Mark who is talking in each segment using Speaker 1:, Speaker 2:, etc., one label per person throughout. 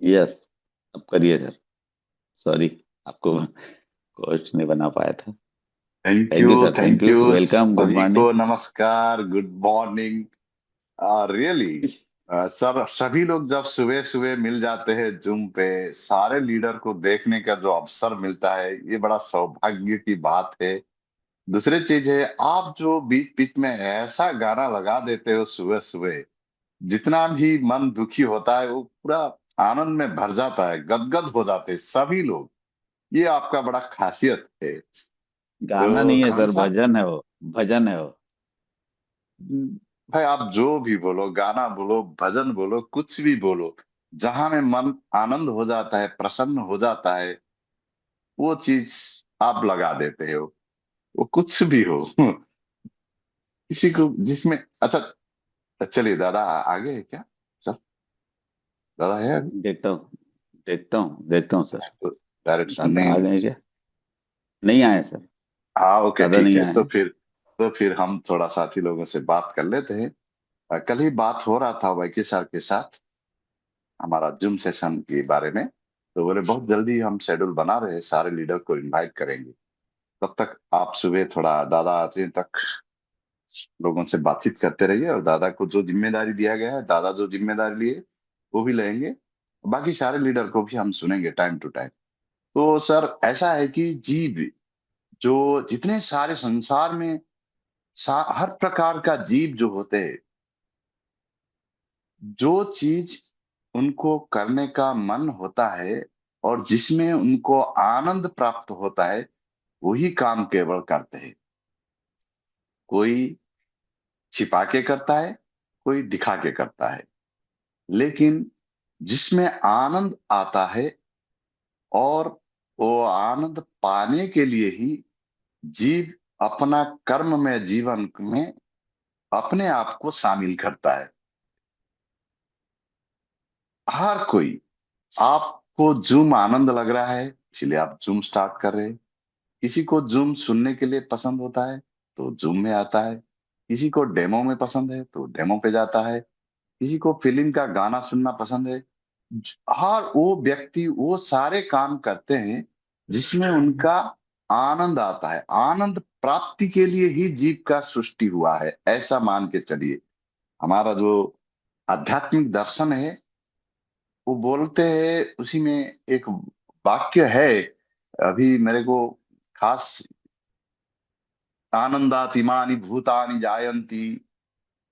Speaker 1: Yes. अब करिए sir. Sorry, आपको कोच नहीं बना पाया था।
Speaker 2: Thank
Speaker 1: thank
Speaker 2: you.
Speaker 1: You sir, thank
Speaker 2: thank
Speaker 1: you,
Speaker 2: you
Speaker 1: welcome, good
Speaker 2: सभी
Speaker 1: मॉर्निंग।
Speaker 2: को नमस्कार, गुड मॉर्निंग। रियली सर, सभी लोग जब सुबह सुबह मिल जाते हैं जूम पे, सारे लीडर को देखने का जो अवसर मिलता है, ये बड़ा सौभाग्य की बात है। दूसरी चीज है, आप जो बीच बीच में ऐसा गाना लगा देते हो सुबह सुबह, जितना भी मन दुखी होता है वो पूरा आनंद में भर जाता है, गदगद हो जाते हैं सभी लोग। ये आपका बड़ा खासियत है।
Speaker 1: गाना
Speaker 2: तो
Speaker 1: नहीं है
Speaker 2: खान
Speaker 1: सर,
Speaker 2: साहब,
Speaker 1: भजन है वो। भजन है वो।
Speaker 2: भाई आप जो भी बोलो, गाना बोलो, भजन बोलो, कुछ भी बोलो, जहां में मन आनंद हो जाता है, प्रसन्न हो जाता है, वो चीज आप लगा देते हो। वो कुछ भी हो किसी को जिसमें, अच्छा, चलिए दादा आगे है क्या? सर, दादा है अभी?
Speaker 1: देखता हूँ, देखता हूँ सर।
Speaker 2: तो डायरेक्ट
Speaker 1: दादा
Speaker 2: सुनने ही
Speaker 1: आ
Speaker 2: नहीं।
Speaker 1: गए क्या? नहीं आए सर।
Speaker 2: हाँ, ओके,
Speaker 1: दादा
Speaker 2: ठीक
Speaker 1: नहीं
Speaker 2: है।
Speaker 1: आए
Speaker 2: तो
Speaker 1: हैं।
Speaker 2: फिर हम थोड़ा साथी लोगों से बात कर लेते हैं। कल ही बात हो रहा था वैके सर के साथ, हमारा जूम सेशन के बारे में। तो बोले बहुत जल्दी हम शेड्यूल बना रहे हैं, सारे लीडर को इनवाइट करेंगे। तब तक आप सुबह थोड़ा दादा आते तक लोगों से बातचीत करते रहिए, और दादा को जो जिम्मेदारी दिया गया है, दादा जो जिम्मेदारी लिए वो भी लेंगे। बाकी सारे लीडर को भी हम सुनेंगे टाइम टू टाइम। तो सर, ऐसा है कि जीव, जो जितने सारे संसार में हर प्रकार का जीव जो होते हैं, जो चीज उनको करने का मन होता है और जिसमें उनको आनंद प्राप्त होता है, वही काम केवल करते हैं। कोई छिपा के करता है, कोई दिखा के करता है, लेकिन जिसमें आनंद आता है, और वो आनंद पाने के लिए ही जीव अपना कर्म में, जीवन में अपने आप को शामिल करता है। हर कोई, आपको जूम आनंद लग रहा है इसलिए आप जूम स्टार्ट कर रहे हैं। किसी को जूम सुनने के लिए पसंद होता है तो जूम में आता है। किसी को डेमो में पसंद है तो डेमो पे जाता है। किसी को फिल्म का गाना सुनना पसंद है। हर वो व्यक्ति वो सारे काम करते हैं जिसमें उनका आनंद आता है। आनंद प्राप्ति के लिए ही जीव का सृष्टि हुआ है, ऐसा मान के चलिए। हमारा जो आध्यात्मिक दर्शन है, वो बोलते हैं, उसी में एक वाक्य है, अभी मेरे को खास, आनंदात इमानि भूतानि जायंती।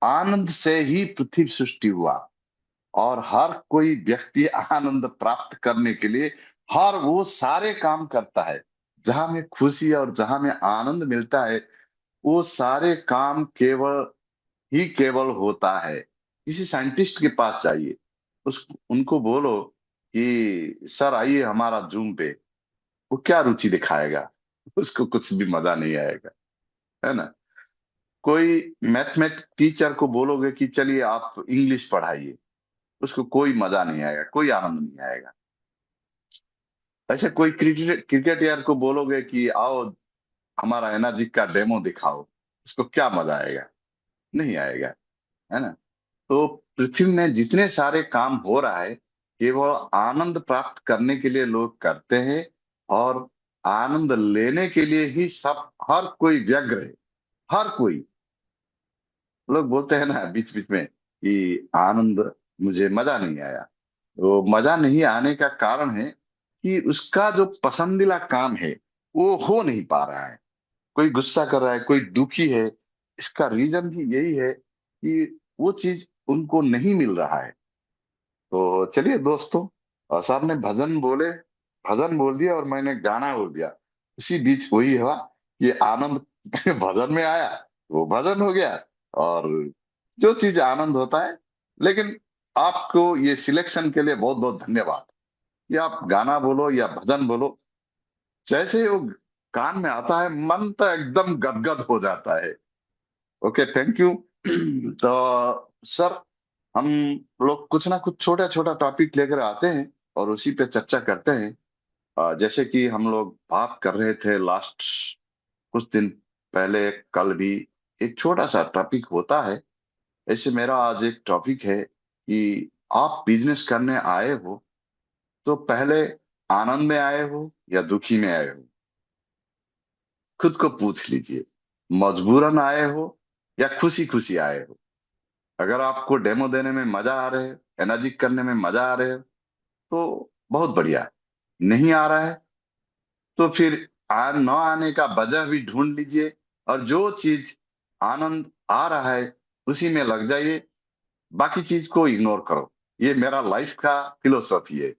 Speaker 2: आनंद से ही पृथ्वी सृष्टि हुआ, और हर कोई व्यक्ति आनंद प्राप्त करने के लिए हर वो सारे काम करता है। जहां में खुशी और जहां में आनंद मिलता है, वो सारे काम केवल ही केवल होता है। किसी साइंटिस्ट के पास जाइए, उस उनको बोलो कि सर आइए हमारा जूम पे, वो क्या रुचि दिखाएगा? उसको कुछ भी मजा नहीं आएगा, है ना। कोई मैथमेट टीचर को बोलोगे कि चलिए आप इंग्लिश पढ़ाइए, उसको कोई मजा नहीं आएगा, कोई आनंद नहीं आएगा। ऐसे कोई क्रिकेट यार को बोलोगे कि आओ हमारा एनर्जी का डेमो दिखाओ, उसको क्या मजा आएगा? नहीं आएगा, है ना। तो पृथ्वी में जितने सारे काम हो रहा है, केवल आनंद प्राप्त करने के लिए लोग करते हैं, और आनंद लेने के लिए ही सब, हर कोई व्यग्र है। हर कोई, लोग बोलते हैं ना बीच बीच में कि आनंद, मुझे मजा नहीं आया। तो मजा नहीं आने का कारण है कि उसका जो पसंदीदा काम है वो हो नहीं पा रहा है। कोई गुस्सा कर रहा है, कोई दुखी है। इसका रीजन भी यही है कि वो चीज उनको नहीं मिल रहा है। तो चलिए दोस्तों, साहब ने भजन बोले, भजन बोल दिया और मैंने गाना बोल दिया। उसी बीच वही हुआ कि आनंद भजन में आया, वो भजन हो गया। और जो चीज आनंद होता है, लेकिन आपको ये सिलेक्शन के लिए बहुत बहुत धन्यवाद। कि आप गाना बोलो या भजन बोलो, जैसे ही वो कान में आता है, मन तो एकदम गदगद हो जाता है। Okay, thank you. तो सर, हम लोग कुछ ना कुछ छोटा छोटा टॉपिक लेकर आते हैं और उसी पे चर्चा करते हैं। जैसे कि हम लोग बात कर रहे थे लास्ट कुछ दिन पहले, कल भी एक छोटा सा टॉपिक होता है। ऐसे मेरा आज एक टॉपिक है कि आप बिजनेस करने आए हो, तो पहले आनंद में आए हो या दुखी में आए हो, खुद को पूछ लीजिए। मजबूरन आए हो या खुशी खुशी आए हो। अगर आपको डेमो देने में मजा आ रहे हो, एनर्जी करने में मजा आ रहे हो, तो बहुत बढ़िया। नहीं आ रहा है तो फिर न आने का वजह भी ढूंढ लीजिए, और जो चीज आनंद आ रहा है उसी में लग जाइए, बाकी चीज को इग्नोर करो। ये मेरा लाइफ का फिलोसफी है।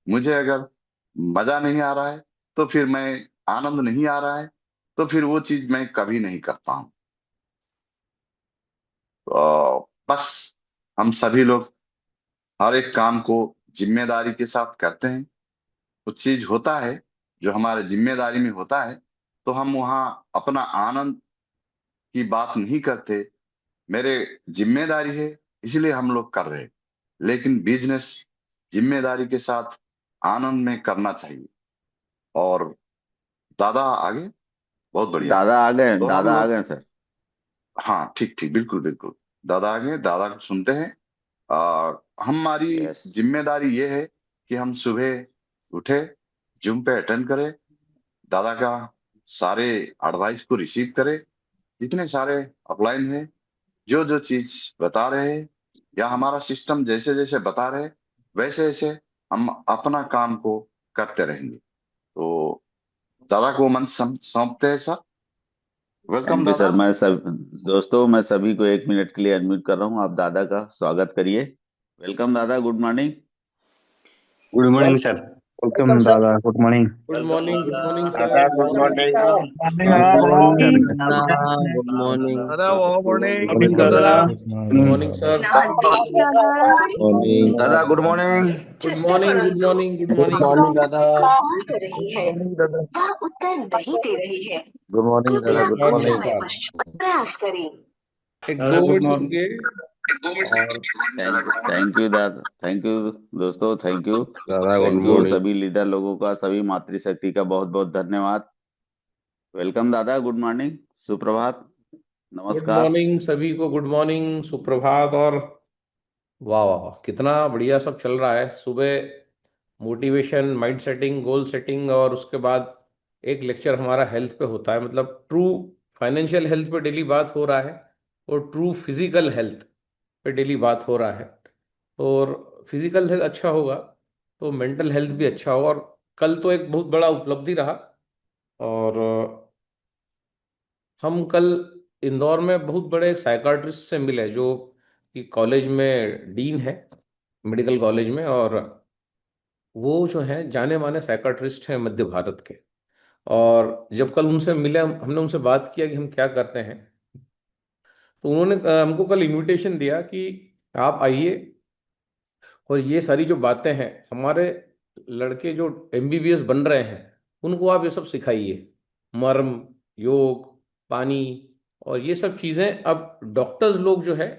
Speaker 2: मुझे अगर मजा नहीं आ रहा है तो फिर मैं, आनंद नहीं आ रहा है तो फिर वो चीज मैं कभी नहीं करता हूँ। तो बस हम सभी लोग हर एक काम को जिम्मेदारी के साथ करते हैं। कुछ चीज होता है जो हमारे जिम्मेदारी में होता है, तो हम वहाँ अपना आनंद की बात नहीं करते। मेरे जिम्मेदारी है इसलिए हम लोग कर रहे हैं। लेकिन बिजनेस जिम्मेदारी के साथ आनंद में करना चाहिए। और दादा आगे, बहुत बढ़िया। तो हम
Speaker 1: दादा आ
Speaker 2: लोग,
Speaker 1: गए सर।
Speaker 2: हाँ ठीक ठीक, बिल्कुल बिल्कुल। दादा आगे, दादा को सुनते हैं। हमारी
Speaker 1: यस।
Speaker 2: जिम्मेदारी ये है कि हम सुबह उठे, जिम पे अटेंड करें, दादा का सारे एडवाइस को रिसीव करें, जितने सारे अपलाइन है, जो जो चीज बता रहे हैं, या हमारा सिस्टम जैसे जैसे बता रहे, वैसे वैसे हम अपना काम को करते रहेंगे। तो दादा को मन सौंपते हैं सर। वेलकम
Speaker 1: थैंक यू
Speaker 2: दादा।
Speaker 1: सर। मैं सब दोस्तों, मैं सभी को 1 मिनट के लिए अनम्यूट कर रहा हूँ। आप दादा का स्वागत करिए। वेलकम दादा, good morning.
Speaker 3: Good morning sir. Welcome
Speaker 4: welcome sir.
Speaker 3: दादा, good morning.
Speaker 4: Good morning sir.
Speaker 3: दादा
Speaker 4: good
Speaker 3: good
Speaker 4: morning.
Speaker 3: Morning.
Speaker 4: Good morning
Speaker 3: दादा
Speaker 4: गुड मॉर्निंग
Speaker 5: दादा
Speaker 3: गुड
Speaker 5: मॉर्निंग
Speaker 3: मॉर्निंग
Speaker 5: दादा।
Speaker 3: दादा।
Speaker 4: Good morning sir.
Speaker 5: मॉर्निंग
Speaker 3: दादा good morning.
Speaker 4: Good morning good morning good
Speaker 5: good
Speaker 4: morning.
Speaker 5: Morning दादा।
Speaker 6: Call कर रही है वह उत्तर नहीं दे रही है।
Speaker 5: गुड मॉर्निंग दादा।
Speaker 6: कृपया
Speaker 5: गुड
Speaker 6: कुछ
Speaker 4: मॉर्निंग
Speaker 5: मॉर्निंग।
Speaker 6: समय
Speaker 4: सर।
Speaker 6: पश्चात प्रयास करें।
Speaker 4: एक
Speaker 3: दादा
Speaker 4: दो
Speaker 3: गुड
Speaker 4: मिनट
Speaker 3: मॉर्निंग।
Speaker 4: रुकिए। और
Speaker 1: थैंक यू दादा, थैंक यू दोस्तों, थैंक यू।
Speaker 5: दादा गुड
Speaker 1: थैंक यू
Speaker 5: मॉर्निंग।
Speaker 1: सभी लीडर लोगों का, सभी मातृशक्ति का बहुत बहुत धन्यवाद। वेलकम दादा, गुड मॉर्निंग, सुप्रभात,
Speaker 4: गुड
Speaker 1: नमस्कार।
Speaker 4: मॉर्निंग सभी को, गुड मॉर्निंग, सुप्रभात। और वाह वाह वाह, कितना बढ़िया सब चल रहा है। सुबह motivation, mind setting, goal setting, और उसके बाद एक लेक्चर हमारा हेल्थ पे होता है। मतलब ट्रू फाइनेंशियल हेल्थ पे डेली बात हो रहा है, और ट्रू फिजिकल हेल्थ पे डेली बात हो रहा है। और फिजिकल हेल्थ अच्छा होगा तो मेंटल हेल्थ भी अच्छा होगा। और कल तो एक बहुत बड़ा उपलब्धि रहा। और हम कल इंदौर में बहुत बड़े साइकाट्रिस्ट से मिले, जो कि कॉलेज में डीन है, मेडिकल कॉलेज में। और वो जो है जाने माने साइकाट्रिस्ट हैं मध्य भारत के। और जब कल उनसे मिले, हमने उनसे बात किया कि हम क्या करते हैं, तो उन्होंने हमको कल इनविटेशन दिया कि आप आइए, और ये सारी जो बातें हैं, हमारे लड़के जो एमबीबीएस बन रहे हैं उनको आप ये सब सिखाइए। मर्म, योग, पानी, और ये सब चीजें अब डॉक्टर्स लोग जो है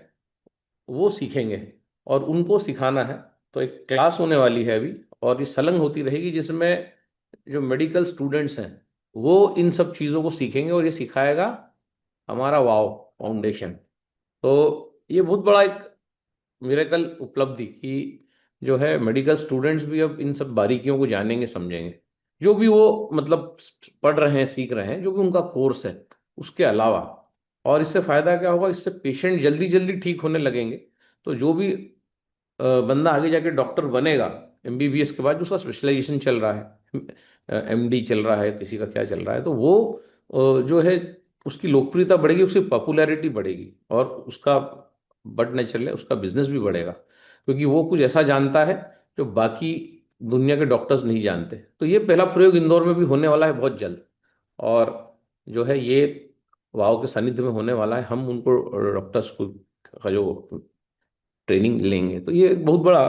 Speaker 4: वो सीखेंगे, और उनको सिखाना है। तो एक क्लास होने वाली है अभी, और ये सलंग होती रहेगी, जिसमें जो मेडिकल स्टूडेंट्स हैं वो इन सब चीजों को सीखेंगे, और ये सिखाएगा हमारा वाव फाउंडेशन। तो ये बहुत बड़ा एक मिरेकल उपलब्धि कि जो है मेडिकल स्टूडेंट्स भी अब इन सब बारीकियों को जानेंगे, समझेंगे, जो भी वो मतलब पढ़ रहे हैं, सीख रहे हैं, जो भी उनका कोर्स है उसके अलावा। और इससे फायदा क्या होगा, इससे पेशेंट जल्दी जल्दी ठीक होने लगेंगे। तो जो भी बंदा आगे जाके डॉक्टर बनेगा एमबीबीएस के बाद, जो उसका स्पेशलाइजेशन चल रहा है, एमडी चल रहा है, किसी का क्या चल रहा है, तो वो जो है उसकी लोकप्रियता बढ़ेगी, उसकी पॉपुलैरिटी बढ़ेगी, और उसका बट नेचुरल है, उसका बिजनेस भी बढ़ेगा, क्योंकि वो कुछ ऐसा जानता है जो बाकी दुनिया के डॉक्टर्स नहीं जानते। तो ये पहला प्रयोग इंदौर में भी होने वाला है बहुत जल्द। और जो है ये वाव के सानिध्य में होने वाला है। हम उनको डॉक्टर्स को का जो ट्रेनिंग लेंगे, तो ये एक बहुत बड़ा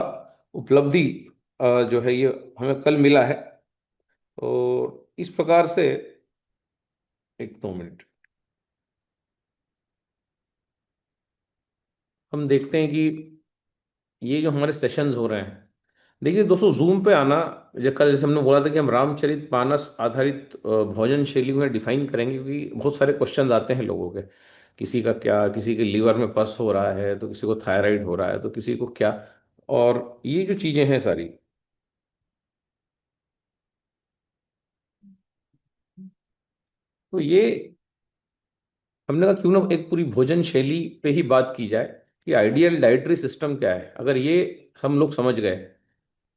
Speaker 4: उपलब्धि जो है ये हमें कल मिला है। तो इस प्रकार से, एक दो मिनट, हम देखते हैं कि ये जो हमारे सेशंस हो रहे हैं, देखिए दोस्तों, जूम पे आना, कल जैसे हमने बोला था कि हम रामचरित मानस आधारित भोजन शैली में डिफाइन करेंगे, क्योंकि बहुत सारे क्वेश्चंस आते हैं लोगों के। किसी का क्या, किसी के लीवर में पस हो रहा है, तो किसी को थायराइड हो रहा है, तो किसी को क्या। और ये जो चीजें हैं सारी, तो ये हमने कहा क्यों ना एक पूरी भोजन शैली पे ही बात की जाए कि आइडियल डाइटरी सिस्टम क्या है। अगर ये हम लोग समझ गए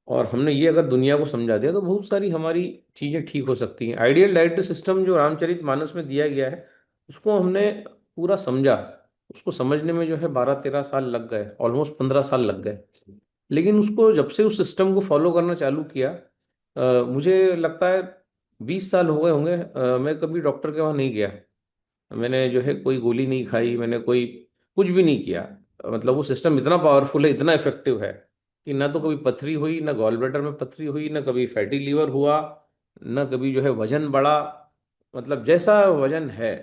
Speaker 4: और हमने ये अगर दुनिया को समझा दिया तो बहुत सारी हमारी चीजें ठीक हो सकती हैं। आइडियल डाइटरी सिस्टम जो रामचरितमानस में दिया गया है उसको हमने पूरा समझा। उसको समझने में जो है 12-13 साल लग गए, ऑलमोस्ट 15 साल लग गए। लेकिन उसको जब से उस सिस्टम को फॉलो करना चालू किया, मुझे लगता है 20 साल हो गए होंगे। मैं कभी डॉक्टर के वहां नहीं गया, मैंने जो है कोई गोली नहीं खाई, मैंने कोई कुछ भी नहीं किया। मतलब वो सिस्टम इतना पावरफुल है, इतना इफेक्टिव है कि ना तो कभी पथरी हुई, ना गॉल ब्लैडर में पथरी हुई, ना कभी फैटी लीवर हुआ, ना कभी जो है वजन बढ़ा। मतलब जैसा वजन है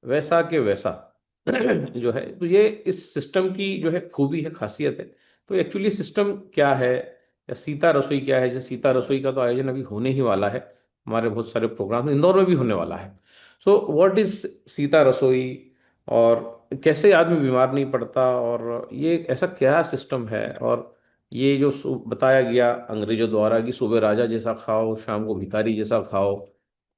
Speaker 4: वैसा के वैसा जो है। तो ये इस सिस्टम की जो है खूबी है, खासियत है। तो एक्चुअली सिस्टम क्या है या सीता रसोई क्या है, जैसे सीता रसोई का तो आयोजन अभी होने ही वाला है, हमारे बहुत सारे प्रोग्राम इंदौर में भी होने वाला है। सो व्हाट इज सीता रसोई, और कैसे आदमी बीमार नहीं पड़ता, और ये ऐसा क्या सिस्टम है। और ये जो बताया गया अंग्रेजों द्वारा कि सुबह राजा जैसा खाओ, शाम को भिखारी जैसा खाओ,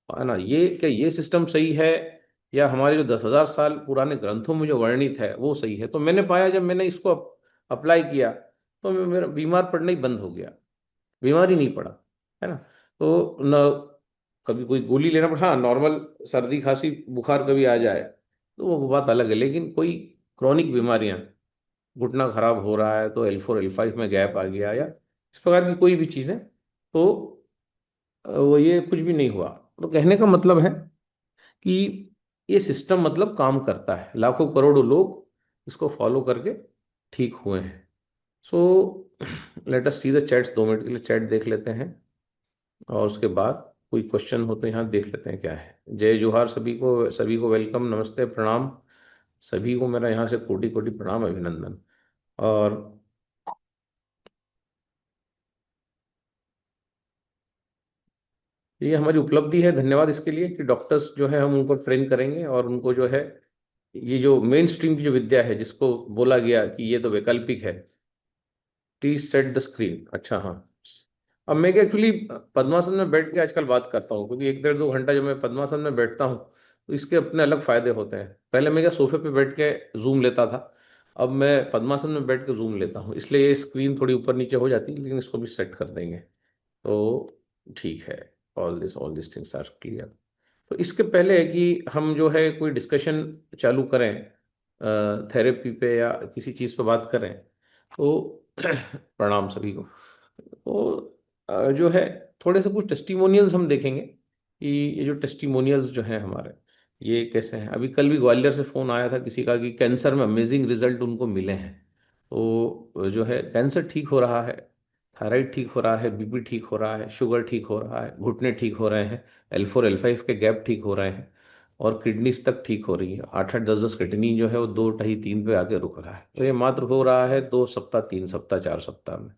Speaker 4: है ना, ये क्या ये सिस्टम सही है, या हमारे जो 10,000 साल पुराने ग्रंथों में जो वर्णित है वो सही है। तो मैंने पाया जब मैंने इसको अप्लाई किया तो मेरा बीमार पड़ना ही बंद हो गया, बीमार ही नहीं पड़ा, है ना। तो न कभी कोई गोली लेना पड़ा, हाँ नॉर्मल सर्दी खांसी बुखार कभी आ जाए तो वो बात अलग है, लेकिन कोई क्रॉनिक बीमारियां, घुटना खराब हो रहा है तो L4 L5 में गैप आ गया, या इस प्रकार की कोई भी चीजें, तो वो ये कुछ भी नहीं हुआ। तो कहने का मतलब है कि ये सिस्टम मतलब काम करता है, लाखों करोड़ों लोग इसको फॉलो करके ठीक हुए हैं। So let us see the chats, 2 minute के लिए चैट देख लेते हैं और उसके बाद कोई क्वेश्चन हो तो यहाँ देख लेते हैं क्या है। जय जोहार सभी को, सभी को वेलकम, नमस्ते, प्रणाम। सभी को मेरा यहाँ से कोटि कोटि प्रणाम, अभिनंदन। और ये हमारी उपलब्धि है, धन्यवाद इसके लिए कि डॉक्टर्स जो है हम उनको ट्रेन करेंगे और उनको जो है ये जो मेन स्ट्रीम की जो विद्या है जिसको बोला गया कि ये तो वैकल्पिक है, प्लीज सेट द स्क्रीन। अच्छा हाँ, अब मैं क्या एक्चुअली पद्मासन में बैठ के आजकल बात करता हूँ, क्योंकि 1 1.5 2 घंटा जब मैं पद्मासन में बैठता हूँ तो इसके अपने अलग फायदे होते हैं। पहले मैं क्या सोफे पे बैठ के जूम लेता था, अब मैं पद्मासन में बैठ के जूम लेता हूँ, इसलिए ये स्क्रीन थोड़ी ऊपर नीचे हो जाती है, लेकिन इसको भी सेट कर देंगे तो ठीक है। All this things are clear. तो इसके पहले कि हम जो है कोई डिस्कशन चालू करें, थेरेपी पे या किसी चीज़ पे बात करें, तो प्रणाम सभी को। तो जो है थोड़े से कुछ टेस्टिमोनियल्स हम देखेंगे कि ये जो टेस्टिमोनियल्स जो हैं हमारे, ये कैसे हैं। अभी कल भी ग्वालियर से फ़ोन आया था किसी का कि कैंसर में अमेजिंग रिजल्ट उनको मिले हैं। तो जो है कैंसर ठीक हो रहा है, थायराइड ठीक हो रहा है, बीपी ठीक हो रहा है, शुगर ठीक हो रहा है, घुटने ठीक हो रहे हैं, L4 L5 के गैप ठीक हो रहे हैं, और किडनीज तक ठीक हो रही है। 8 8 10 10 किडनी जो है वो 2 2.5 3 पे आके रुक रहा है। तो ये मात्र हो रहा है 2 सप्ताह, 3 सप्ताह, 4 सप्ताह में,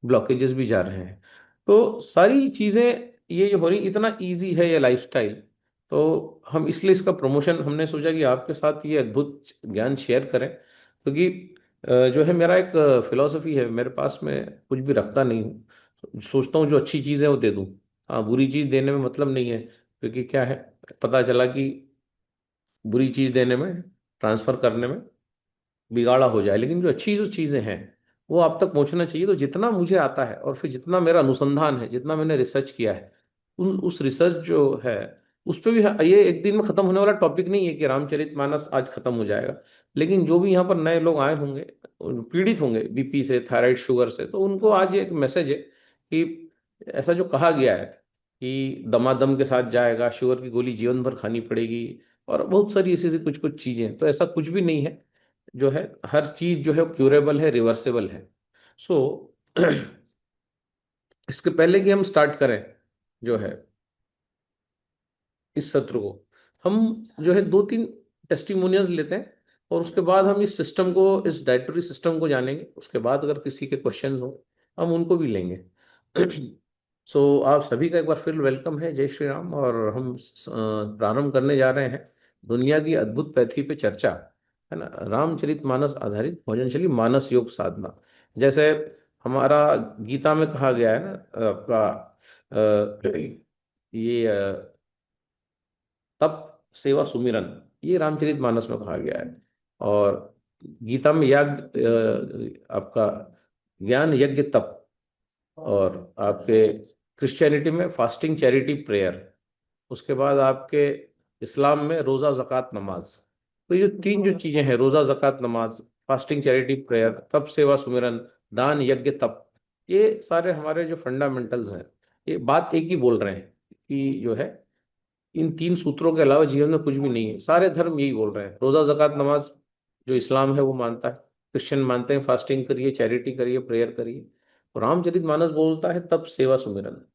Speaker 4: ब्लॉकेजेस भी जा रहे हैं। तो सारी चीजें ये जो हो रही, इतना इजी है ये लाइफस्टाइल। तो हम इसलिए इसका प्रमोशन हमने सोचा कि आपके साथ ये अद्भुत ज्ञान शेयर करें, क्योंकि जो है मेरा एक फिलॉसफी है, मेरे पास में कुछ भी रखता नहीं हूँ, सोचता हूँ जो अच्छी चीज़ है वो दे दूँ। हाँ, बुरी चीज़ देने में मतलब नहीं है, क्योंकि क्या है, पता चला कि बुरी चीज़ देने में, ट्रांसफर करने में बिगाड़ा हो जाए, लेकिन जो अच्छी जो चीज़ें हैं वो आप तक पहुंचना चाहिए। तो जितना मुझे आता है और फिर जितना मेरा अनुसंधान है, जितना मैंने रिसर्च किया है, उस रिसर्च जो है उस पे भी ये एक दिन में खत्म होने वाला टॉपिक नहीं है कि रामचरितमानस आज खत्म हो जाएगा। लेकिन जो भी यहाँ पर नए लोग आए होंगे, पीड़ित होंगे बीपी से, थायराइड, शुगर से, तो उनको आज एक मैसेज है कि ऐसा जो कहा गया है कि दमादम के साथ जाएगा, शुगर की गोली जीवन भर खानी पड़ेगी, और बहुत सारी ऐसी ऐसी कुछ कुछ चीजें, तो ऐसा कुछ भी नहीं है। जो है हर चीज जो है क्यूरेबल है, रिवर्सेबल है। सो इसके पहले कि हम स्टार्ट करें जो है इस सत्र को, हम जो है 2 3 टेस्टिमोनियल्स लेते हैं, और उसके बाद हम इस सिस्टम को, इस डाइटरी सिस्टम को जानेंगे। उसके बाद अगर किसी के क्वेश्चंस हो हम उनको भी लेंगे। सो आप सभी का एक बार फिर वेलकम है, जय श्री राम। और हम प्रारंभ करने जा रहे हैं दुनिया की अद्भुत पैथी पे चर्चा, है ना, रामचरितमानस आधारित भोजनशैली मानस योग साधना। जैसे हमारा गीता में कहा गया है ना, आपका ये तप सेवा सुमिरन, ये रामचरितमानस में कहा गया है। और गीता में आपका ज्ञान यज्ञ तप, और आपके क्रिश्चियनिटी में फास्टिंग चैरिटी प्रेयर, उसके बाद आपके इस्लाम में रोजा ज़कात नमाज। तो ये जो तीन जो चीजें हैं, रोजा ज़कात नमाज, फास्टिंग चैरिटी प्रेयर, तप सेवा सुमिरन, दान यज्ञ तप, ये सारे हमारे जो फंडामेंटल्स हैं, ये बात एक ही बोल रहे हैं कि जो है इन तीन सूत्रों के अलावा जीवन में कुछ भी नहीं है। सारे धर्म यही बोल रहे हैं। रोजा ज़कात नमाज जो इस्लाम है वो मानता है, क्रिश्चियन मानते हैं फास्टिंग करिए, चैरिटी करिए, प्रेयर करिए। तो रामचरितमानस बोलता है तप सेवा सुमिरन।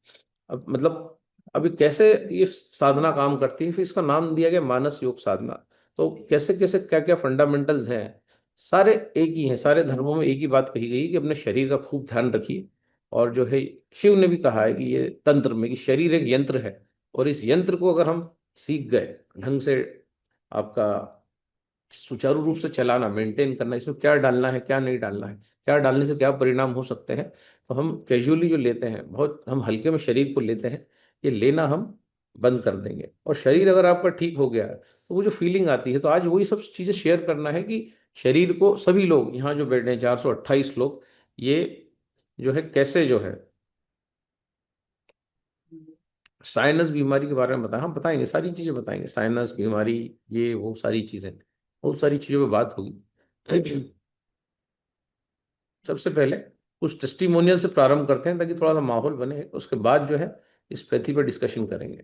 Speaker 4: अब मतलब अभी कैसे ये साधना काम करती है, फिर इसका नाम दिया गया मानस योग साधना। तो कैसे कैसे क्या क्या फंडामेंटल्स हैं, सारे एक ही हैं। सारे धर्मों में एक ही बात कही गई कि अपने शरीर का खूब ध्यान रखिए। और जो है शिव ने भी कहा है कि ये तंत्र में कि शरीर एक यंत्र है, और इस यंत्र को अगर हम सीख गए ढंग से, आपका सुचारू रूप से चलाना, मेंटेन करना, इसमें क्या डालना है क्या नहीं डालना है, क्या डालने से क्या परिणाम हो सकते हैं, तो हम कैजुअली जो लेते हैं, बहुत हम हल्के में शरीर को लेते हैं, ये लेना हम बंद कर देंगे। और शरीर अगर आपका ठीक हो गया तो वो जो फीलिंग आती है, तो आज वही सब चीजें शेयर करना है कि शरीर को सभी लोग यहाँ जो बैठे हैं 428 लोग, ये जो है कैसे जो है साइनस बीमारी के बारे में बताएं। हम बताएंगे, सारी चीजें बताएंगे, साइनस बीमारी, ये वो सारी चीजें, बहुत सारी चीजों पे बात होगी। सबसे पहले कुछ टेस्टिमोनियल से प्रारंभ करते हैं ताकि थोड़ा सा माहौल बने, उसके बाद जो है इस प्रति पर डिस्कशन करेंगे।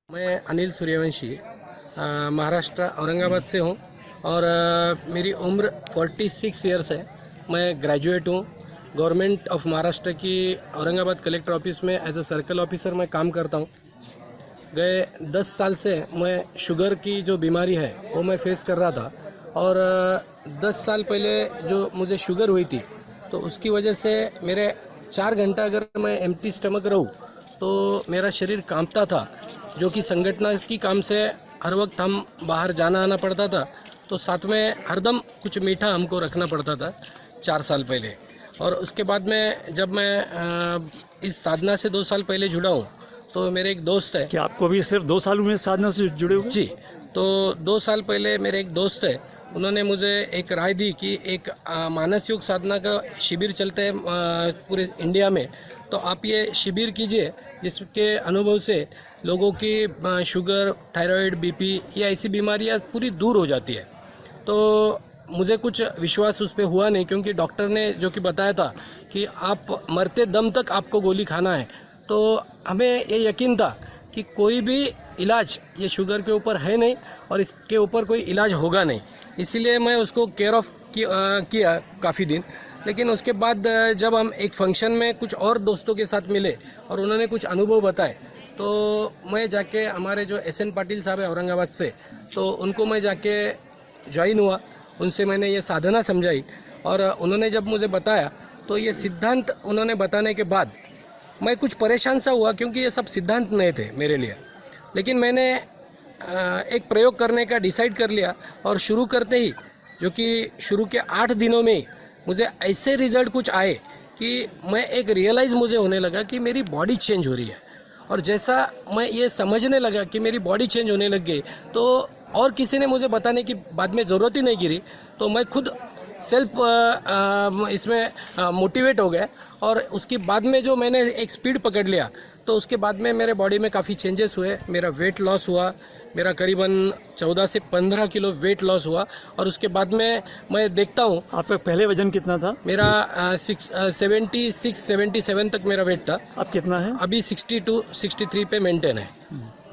Speaker 5: मैं अनिल सूर्यवंशी महाराष्ट्र औरंगाबाद से हूँ और मेरी उम्र 46 ईयर्स है। मैं ग्रेजुएट हूँ। गवर्नमेंट ऑफ महाराष्ट्र की औरंगाबाद कलेक्टर ऑफिस में एज अ सर्कल ऑफिसर मैं काम करता हूँ। गए 10 साल से मैं शुगर की जो बीमारी है वो मैं फेस कर रहा था, और 10 साल पहले जो मुझे शुगर हुई थी तो उसकी वजह से मेरे 4 घंटा अगर मैं एम्प्टी स्टमक रहूँ तो मेरा शरीर कांपता था, जो कि संगठन की काम से हर वक्त हम बाहर जाना आना पड़ता था, तो साथ में हरदम कुछ मीठा हमको रखना पड़ता था 4 साल पहले। और उसके बाद में जब मैं इस साधना से 2 साल पहले जुड़ा हूँ, तो मेरे एक दोस्त है।
Speaker 7: कि आपको भी सिर्फ 2 साल हुए साधना से जुड़े हुए?
Speaker 5: जी, तो 2 साल पहले मेरे एक दोस्त है, उन्होंने मुझे एक राय दी कि एक मानस योग साधना का शिविर चलते हैं पूरे इंडिया में, तो आप ये शिविर कीजिए जिसके अनुभव से लोगों की शुगर, थायराइड, बीपी या ऐसी बीमारियां पूरी दूर हो जाती है। तो मुझे कुछ विश्वास उस पर हुआ नहीं, क्योंकि डॉक्टर ने जो कि बताया था कि आप मरते दम तक आपको गोली खाना है, तो हमें ये यकीन था कि कोई भी इलाज ये शुगर के ऊपर है नहीं और इसके ऊपर कोई इलाज होगा नहीं। इसीलिए मैं उसको केयर ऑफ किया काफ़ी दिन। लेकिन उसके बाद जब हम एक फंक्शन में कुछ और दोस्तों के साथ मिले और उन्होंने कुछ अनुभव बताए, तो मैं जाके हमारे जो SN पाटिल साहब है औरंगाबाद से, तो उनको मैं जाके ज्वाइन हुआ। उनसे मैंने ये साधना समझाई और उन्होंने जब मुझे बताया तो ये सिद्धांत उन्होंने बताने के बाद मैं कुछ परेशान सा हुआ, क्योंकि ये सब सिद्धांत नहीं थे मेरे लिए। लेकिन मैंने एक प्रयोग करने का डिसाइड कर लिया और शुरू करते ही, जो कि शुरू के 8 दिनों में ही मुझे ऐसे रिजल्ट कुछ आए कि मैं एक रियलाइज़ मुझे होने लगा कि मेरी बॉडी चेंज हो रही है। और जैसा मैं ये समझने लगा कि मेरी बॉडी चेंज होने लग गई, तो और किसी ने मुझे बताने की बाद में ज़रूरत ही नहीं गिरी, तो मैं खुद सेल्फ इसमें मोटिवेट हो गया। और उसके बाद में जो मैंने एक स्पीड पकड़ लिया, तो उसके बाद में मेरे बॉडी में काफ़ी चेंजेस हुए। मेरा वेट लॉस हुआ, मेरा करीबन 14 से 15 किलो वेट लॉस हुआ। और उसके बाद में मैं देखता हूँ,
Speaker 7: आपका पहले वजन कितना था?
Speaker 5: मेरा 76-77 तक मेरा वेट था।
Speaker 7: अब कितना है?
Speaker 5: अभी 62-63 पे मेंटेन है।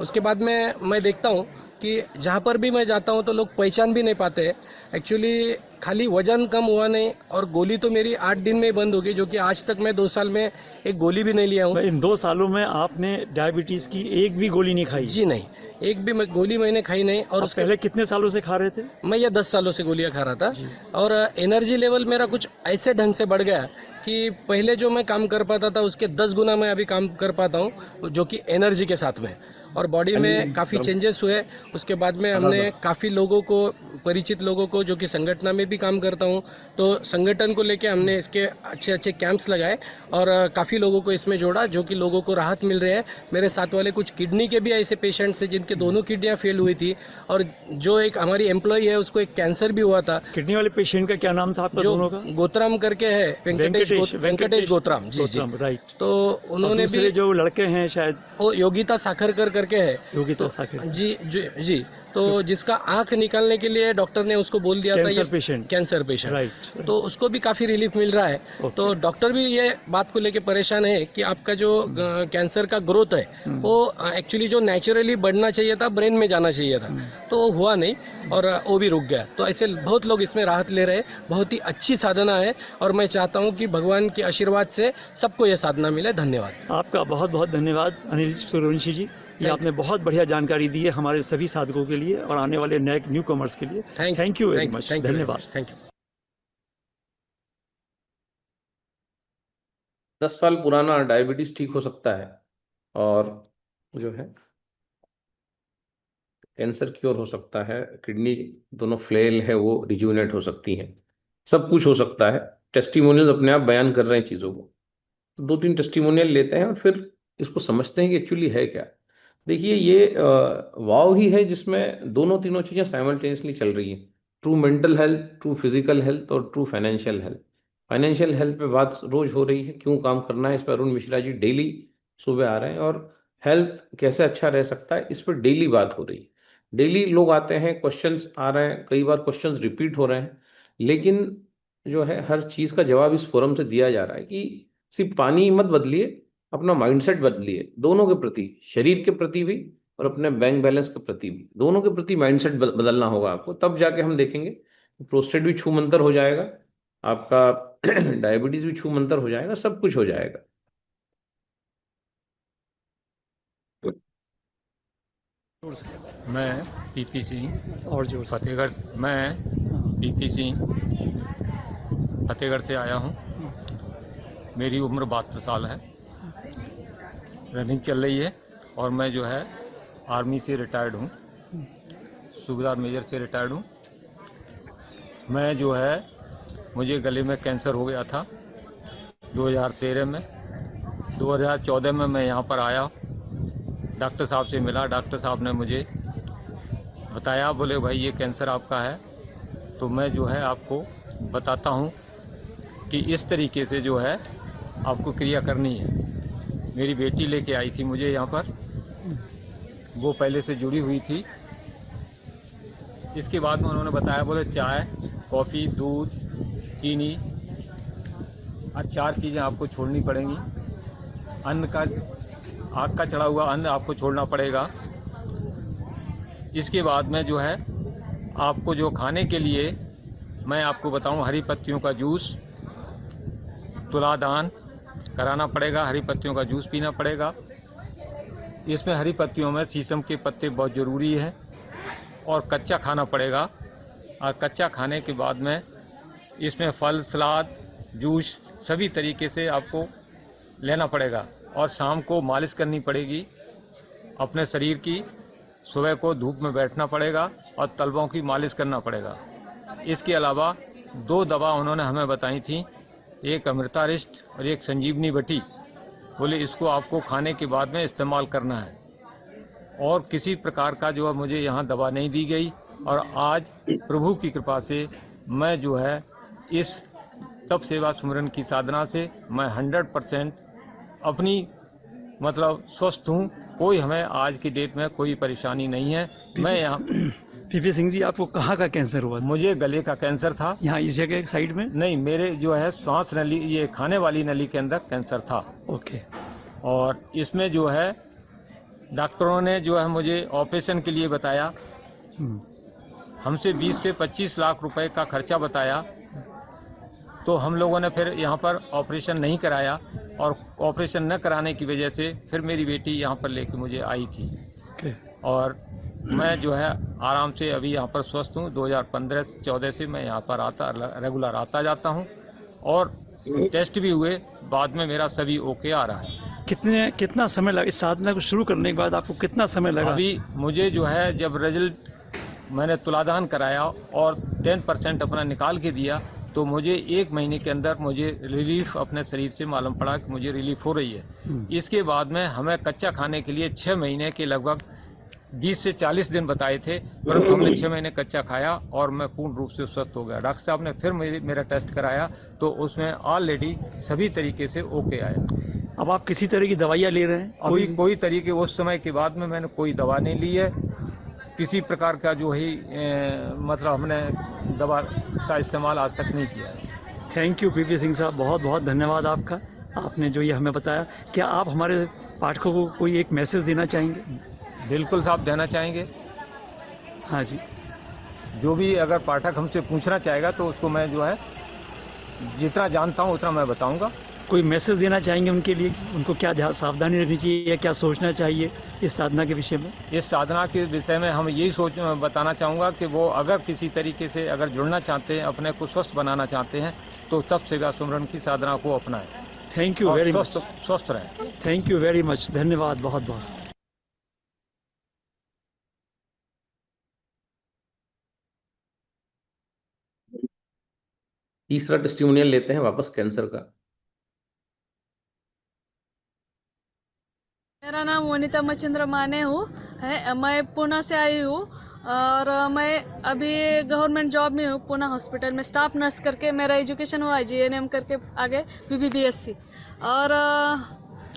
Speaker 5: उसके बाद में मैं देखता हूँ कि जहाँ पर भी मैं जाता हूँ तो लोग पहचान भी नहीं पाते हैं। एक्चुअली खाली वजन कम हुआ नहीं, और गोली तो मेरी 8 दिन में ही बंद हो गई, जो कि आज तक मैं 2 साल में एक गोली भी नहीं लिया हूँ।
Speaker 7: इन 2 सालों में आपने डायबिटीज की एक भी गोली नहीं खाई?
Speaker 5: जी नहीं, एक भी गोली मैंने खाई नहीं। और
Speaker 7: उसके पहले कितने सालों से खा रहे थे?
Speaker 5: मैं ये 10 सालों से गोलियां खा रहा था, और एनर्जी लेवल मेरा कुछ ऐसे ढंग से बढ़ गया कि पहले जो मैं काम कर पाता था उसके 10 गुना मैं अभी काम कर पाता हूँ, जो कि एनर्जी के साथ में। और बॉडी में काफ़ी चेंजेस हुए। उसके बाद में हमने काफ़ी लोगों को, परिचित लोगों को, जो कि संगठन में भी काम करता हूँ, तो संगठन को लेके हमने इसके अच्छे अच्छे कैंप्स लगाए और काफ़ी लोगों को इसमें जोड़ा, जो कि लोगों को राहत मिल रही है। मेरे साथ वाले कुछ किडनी के भी ऐसे पेशेंट्स हैं जिनके दोनों किडनियाँ फेल हुई थी, और जो एक हमारी एम्प्लॉय है उसको एक कैंसर भी हुआ था।
Speaker 7: किडनी वाले पेशेंट का क्या नाम था आपका दोनों का?
Speaker 5: गोत्राम करके है, वेंकटेश गोत्राम। जी जी,
Speaker 7: राइट।
Speaker 5: तो उन्होंने भी,
Speaker 7: जो लड़के हैं शायद
Speaker 5: वो योगिता साखरकर करके है।
Speaker 7: योगिता साखर
Speaker 5: जी जी जी, तो जिसका आंख निकालने के लिए डॉक्टर ने उसको बोल दिया था ये कैंसर पेशेंट,
Speaker 7: राइट।
Speaker 5: तो उसको भी काफी रिलीफ मिल रहा है। तो डॉक्टर भी ये बात को लेके परेशान है कि आपका जो कैंसर का ग्रोथ है वो एक्चुअली जो नेचुरली बढ़ना चाहिए था, ब्रेन में जाना चाहिए था, तो वो हुआ नहीं और वो भी रुक गया। तो ऐसे बहुत लोग इसमें राहत ले रहे हैं। बहुत ही अच्छी साधना है, और मैं चाहता हूँ कि भगवान के आशीर्वाद से सबको ये साधना मिले। धन्यवाद।
Speaker 7: आपका बहुत बहुत धन्यवाद अनिल सूर्यवंशी जी। ये आपने बहुत बढ़िया जानकारी दी है हमारे सभी साधकों के लिए और आने वाले नए न्यू कॉमर्स के लिए। Thank you very much. धन्यवाद।
Speaker 5: Thank you.
Speaker 4: 10 साल पुराना डायबिटीज ठीक हो सकता है, और जो है कैंसर क्योर हो सकता है, किडनी दोनों फ्लेल है वो रिजुविनेट हो सकती हैं, सब कुछ हो सकता है। टेस्टिमोनियल्स अपने आप बयान कर रहे हैं चीजों को। तो 2-3 टेस्टिमोनियल लेते हैं और फिर इसको समझते हैं कि एक्चुअली है क्या। देखिए, ये वाव ही है जिसमें दोनों तीनों चीजें साइमल्टेनियसली चल रही हैं। True mental health, true physical health और true financial health. Financial health पे बात रोज हो रही है, क्यों काम करना है इस पर अरुण मिश्रा जी डेली सुबह आ रहे हैं, और हेल्थ कैसे अच्छा रह सकता है इस पर डेली बात हो रही है। डेली लोग आते हैं, क्वेश्चंस आ रहे हैं, कई बार क्वेश्चंस रिपीट हो रहे हैं, लेकिन जो है हर चीज का जवाब इस फोरम से दिया जा रहा है कि सिर्फ पानी मत बदलिए, अपना माइंडसेट बदलिए, दोनों के प्रति, शरीर के प्रति भी और अपने बैंक बैलेंस के प्रति भी, दोनों के प्रति माइंडसेट बदलना होगा आपको। तब जाके हम देखेंगे प्रोस्टेट भी छू मंतर हो जाएगा, आपका डायबिटीज भी छू मंतर हो जाएगा, सब कुछ हो जाएगा।
Speaker 8: मैं पीपी सिंह
Speaker 7: और जो
Speaker 8: फतेहगढ़, मैं पीपी सिंह फतेहगढ़ से आया हूँ। मेरी उम्र 72 साल है, रनिंग चल रही है, और मैं जो है आर्मी से रिटायर्ड हूँ, सूबेदार मेजर से रिटायर्ड हूँ। मैं जो है, मुझे गले में कैंसर हो गया था 2013 में। 2014 में मैं यहाँ पर आया, डॉक्टर साहब से मिला। डॉक्टर साहब ने मुझे बताया, बोले भाई ये कैंसर आपका है, तो मैं जो है आपको बताता हूँ कि इस तरीके से जो है आपको क्रिया करनी है। मेरी बेटी लेके आई थी मुझे यहाँ पर, वो पहले से जुड़ी हुई थी। इसके बाद में उन्होंने बताया, बोले चाय, कॉफ़ी, दूध, चीनी, 4 चीज़ें आपको छोड़नी पड़ेंगी। अन्न का, आग का चढ़ा हुआ अन्न आपको छोड़ना पड़ेगा। इसके बाद में जो है आपको जो खाने के लिए मैं आपको बताऊं, हरी पत्तियों का जूस, तुलादान कराना पड़ेगा, हरी पत्तियों का जूस पीना पड़ेगा। इसमें हरी पत्तियों में शीशम के पत्ते बहुत ज़रूरी है, और कच्चा खाना पड़ेगा। और कच्चा खाने के बाद में इसमें फल, सलाद, जूस सभी तरीके से आपको लेना पड़ेगा। और शाम को मालिश करनी पड़ेगी अपने शरीर की। सुबह को धूप में बैठना पड़ेगा और तलवों की मालिश करना पड़ेगा। इसके अलावा 2 दवा उन्होंने हमें बताई थी, एक अमृतारिष्ट और एक संजीवनी बटी। बोले इसको आपको खाने के बाद में इस्तेमाल करना है। और किसी प्रकार का जो है मुझे यहाँ दवा नहीं दी गई। और आज प्रभु की कृपा से मैं जो है इस तप सेवा सुमरन की साधना से मैं 100% अपनी मतलब स्वस्थ हूँ। कोई हमें आज की डेट में कोई परेशानी नहीं है। मैं यहाँ
Speaker 7: पीपी सिंह जी, आपको कहाँ का कैंसर हुआ?
Speaker 8: मुझे गले का कैंसर था।
Speaker 7: यहाँ इस जगह साइड में?
Speaker 8: नहीं, मेरे जो है श्वास नली, ये खाने वाली नली के अंदर कैंसर था।
Speaker 7: ओके।
Speaker 8: और इसमें जो है डॉक्टरों ने जो है मुझे ऑपरेशन के लिए बताया, हमसे 20 से 25 लाख रुपए का खर्चा बताया। तो हम लोगों ने फिर यहाँ पर ऑपरेशन नहीं कराया, और ऑपरेशन न कराने की वजह से फिर मेरी बेटी यहाँ पर लेके मुझे आई थी। और मैं जो है आराम से अभी यहाँ पर स्वस्थ हूँ। 2015-14 से मैं यहाँ पर रेगुलर आता जाता हूँ, और टेस्ट भी हुए, बाद में मेरा सभी ओके आ रहा है।
Speaker 7: कितना समय लगा इस साधना को शुरू करने के बाद? आपको कितना समय लगा?
Speaker 8: अभी मुझे जो है जब रिजल्ट मैंने तुलादान कराया और 10% अपना निकाल के दिया, तो मुझे 1 महीने के अंदर मुझे रिलीफ अपने शरीर से मालूम पड़ा कि मुझे रिलीफ हो रही है। इसके बाद में हमें कच्चा खाने के लिए 6 महीने के लगभग 20 से 40 दिन बताए थे, परंतु हमने 6 महीने कच्चा खाया और मैं पूर्ण रूप से स्वस्थ हो गया। डॉक्टर साहब ने फिर मेरा टेस्ट कराया, तो उसमें ऑलरेडी सभी तरीके से ओके आया।
Speaker 7: अब आप किसी तरह की दवाइयाँ ले रहे हैं?
Speaker 8: अभी कोई तरीके, उस समय के बाद में मैंने कोई दवा नहीं ली है। किसी प्रकार का जो है मतलब हमने दवा का इस्तेमाल आज तक नहीं किया है।
Speaker 7: थैंक यू पीपी सिंह साहब, बहुत बहुत धन्यवाद आपका, आपने जो ये हमें बताया। क्या आप हमारे पाठकों को कोई एक मैसेज देना चाहेंगे?
Speaker 8: बिल्कुल साहब, देना चाहेंगे।
Speaker 7: हाँ जी,
Speaker 8: जो भी अगर पाठक हमसे पूछना चाहेगा तो उसको मैं जो है जितना जानता हूँ उतना मैं बताऊंगा।
Speaker 7: कोई मैसेज देना चाहेंगे उनके लिए? उनको क्या सावधानी रखनी चाहिए या क्या सोचना चाहिए इस साधना के विषय में?
Speaker 8: इस साधना के विषय में हम यही बताना चाहूँगा कि वो अगर किसी तरीके से अगर जुड़ना चाहते हैं, अपने को स्वस्थ बनाना चाहते हैं, तो तप सेवा सुमरन की साधना को अपनाएं।
Speaker 7: Thank you very much.
Speaker 8: स्वस्थ रहें।
Speaker 7: थैंक यू वेरी मच, धन्यवाद बहुत बहुत।
Speaker 4: तीसरा टेस्टिमोनियल लेते हैं वापस कैंसर का।
Speaker 9: मेरा नाम वनिता मचिंद्र माने है, मैं पुणे से आई हूँ और मैं अभी गवर्नमेंट जॉब में हूँ पुणे हॉस्पिटल में, स्टाफ नर्स करके मेरा एजुकेशन हुआ है, GNM करके आगे BBBSc। और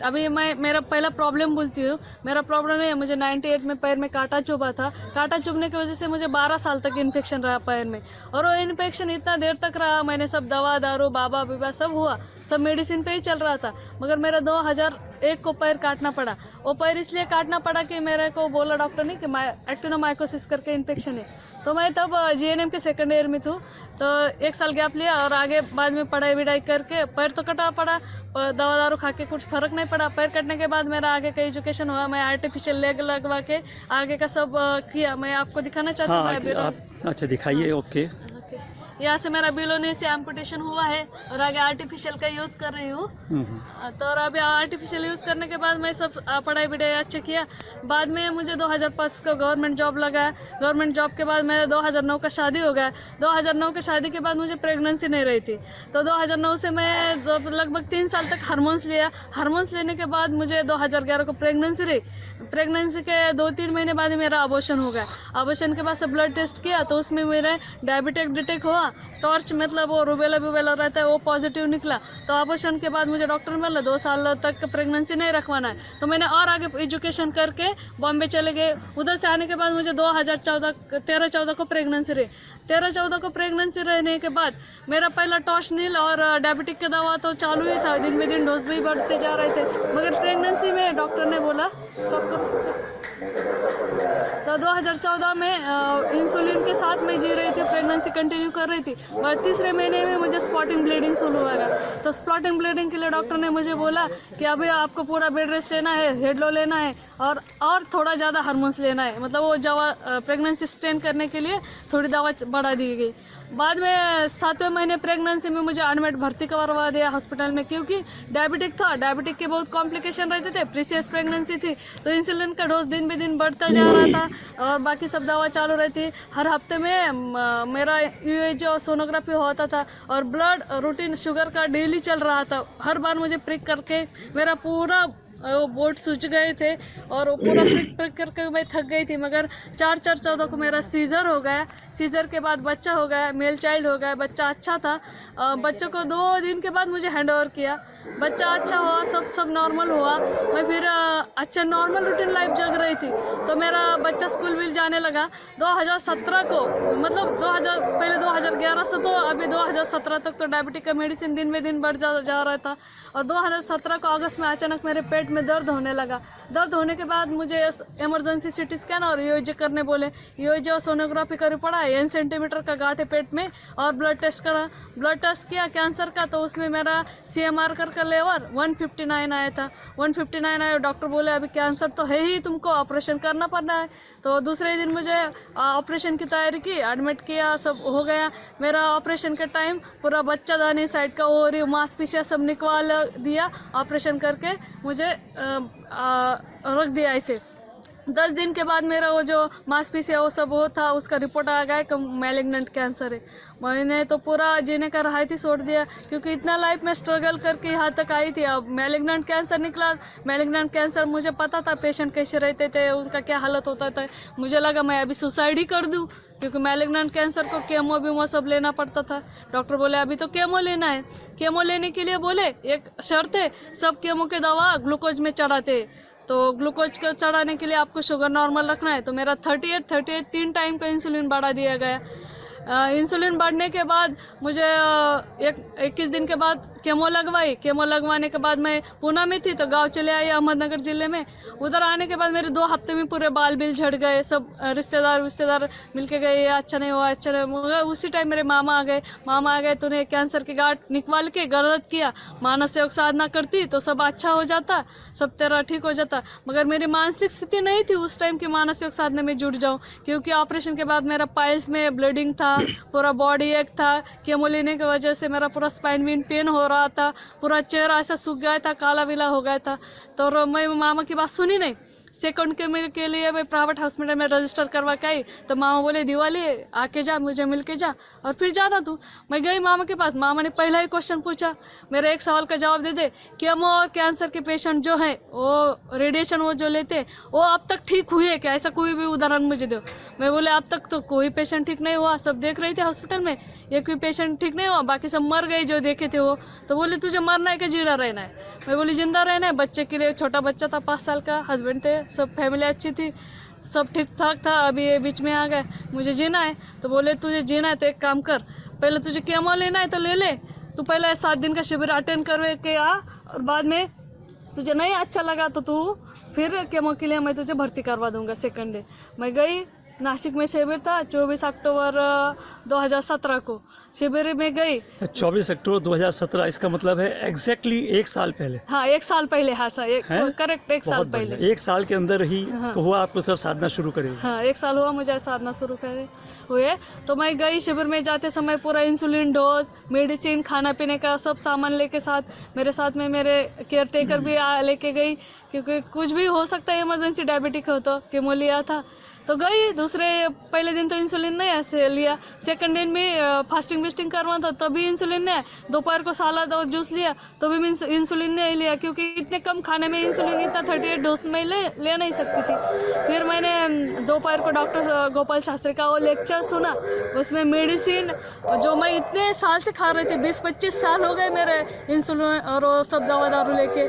Speaker 9: अभी मैं मेरा पहला प्रॉब्लम बोलती हूँ। मेरा प्रॉब्लम है, मुझे 98 में पैर में कांटा चुभा था। कांटा चुभने की वजह से मुझे 12 साल तक इन्फेक्शन रहा पैर में, और वो इन्फेक्शन इतना देर तक रहा, मैंने सब दवा दारू बाबा बिबा सब हुआ, सब मेडिसिन पे ही चल रहा था। मगर मेरा 2001 को पैर काटना पड़ा। वो पैर इसलिए काटना पड़ा कि मेरे को बोला डॉक्टर ने कि एक्टिनोमाइकोसिस करके इन्फेक्शन है। तो मैं तब GNM के सेकेंड ईयर में थी, तो 1 साल गैप लिया और आगे बाद में पढ़ाई विढ़ाई करके पैर तो कटा पड़ा, दवा दारू खा के कुछ फर्क नहीं पड़ा। पैर कटने के बाद मेरा आगे का एजुकेशन हुआ, मैं आर्टिफिशियल लेग लगवा के आगे का सब किया। मैं आपको दिखाना चाहती हूँ।
Speaker 7: अच्छा दिखाइए। ओके,
Speaker 9: यहाँ से मेरा बिलोनी से एम्पुटेशन हुआ है और आगे आर्टिफिशियल का यूज कर रही हूँ। तो और अभी आर्टिफिशियल यूज करने के बाद मैं सब पढ़ाई वढ़ाई अच्छा किया। बाद में मुझे 2005 को गवर्नमेंट जॉब लगा। गवर्नमेंट जॉब के बाद मेरा 2009 का शादी हो गया। 2009 के शादी के बाद मुझे प्रेगनेंसी नहीं रही थी, तो 2009 से मैं लगभग 3 साल तक हार्मोन्स लिया। हार्मोन्स लेने के बाद मुझे 2011 को प्रेगनेंसी रही। प्रेगनेंसी के 2-3 महीने बाद ही मेरा अबॉर्शन हो गया। अबॉर्शन के बाद से ब्लड टेस्ट किया तो उसमें मेरा डायबिटिक डिटेक्ट हुआ। टॉर्च मतलब वो रुबेला रहता है, वो पॉजिटिव निकला। तो अबॉर्शन के बाद मुझे डॉक्टर बोला 2 साल तक प्रेगनेंसी नहीं रखवाना है। तो मैंने और आगे एजुकेशन करके बॉम्बे चले गए। उधर से आने के बाद मुझे 13-14 को प्रेगनेंसी रही। 13-14 को प्रेगनेंसी रहने के बाद मेरा पहला टॉर्शनिल और डायबिटिक का दवा तो चालू ही था, दिन में दिन डोज भी बढ़ते जा रहे थे। मगर प्रेगनेंसी में डॉक्टर ने बोला स्टॉप करो। तो 2014 में इंसुलिन के साथ मैं जी रही थी, प्रेगनेंसी कंटिन्यू कर रही थी। और 3रे महीने में मुझे स्पॉटिंग ब्लीडिंग शुरू हुआ। तो स्पॉटिंग ब्लीडिंग के लिए डॉक्टर ने मुझे बोला कि अभी आपको पूरा बेड रेस्ट लेना है, हेडलो लेना है और थोड़ा ज़्यादा हार्मोन्स लेना है। मतलब वो दवा प्रेगनेंसी स्टेन करने के लिए थोड़ी दवा बढ़ा दी गई। बाद में 7वें महीने प्रेगनेंसी में मुझे एडमिट भर्ती करवा दिया हॉस्पिटल में, क्योंकि डायबिटिक था। डायबिटिक के बहुत कॉम्प्लिकेशन रहते थे, प्रीसियस प्रेगनेंसी थी, तो इंसुलिन का डोज दिन बे दिन बढ़ता जा रहा था और बाकी सब दवा चालू रहती। हर हफ्ते में मेरा UAG और सोनोग्राफी होता था और ब्लड रूटीन शुगर का डेली चल रहा था। हर बार मुझे प्रिक करके मेरा पूरा वो बोर्ड सूज गए थे और वो पूरा प्रिक करके मैं थक गई थी। मगर 4/4/14 को मेरा सीजर हो गया। सीजर के बाद बच्चा हो गया, मेल चाइल्ड हो गया। बच्चा अच्छा था। बच्चों को 2 दिन के बाद मुझे हैंड ओवर किया। बच्चा अच्छा हुआ, सब नॉर्मल हुआ। मैं फिर अच्छा नॉर्मल रूटीन लाइफ जग रही थी। तो मेरा बच्चा स्कूल भी जाने लगा। 2017 को मतलब 2011 से तो अभी 2017 तक तो डायबिटिक का मेडिसिन दिन में दिन बढ़ जा रहा था। और 2017 को अगस्त में अचानक मेरे पेट में दर्द होने लगा। दर्द होने के बाद मुझे इमरजेंसी सीटी स्कैन और ईओजी करने बोले। ईओजी और सोनोग्राफी करी पड़ा, 1 सेंटीमीटर का गांठ है पेट में, और ब्लड टेस्ट करा। ब्लड टेस्ट किया कैंसर का, तो उसमें मेरा CMR का लेवल 159 आया था। 159 आया, डॉक्टर बोले अभी कैंसर तो है ही, तुमको ऑपरेशन करना पड़ना है। तो दूसरे दिन मुझे ऑपरेशन की तैयारी की, एडमिट किया, सब हो गया। मेरा ऑपरेशन के टाइम पूरा बच्चादानी साइड का ओवरी मांसपेशियां सब निकाल दिया, ऑपरेशन करके मुझे रख दिया ऐसे। 10 दिन के बाद मेरा वो जो मांसपेशियां वो सब हो था, उसका रिपोर्ट आ गया कि मैलिग्नेंट कैंसर है। मैंने तो पूरा जीने का राह ही छोड़ दिया, क्योंकि इतना लाइफ में स्ट्रगल करके यहाँ तक आई थी। अब मैलिग्नेंट कैंसर निकला। मैलिग्नेंट कैंसर मुझे पता था पेशेंट कैसे रहते थे, उनका क्या हालत होता था। मुझे लगा मैं अभी सुसाइड ही कर दूं, क्योंकि मैलिग्नेंट कैंसर को केमो बीमो सब लेना पड़ता था। डॉक्टर बोले अभी तो केमो लेना है। केमो लेने के लिए बोले एक शर्त है, सब केमो के दवा ग्लूकोज में चढ़ाते, तो ग्लूकोज को चढ़ाने के लिए आपको शुगर नॉर्मल रखना है। तो मेरा 38 3 टाइम का इंसुलिन बढ़ा दिया गया। इंसुलिन बढ़ने के बाद मुझे 21 दिन के बाद केमो लगवाई। केमो लगवाने के बाद मैं पूना में थी, तो गांव चले आई अहमदनगर जिले में। उधर आने के बाद मेरे 2 हफ्ते में पूरे बाल बिल झड़ गए। सब रिश्तेदार मिलके गए, ये अच्छा नहीं हुआ, अच्छा नहीं हुआ। उसी टाइम मेरे मामा आ गए तो उन्हें कैंसर की गांठ निकाल के गलत किया। मानस योग साधना करती तो सब अच्छा हो जाता, सब तेरा ठीक हो जाता। मगर मेरी मानसिक स्थिति नहीं थी उस टाइम की मानस योग साधना में जुड़ जाऊं, क्योंकि ऑपरेशन के बाद मेरा पाइल्स में ब्लीडिंग था, पूरा बॉडी एक था। केमो लेने की वजह से मेरा पूरा स्पाइन विन पेन हो रहा था, पूरा चेहरा ऐसा सूख गया था, काला विला हो गया था। तो मैं मामा की बात सुनी नहीं। सेकंड के लिए मैं प्राइवेट हॉस्पिटल में रजिस्टर करवा के आई, तो मामा बोले दिवाली आके जा, मुझे मिल के जा और फिर जाना तू। मैं गई मामा के पास। मामा ने पहला ही क्वेश्चन पूछा, मेरे एक सवाल का जवाब दे दे। केमो और कैंसर के पेशेंट जो है वो रेडिएशन वो जो लेते वो अब तक ठीक हुए क्या? ऐसा कोई भी उदाहरण मुझे दो। मैं बोले अब तक तो कोई पेशेंट ठीक नहीं हुआ, सब देख रहे थे हॉस्पिटल में, एक भी पेशेंट ठीक नहीं हुआ, बाकी सब मर गए जो देखे थे वो। तो बोले तुझे मरना है कि जिंदा रहना है? मैं बोली जिंदा रहना है। बच्चे के लिए, छोटा बच्चा था 5 साल का, हस्बैंड थे, सब फैमिली अच्छी थी, सब ठीक ठाक था। अभी ये बीच में आ गए, मुझे जीना है। तो बोले तुझे जीना है तो एक काम कर, पहले तुझे केमो लेना है तो ले ले, तू पहले 7 दिन का शिविर अटेंड करके आ, और बाद में तुझे नहीं अच्छा लगा तो तू फिर केमो के लिए मैं तुझे भर्ती करवा दूंगा सेकंड डे। मैं गई, नासिक में शिविर था 24 अक्टूबर 2017 को शिविर में गई।
Speaker 7: 24 अक्टूबर 2017, इसका मतलब है एग्जैक्टली 1 साल पहले।
Speaker 9: हाँ 1 साल पहले। हाँ सर, करेक्ट 1 साल पहले।
Speaker 7: 1 साल के अंदर ही हुआ आपको सब साधना शुरू करें?
Speaker 9: हाँ 1 साल हुआ मुझे साधना शुरू करे हुए। तो मैं गई शिविर में, जाते समय पूरा इंसुलिन डोज, मेडिसिन, खाना पीने का सब सामान लेके साथ मेरे साथ में मेरे केयर टेकर भी लेके गई, क्योंकि कुछ भी हो सकता है, इमरजेंसी डायबिटिक हो तो केमो लिया था। तो गई, पहले दिन तो इंसुलिन नहीं ऐसे लिया, सेकंड दिन में फास्टिंग विस्टिंग करवा था तभी इंसुलिन नहीं। दोपहर को सलाद और जूस लिया तो भी इंसुलिन नहीं लिया, क्योंकि इतने कम खाने में इंसुलिन इतना 38 डोज में ले नहीं सकती थी। फिर मैंने दोपहर को डॉक्टर गोपाल शास्त्री का वो लेक्चर सुना, उसमें मेडिसिन जो मैं इतने साल से खा रही थी, 20-25 साल हो गए मेरे इंसुलिन और वो सब दवा दारू लेके,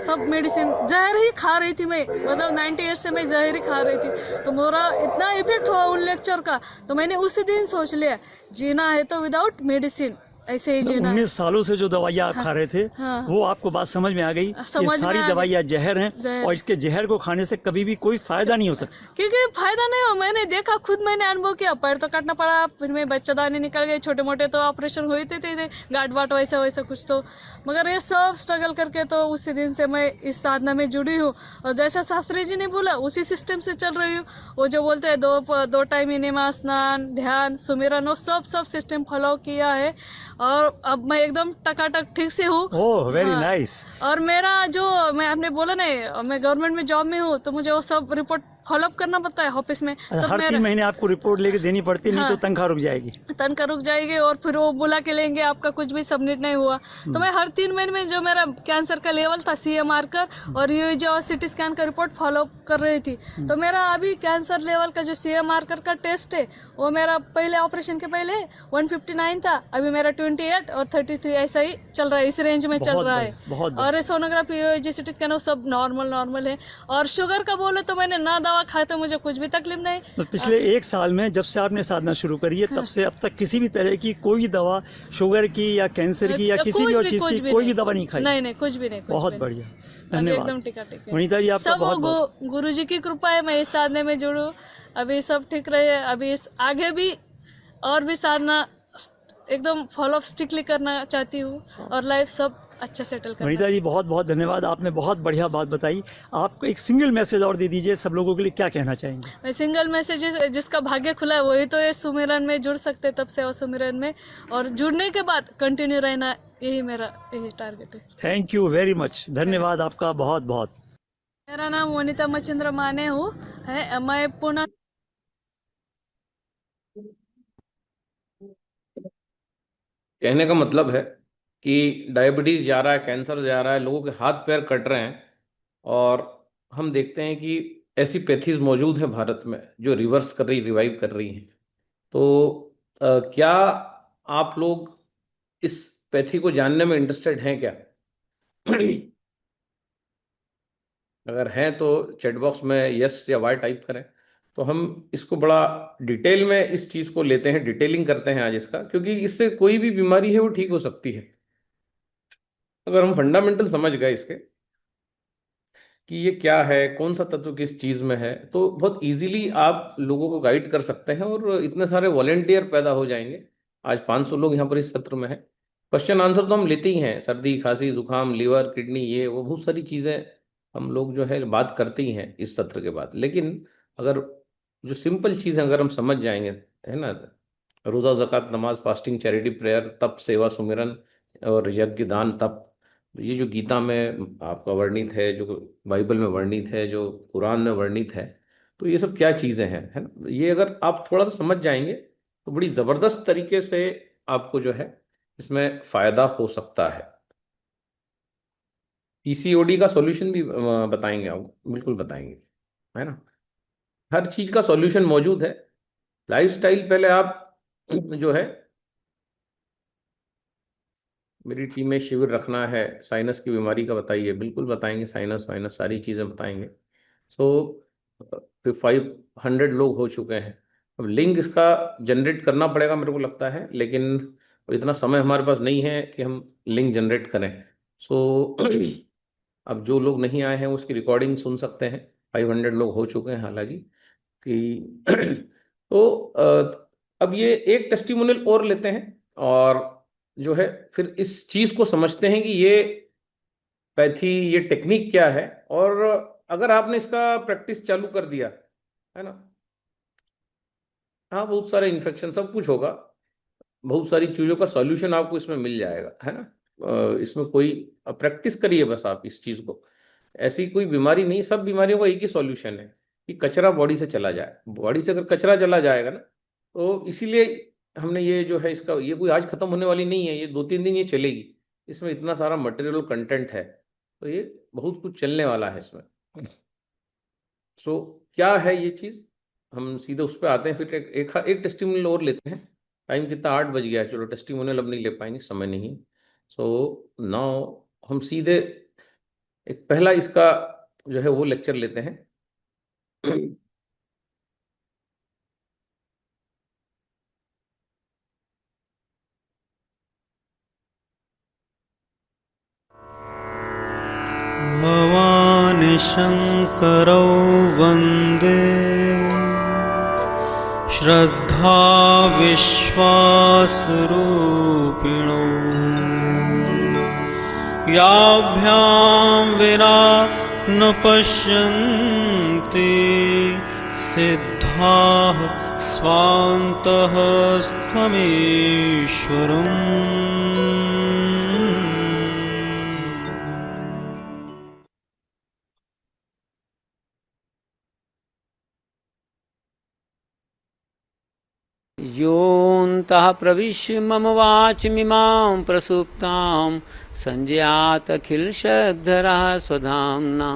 Speaker 9: सब मेडिसिन जहर ही खा रही थी मैं, मतलब 90 ईयर्स से मैं जहर ही खा रही थी। तो इतना इफेक्ट हुआ उन लेक्चर का, तो मैंने उसी दिन सोच लिया जीना है तो विदाउट मेडिसिन ऐसे ही जीना।
Speaker 7: 19 सालों से जो दवाइयाँ आप खा रहे थे, वो आपको बात समझ में आ गई, ये सारी दवाइयाँ जहर हैं और इसके जहर को खाने से कभी भी कोई फायदा नहीं हो सकता।
Speaker 9: क्योंकि फायदा नहीं हो, मैंने देखा खुद, मैंने अनुभव किया। पैर तो काटना पड़ा, फिर में बच्चादानी निकल गए, छोटे मोटे तो ऑपरेशन हुए थे गांठ वाट वैसा कुछ तो, मगर ये सब स्ट्रगल करके तो उसी दिन से मैं इस साधना में जुड़ी हूँ। और जैसा शास्त्री जी ने बोला उसी सिस्टम से चल रही हूँ। वो जो बोलते हैं 2 टाइम नियमा, स्नान, ध्यान, सुमिरन, वो सब सिस्टम फॉलो किया है और अब मैं एकदम टकाटक ठीक से हूँ।
Speaker 7: Oh very nice.
Speaker 9: और मेरा जो मैं आपने बोला नहीं, मैं गवर्नमेंट में जॉब में हूँ, तो मुझे वो सब रिपोर्ट फॉलोअप करना पड़ता है ऑफिस में।
Speaker 7: तो हर 3 महीने आपको रिपोर्ट लेके देनी पड़ती, नहीं तो तनख्वाह रुक जाएगी।
Speaker 9: तनख्वाह रुक जाएगी और फिर वो बुला के लेंगे आपका कुछ भी सबमिट नहीं हुआ। तो मैं हर 3 महीने में जो मेरा कैंसर का लेवल था, CMR का और ये जो CT स्कैन का रिपोर्ट फॉलो कर रही थी। तो मेरा अभी कैंसर लेवल का जो CMR का टेस्ट है, वो मेरा पहले ऑपरेशन के पहले 159 था, अभी मेरा 28 और 33 ऐसा ही चल रहा है, इस रेंज में चल रहा है। और सोनोग्राफी, CT स्कैन वो सब नॉर्मल है। और शुगर का बोले तो मैंने ना दवा खाए तो मुझे कुछ भी तकलीफ नहीं।
Speaker 7: तो पिछले 1 साल में जब से आपने साधना शुरू करी है तब से अब तक किसी भी तरह की कोई दवा, शुगर की या कैंसर की या किसी भी और चीज की कोई भी दवा नहीं खाई?
Speaker 9: नहीं, कुछ भी नहीं।
Speaker 7: बहुत बढ़िया, धन्यवाद।
Speaker 9: एकदम ठीक।
Speaker 7: वनिता जी आपका बहुत
Speaker 9: गुरु जी की कृपा है, मैं इस साधने में जुड़ू, अभी सब ठीक रहे। अभी आगे भी और भी साधना एकदम फॉलो स्ट्रिक्टली करना चाहती हूँ और लाइफ सब अच्छा सेटल करना।
Speaker 7: वनिता जी बहुत बहुत धन्यवाद, आपने बहुत बढ़िया बात बताई। आप एक सिंगल मैसेज और दे दीजिए, सब लोगों के लिए क्या कहना चाहेंगे?
Speaker 9: मैं सिंगल मैसेज, जिसका भाग्य खुला है वही तो ये सुमिरन में जुड़ सकते, तब से और सुमिरन में, और जुड़ने के बाद कंटिन्यू रहना, यही टारगेट है।
Speaker 7: थैंक यू वेरी मच, धन्यवाद आपका बहुत बहुत।
Speaker 9: मेरा नाम वनिता मचिंद्र माने है, मैं पुणे।
Speaker 4: कहने का मतलब है कि डायबिटीज जा रहा है, कैंसर जा रहा है, लोगों के हाथ पैर कट रहे हैं, और हम देखते हैं कि ऐसी पैथीज मौजूद है भारत में जो रिवर्स कर रही, रिवाइव कर रही हैं। तो क्या आप लोग इस पैथी को जानने में इंटरेस्टेड हैं क्या? अगर हैं तो चैट बॉक्स में यस या वाई टाइप करें, तो हम इसको बड़ा डिटेल में इस चीज को लेते हैं, डिटेलिंग करते हैं आज इसका, क्योंकि इससे कोई भी बीमारी है वो ठीक हो सकती है अगर हम फंडामेंटल समझ गए इसके कि ये क्या है, कौन सा तत्व किस चीज में है, तो बहुत इजीली आप लोगों को गाइड कर सकते हैं और इतने सारे वॉलेंटियर पैदा हो जाएंगे। आज 500 लोग यहाँ पर इस सत्र में है। क्वेश्चन आंसर तो हम लेते ही हैं, सर्दी, खांसी, जुकाम, लीवर, किडनी, ये वो बहुत सारी चीजें हम लोग जो है बात करते ही हैं इस सत्र के बाद। लेकिन अगर जो सिंपल चीजें अगर हम समझ जाएंगे, है ना, रोजा, ज़कात, नमाज, फास्टिंग, चैरिटी, प्रेयर, तप, सेवा, सुमिरन और यज्ञ, दान, तप, ये जो गीता में आपका वर्णित है, जो बाइबल में वर्णित है, जो कुरान में वर्णित है, तो ये सब क्या चीजें हैं, है ना, ये अगर आप थोड़ा सा समझ जाएंगे तो बड़ी जबरदस्त तरीके से आपको जो है इसमें फायदा हो सकता है। पीसीओडी का सॉल्यूशन भी बताएंगे आपको, बिल्कुल बताएंगे, है ना, हर चीज का सॉल्यूशन मौजूद है। लाइफस्टाइल पहले आप जो है, मेरी टीम में शिविर रखना है, साइनस की बीमारी का बताइए, बिल्कुल बताएंगे, साइनस वाइनस सारी चीजें बताएंगे। सो 500 लोग हो चुके हैं। अब लिंक इसका जनरेट करना पड़ेगा मेरे को लगता है, लेकिन इतना समय हमारे पास नहीं है कि हम लिंक जनरेट करें। सो अब जो लोग नहीं आए हैं उसकी रिकॉर्डिंग सुन सकते हैं। 500 लोग हो चुके हैं हालांकि कि तो अब ये एक टेस्टिमोनियल और लेते हैं और जो है फिर इस चीज को समझते हैं कि ये पैथी, ये टेक्निक क्या है, और अगर आपने इसका प्रैक्टिस चालू कर दिया, है ना, हाँ, बहुत सारे इन्फेक्शन सब कुछ होगा, बहुत सारी चीजों का सॉल्यूशन आपको इसमें मिल जाएगा, है ना। इसमें कोई प्रैक्टिस करिए बस आप इस चीज को। ऐसी कोई बीमारी नहीं, सब बीमारियों का एक ही सॉल्यूशन है कि कचरा बॉडी से चला जाए। बॉडी से अगर कचरा चला जाएगा ना, तो इसीलिए हमने ये जो है इसका, ये कोई आज खत्म होने वाली नहीं है, ये 2-3 दिन ये चलेगी। इसमें इतना सारा मटेरियल कंटेंट है, तो ये बहुत कुछ चलने वाला है इसमें। सो क्या है ये चीज, हम सीधे उस पर आते हैं। फिर एक टेस्टिमोनियल और लेते हैं। टाइम कितना, 8 बज गया है, चलो टेस्टिमोनियल अब नहीं ले पाएंगे, समय नहीं। सो नाउ हम सीधे एक पहला इसका जो है वो लेक्चर लेते हैं।
Speaker 10: भवानि शंकरौ वंदे श्रद्धा विश्वासरूपिणौ याभ्यां विना न पश्यन्ति सिद्धाः स्वान्तः स्थमीश्वरम्। योऽन्तः प्रविश्य मम वाचमिमां प्रसुप्तां संजयातखिलशक्धरः स्वधाम्ना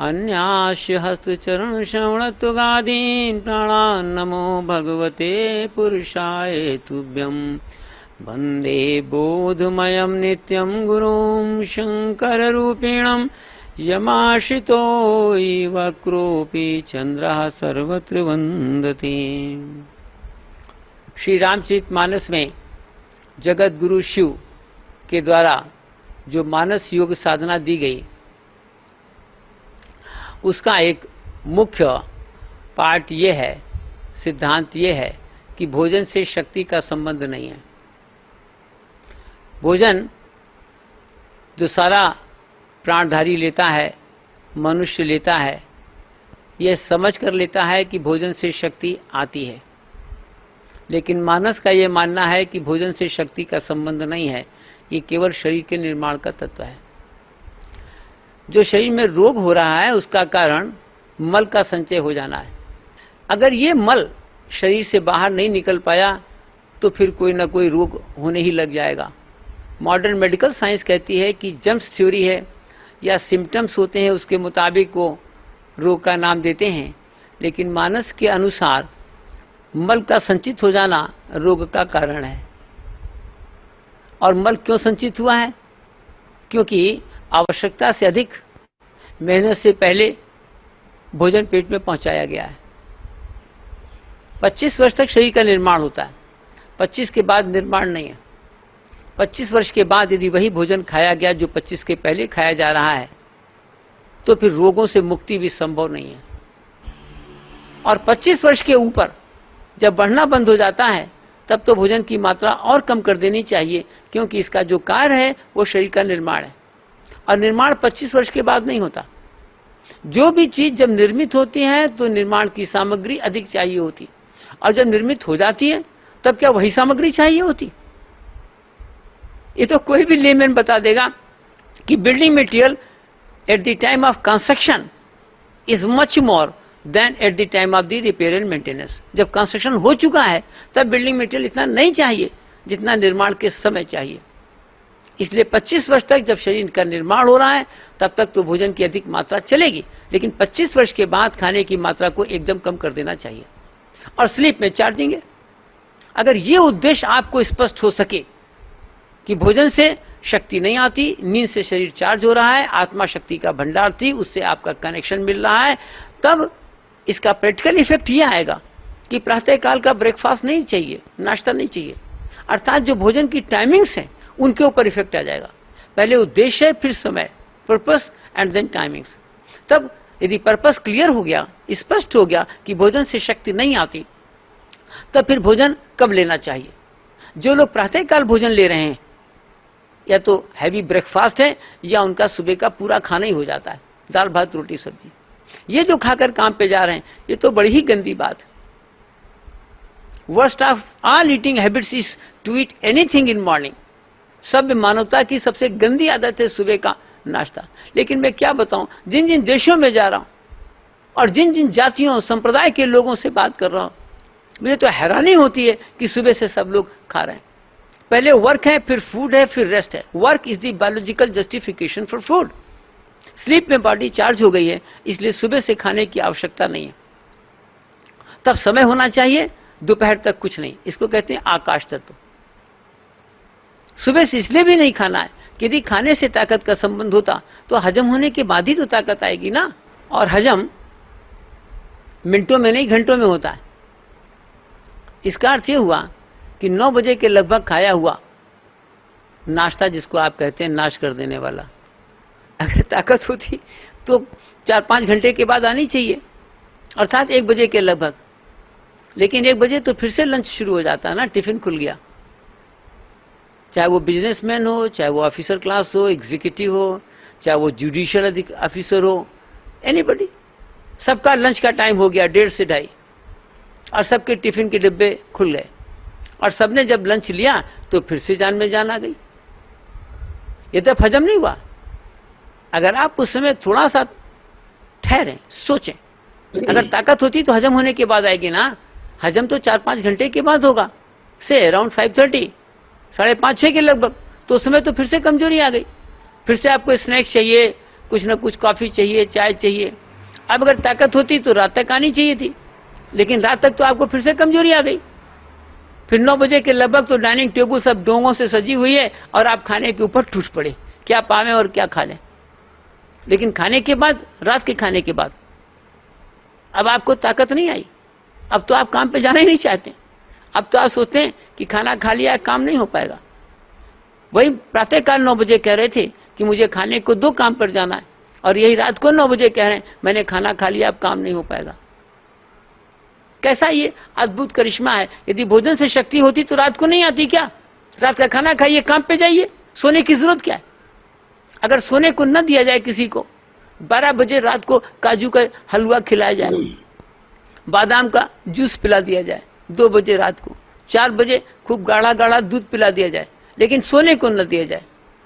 Speaker 10: अन्यास्य हस्तचरणश्रवणत्वगादीन् प्राणान् नमो भगवते पुरुषाय तुभ्यं। वन्दे बोधमयं नित्यं गुरुं शङ्कररूपिणं यमाश्रितो इव क्रोपी चंद्रः सर्वत्र वंदते। श्री रामचरितमानस में जगत गुरु शिव के द्वारा जो मानस योग साधना दी गई, उसका एक मुख्य पार्ट ये है, सिद्धांत ये है कि भोजन से शक्ति का संबंध नहीं है। भोजन जो सारा प्राणधारी लेता है, मनुष्य लेता है, यह समझ कर लेता है कि भोजन से शक्ति आती है। लेकिन मानस का यह मानना है कि भोजन से शक्ति का संबंध नहीं है, ये केवल शरीर के निर्माण का तत्व है। जो शरीर में रोग हो रहा है उसका कारण मल का संचय हो जाना है। अगर ये मल शरीर से बाहर नहीं निकल पाया तो फिर कोई ना कोई रोग होने ही लग जाएगा। मॉडर्न मेडिकल साइंस कहती है कि जम्स थ्योरी है या सिम्टम्स होते हैं, उसके मुताबिक वो रोग का नाम देते हैं। लेकिन मानस के अनुसार मल का संचित हो जाना रोग का कारण है। और मल क्यों संचित हुआ है? क्योंकि आवश्यकता से अधिक मेहनत से पहले भोजन पेट में पहुंचाया गया है। 25 वर्ष तक शरीर का निर्माण होता है, 25 के बाद निर्माण नहीं है। 25 वर्ष के बाद यदि वही भोजन खाया गया जो 25 के पहले खाया जा रहा है, तो फिर रोगों से मुक्ति भी संभव नहीं है। और 25 वर्ष के ऊपर जब बढ़ना बंद हो जाता है, तब तो भोजन की मात्रा और कम कर देनी चाहिए, क्योंकि इसका जो कार्य है वो शरीर का निर्माण है। और निर्माण 25 वर्ष के बाद नहीं होता। जो भी चीज जब निर्मित होती है तो निर्माण की सामग्री अधिक चाहिए होती, और जब निर्मित हो जाती है तब क्या वही सामग्री चाहिए होती? ये तो कोई भी लेमैन बता देगा कि building material at the time of construction is much more than at the time of the repair and maintenance. जब कंस्ट्रक्शन हो चुका है तब बिल्डिंग मटेरियल इतना नहीं चाहिए जितना निर्माण के समय चाहिए। इसलिए 25 वर्ष तक जब शरीर का निर्माण हो रहा है तब तक तो भोजन की अधिक मात्रा चलेगी, लेकिन 25 वर्ष के बाद खाने की मात्रा को एकदम कम कर देना चाहिए। और स्लीप में चार्जिंग है। अगर ये उद्देश्य आपको स्पष्ट हो सके कि भोजन से शक्ति नहीं आती, नींद से शरीर चार्ज हो रहा है, आत्मा शक्ति का भंडार थी, उससे आपका कनेक्शन मिल रहा है, तब इसका प्रैक्टिकल इफेक्ट ये आएगा कि प्रातःकाल का ब्रेकफास्ट नहीं चाहिए, नाश्ता नहीं चाहिए। अर्थात जो भोजन की टाइमिंग्स हैं उनके ऊपर इफेक्ट आ जाएगा। पहले उद्देश्य है, फिर समय, पर्पस एंड देन टाइमिंग्स। तब यदि पर्पस क्लियर हो गया, स्पष्ट हो गया कि भोजन से शक्ति नहीं आती, तब फिर भोजन कब लेना चाहिए। जो लोग प्रातःकाल भोजन ले रहे हैं, या तो हैवी ब्रेकफास्ट है या उनका सुबह का पूरा खाना ही हो जाता है, दाल भात रोटी सब्जी, ये जो खाकर काम पे जा रहे हैं, ये तो बड़ी ही गंदी बात है। Worst of all eating habits is to eat anything in morning. सब मानवता की सबसे गंदी आदत है सुबह का नाश्ता। लेकिन मैं क्या बताऊं, जिन जिन देशों में जा रहा हूं और जिन जिन जातियों संप्रदाय के लोगों से बात कर रहा हूं, मुझे तो हैरानी होती है कि सुबह से सब लोग खा रहे हैं। पहले वर्क है, फिर फूड है, फिर रेस्ट है। Work is the biological justification for food. Sleep में बॉडी चार्ज हो गई है, इसलिए सुबह से खाने की आवश्यकता नहीं है। तब समय होना चाहिए, दोपहर तक कुछ नहीं। इसको कहते हैं आकाश तत्व। सुबह से इसलिए भी नहीं खाना है कि यदि खाने से ताकत का संबंध होता तो हजम होने के बाद ही तो ताकत आएगी ना। और हजम मिनटों में नहीं, घंटों में होता है। इसका अर्थ यह हुआ कि 9 बजे के लगभग खाया हुआ नाश्ता, जिसको आप कहते हैं नाश कर देने वाला, अगर ताकत होती तो 4-5 घंटे के बाद आनी चाहिए, अर्थात 1 बजे के लगभग। लेकिन 1 बजे तो फिर से लंच शुरू हो जाता है ना, टिफिन खुल गया। चाहे वो बिजनेसमैन हो, चाहे वो ऑफिसर क्लास हो, एग्जीक्यूटिव हो, चाहे वो जुडिशियल ऑफिसर हो, एनीबडी, सबका लंच का टाइम हो गया 1:30 से 2:30, और सबके टिफिन के डिब्बे खुल गए। और सबने जब लंच लिया तो फिर से जान में जान आ गई। ये तब हजम नहीं हुआ। अगर आप उस समय थोड़ा सा ठहरें, सोचें, अगर ताकत होती तो हजम होने के बाद आएगी ना। हजम तो 4-5 घंटे के बाद होगा, से अराउंड 5:30, 5:30-6 के लगभग। तो उस समय तो फिर से कमजोरी आ गई, फिर से आपको स्नैक्स चाहिए, कुछ ना कुछ कॉफी चाहिए, चाय चाहिए। अब अगर ताकत होती तो रात तक आनी चाहिए थी, लेकिन रात तक तो आपको फिर से कमजोरी आ गई। फिर 9 बजे के लगभग तो डाइनिंग टेबल सब डोंगों से सजी हुई है और आप खाने के ऊपर टूट पड़े, क्या पावे और क्या खा लें। लेकिन खाने के बाद, रात के खाने के बाद अब आपको ताकत नहीं आई, अब तो आप काम पे जाना ही नहीं चाहते। अब तो आप सोचते हैं कि खाना खा लिया, काम नहीं हो पाएगा। वही प्रातःकाल 9 बजे कह रहे थे कि मुझे खाने को 2 काम पर जाना है, और यही रात को 9 बजे कह रहे हैं मैंने खाना खा लिया, अब काम नहीं हो पाएगा। कैसा ये अद्भुत करिश्मा है। यदि भोजन से शक्ति होती तो रात को नहीं आती क्या? रात का खाना खाइए, काम पे जाइए, सोने की जरूरत क्या है? अगर सोने को न दिया जाए किसी को, 12 बजे रात को काजू का हलवा खिलाया जाए, बादाम का जूस पिला दिया जाए, 2 बजे रात को, 4 बजे खूब गाढ़ा गाढ़ा दूध पिला दिया जाए, लेकिन सोने को न दिया जाए,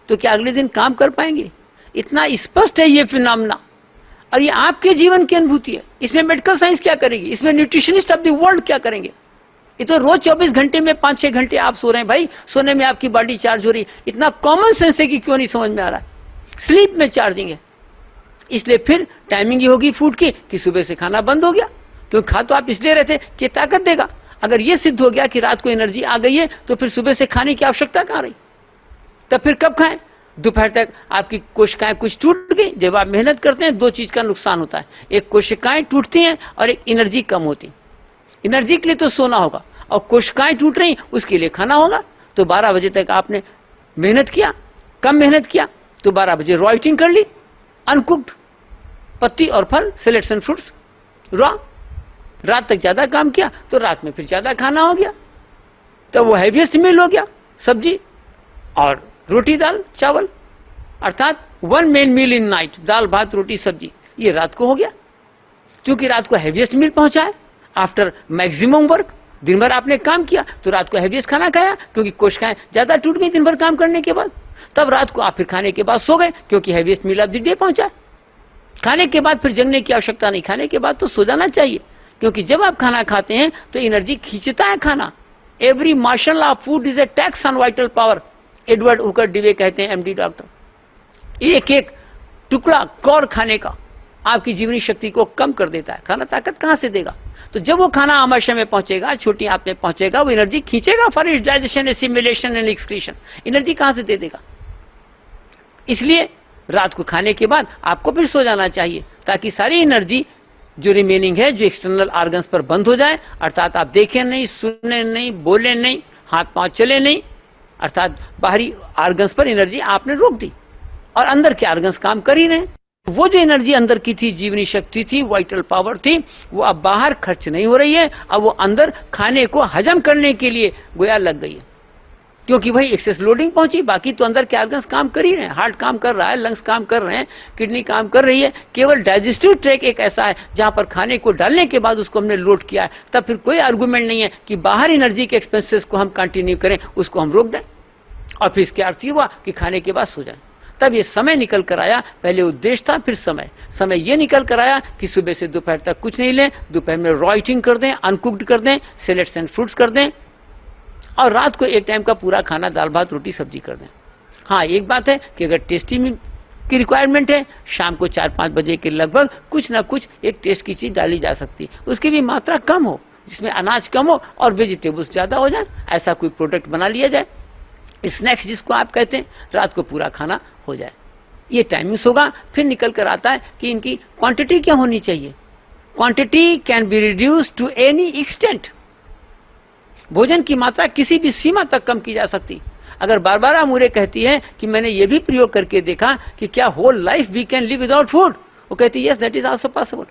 Speaker 10: तो क्या अगले दिन काम कर पाएंगे? इतना स्पष्ट है ये फिनोमेना, और ये आपके जीवन की अनुभूति है। इसमें मेडिकल साइंस क्या करेगी? इसमें न्यूट्रिशनिस्ट ऑफ द वर्ल्ड क्या करेंगे? ये तो रोज 24 घंटे में 5-6 घंटे आप सो रहे हैं भाई, सोने में आपकी बॉडी चार्ज हो रही है। इतना कॉमन सेंस है कि क्यों नहीं समझ में आ रहा है? स्लीप में चार्जिंग है। इसलिए फिर टाइमिंग ही होगी फूड की कि सुबह से खाना बंद हो गया, क्योंकि खा तो आप इसलिए रहे थे कि ताकत देगा। अगर ये सिद्ध हो गया कि रात को एनर्जी आ गई है, तो फिर सुबह से खाने की आवश्यकता कहां रही? तब फिर कब खाएं? दोपहर तक आपकी कोशिकाएं कुछ टूट गई। जब आप मेहनत करते हैं 2 चीज का नुकसान होता है, एक कोशिकाएं टूटती हैं और एक एनर्जी कम होती। एनर्जी के लिए तो सोना होगा, और कोशिकाएं टूट रही उसके लिए खाना होगा। तो 12 बजे तक आपने मेहनत किया, कम मेहनत किया तो 12 बजे रॉ ईटिंग कर ली, अनकुक्ड पत्ती और फल, सैलेड्स एंड फ्रूट्स रॉ। रात तक ज्यादा काम किया तो रात में फिर ज्यादा खाना हो गया, तो वो हैवीएस्ट मील हो गया, सब्जी और रोटी दाल चावल, अर्थात 1 मेन मील इन नाइट, दाल भात रोटी सब्जी, ये रात को हो गया। क्योंकि रात को हैवीएस्ट मील पहुंचा है आफ्टर मैक्सिमम वर्क। दिन भर आपने काम किया तो रात को हैवीएस्ट खाना खाया, क्योंकि कोशिकाएं ज्यादा टूट गई दिन भर काम करने के बाद। तब रात को आप फिर खाने के बाद सो गए, क्योंकि heaviest meal of the day पहुंचा। खाने के बाद फिर जगने की आवश्यकता नहीं, खाने के बाद तो सो जाना चाहिए, क्योंकि जब आप खाना खाते हैं तो एनर्जी खींचता है खाना। Every marshal law of food is a tax on vital power, Edward Hooker Dewey कहते हैं, एमडी डॉक्टर। एक एक टुकड़ा कौर खाने का आपकी जीवनी शक्ति को कम कर देता है। खाना ताकत कहां से देगा? तो जब वो खाना आमाशय में पहुंचेगा, छोटी आंत में पहुंचेगा, वो एनर्जी खींचेगा for its digestion, assimilation and excretion. Energy कहां से दे देगा? इसलिए रात को खाने के बाद आपको फिर सो जाना चाहिए, ताकि सारी एनर्जी जो रिमेनिंग है, जो एक्सटर्नल ऑर्गन्स पर बंद हो जाए। अर्थात आप देखें नहीं, सुने नहीं, बोले नहीं, हाथ पांव चले नहीं, अर्थात बाहरी ऑर्गन्स पर एनर्जी आपने रोक दी, और अंदर के ऑर्गन्स काम कर ही रहे। वो जो एनर्जी अंदर की थी, जीवनी शक्ति थी, वाइटल पावर थी, वो अब बाहर खर्च नहीं हो रही है, अब वो अंदर खाने को हजम करने के लिए गोया लग गई है, क्योंकि भाई एक्सेस लोडिंग पहुंची। बाकी तो अंदर के ऑर्गन्स काम कर ही रहे हैं, हार्ट काम कर रहा है, लंग्स काम कर रहे हैं, किडनी काम कर रही है। केवल डाइजेस्टिव ट्रैक एक ऐसा है जहां पर खाने को डालने के बाद उसको हमने लोड किया है, तब फिर कोई आर्गुमेंट नहीं है कि बाहर एनर्जी के एक्सपेंसेस को हम कंटिन्यू करें, उसको हम रोक दें, और फिर इसके अर्थ हुआ कि खाने के बाद सो जाए। तब ये समय निकल कर आया, पहले उद्देश्य था, फिर समय ये निकल कर आया कि सुबह से दोपहर तक कुछ नहीं लें, दोपहर में रॉ ईटिंग कर दें, अनकुक्ड कर दें, सैलेड्स एंड फ्रूट्स कर दें, और रात को एक टाइम का पूरा खाना दाल भात रोटी सब्जी कर दें। हाँ, एक बात है कि अगर टेस्टी की रिक्वायरमेंट है, शाम को 4-5 बजे के लगभग कुछ ना कुछ एक टेस्ट की चीज डाली जा सकती है, उसकी भी मात्रा कम हो, जिसमें अनाज कम हो और वेजिटेबल्स ज्यादा हो जाए, ऐसा कोई प्रोडक्ट बना लिया जाए। स्नैक्स जिसको आप कहते हैं, रात को पूरा खाना हो जाए। ये टाइमिंग्स होगा। फिर निकल कर आता है कि इनकी क्वांटिटी क्या होनी चाहिए। Quantity can be reduce to any extent. भोजन की मात्रा किसी भी सीमा तक कम की जा सकती। अगर बारबारा मुरे कहती है कि मैंने ये भी प्रयोग करके देखा कि क्या whole life we can live without food, वो कहती है yes that is also possible.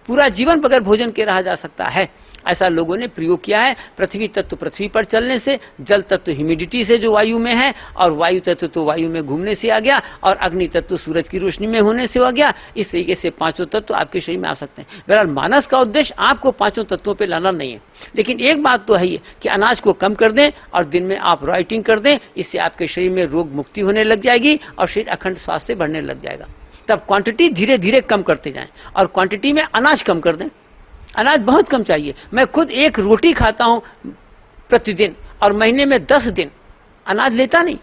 Speaker 10: पूरा जीवन बगैर भोजन के रहा जा सकता है, ऐसा लोगों ने प्रयोग किया है। पृथ्वी तत्व पृथ्वी पर चलने से, जल तत्व ह्यूमिडिटी से जो वायु में है, और वायु तत्व तो वायु में घूमने से आ गया, और अग्नि तत्व सूरज की रोशनी में होने से आ गया। इस तरीके से 5 तत्व आपके शरीर में आ सकते हैं। बहरहाल मानस का उद्देश्य आपको 5 तत्वों पर लाना नहीं है, लेकिन एक बात तो है ही कि अनाज को कम कर दें और दिन में आप रॉ ईटिंग कर दें। इससे आपके शरीर में रोग मुक्ति होने लग जाएगी और शरीर अखंड स्वास्थ्य बढ़ने लग जाएगा। तब क्वांटिटी धीरे धीरे कम करते जाएं, और क्वांटिटी में अनाज कम कर दें। अनाज बहुत कम चाहिए। मैं खुद 1 रोटी खाता हूं प्रतिदिन, और महीने में 10 दिन अनाज लेता नहीं,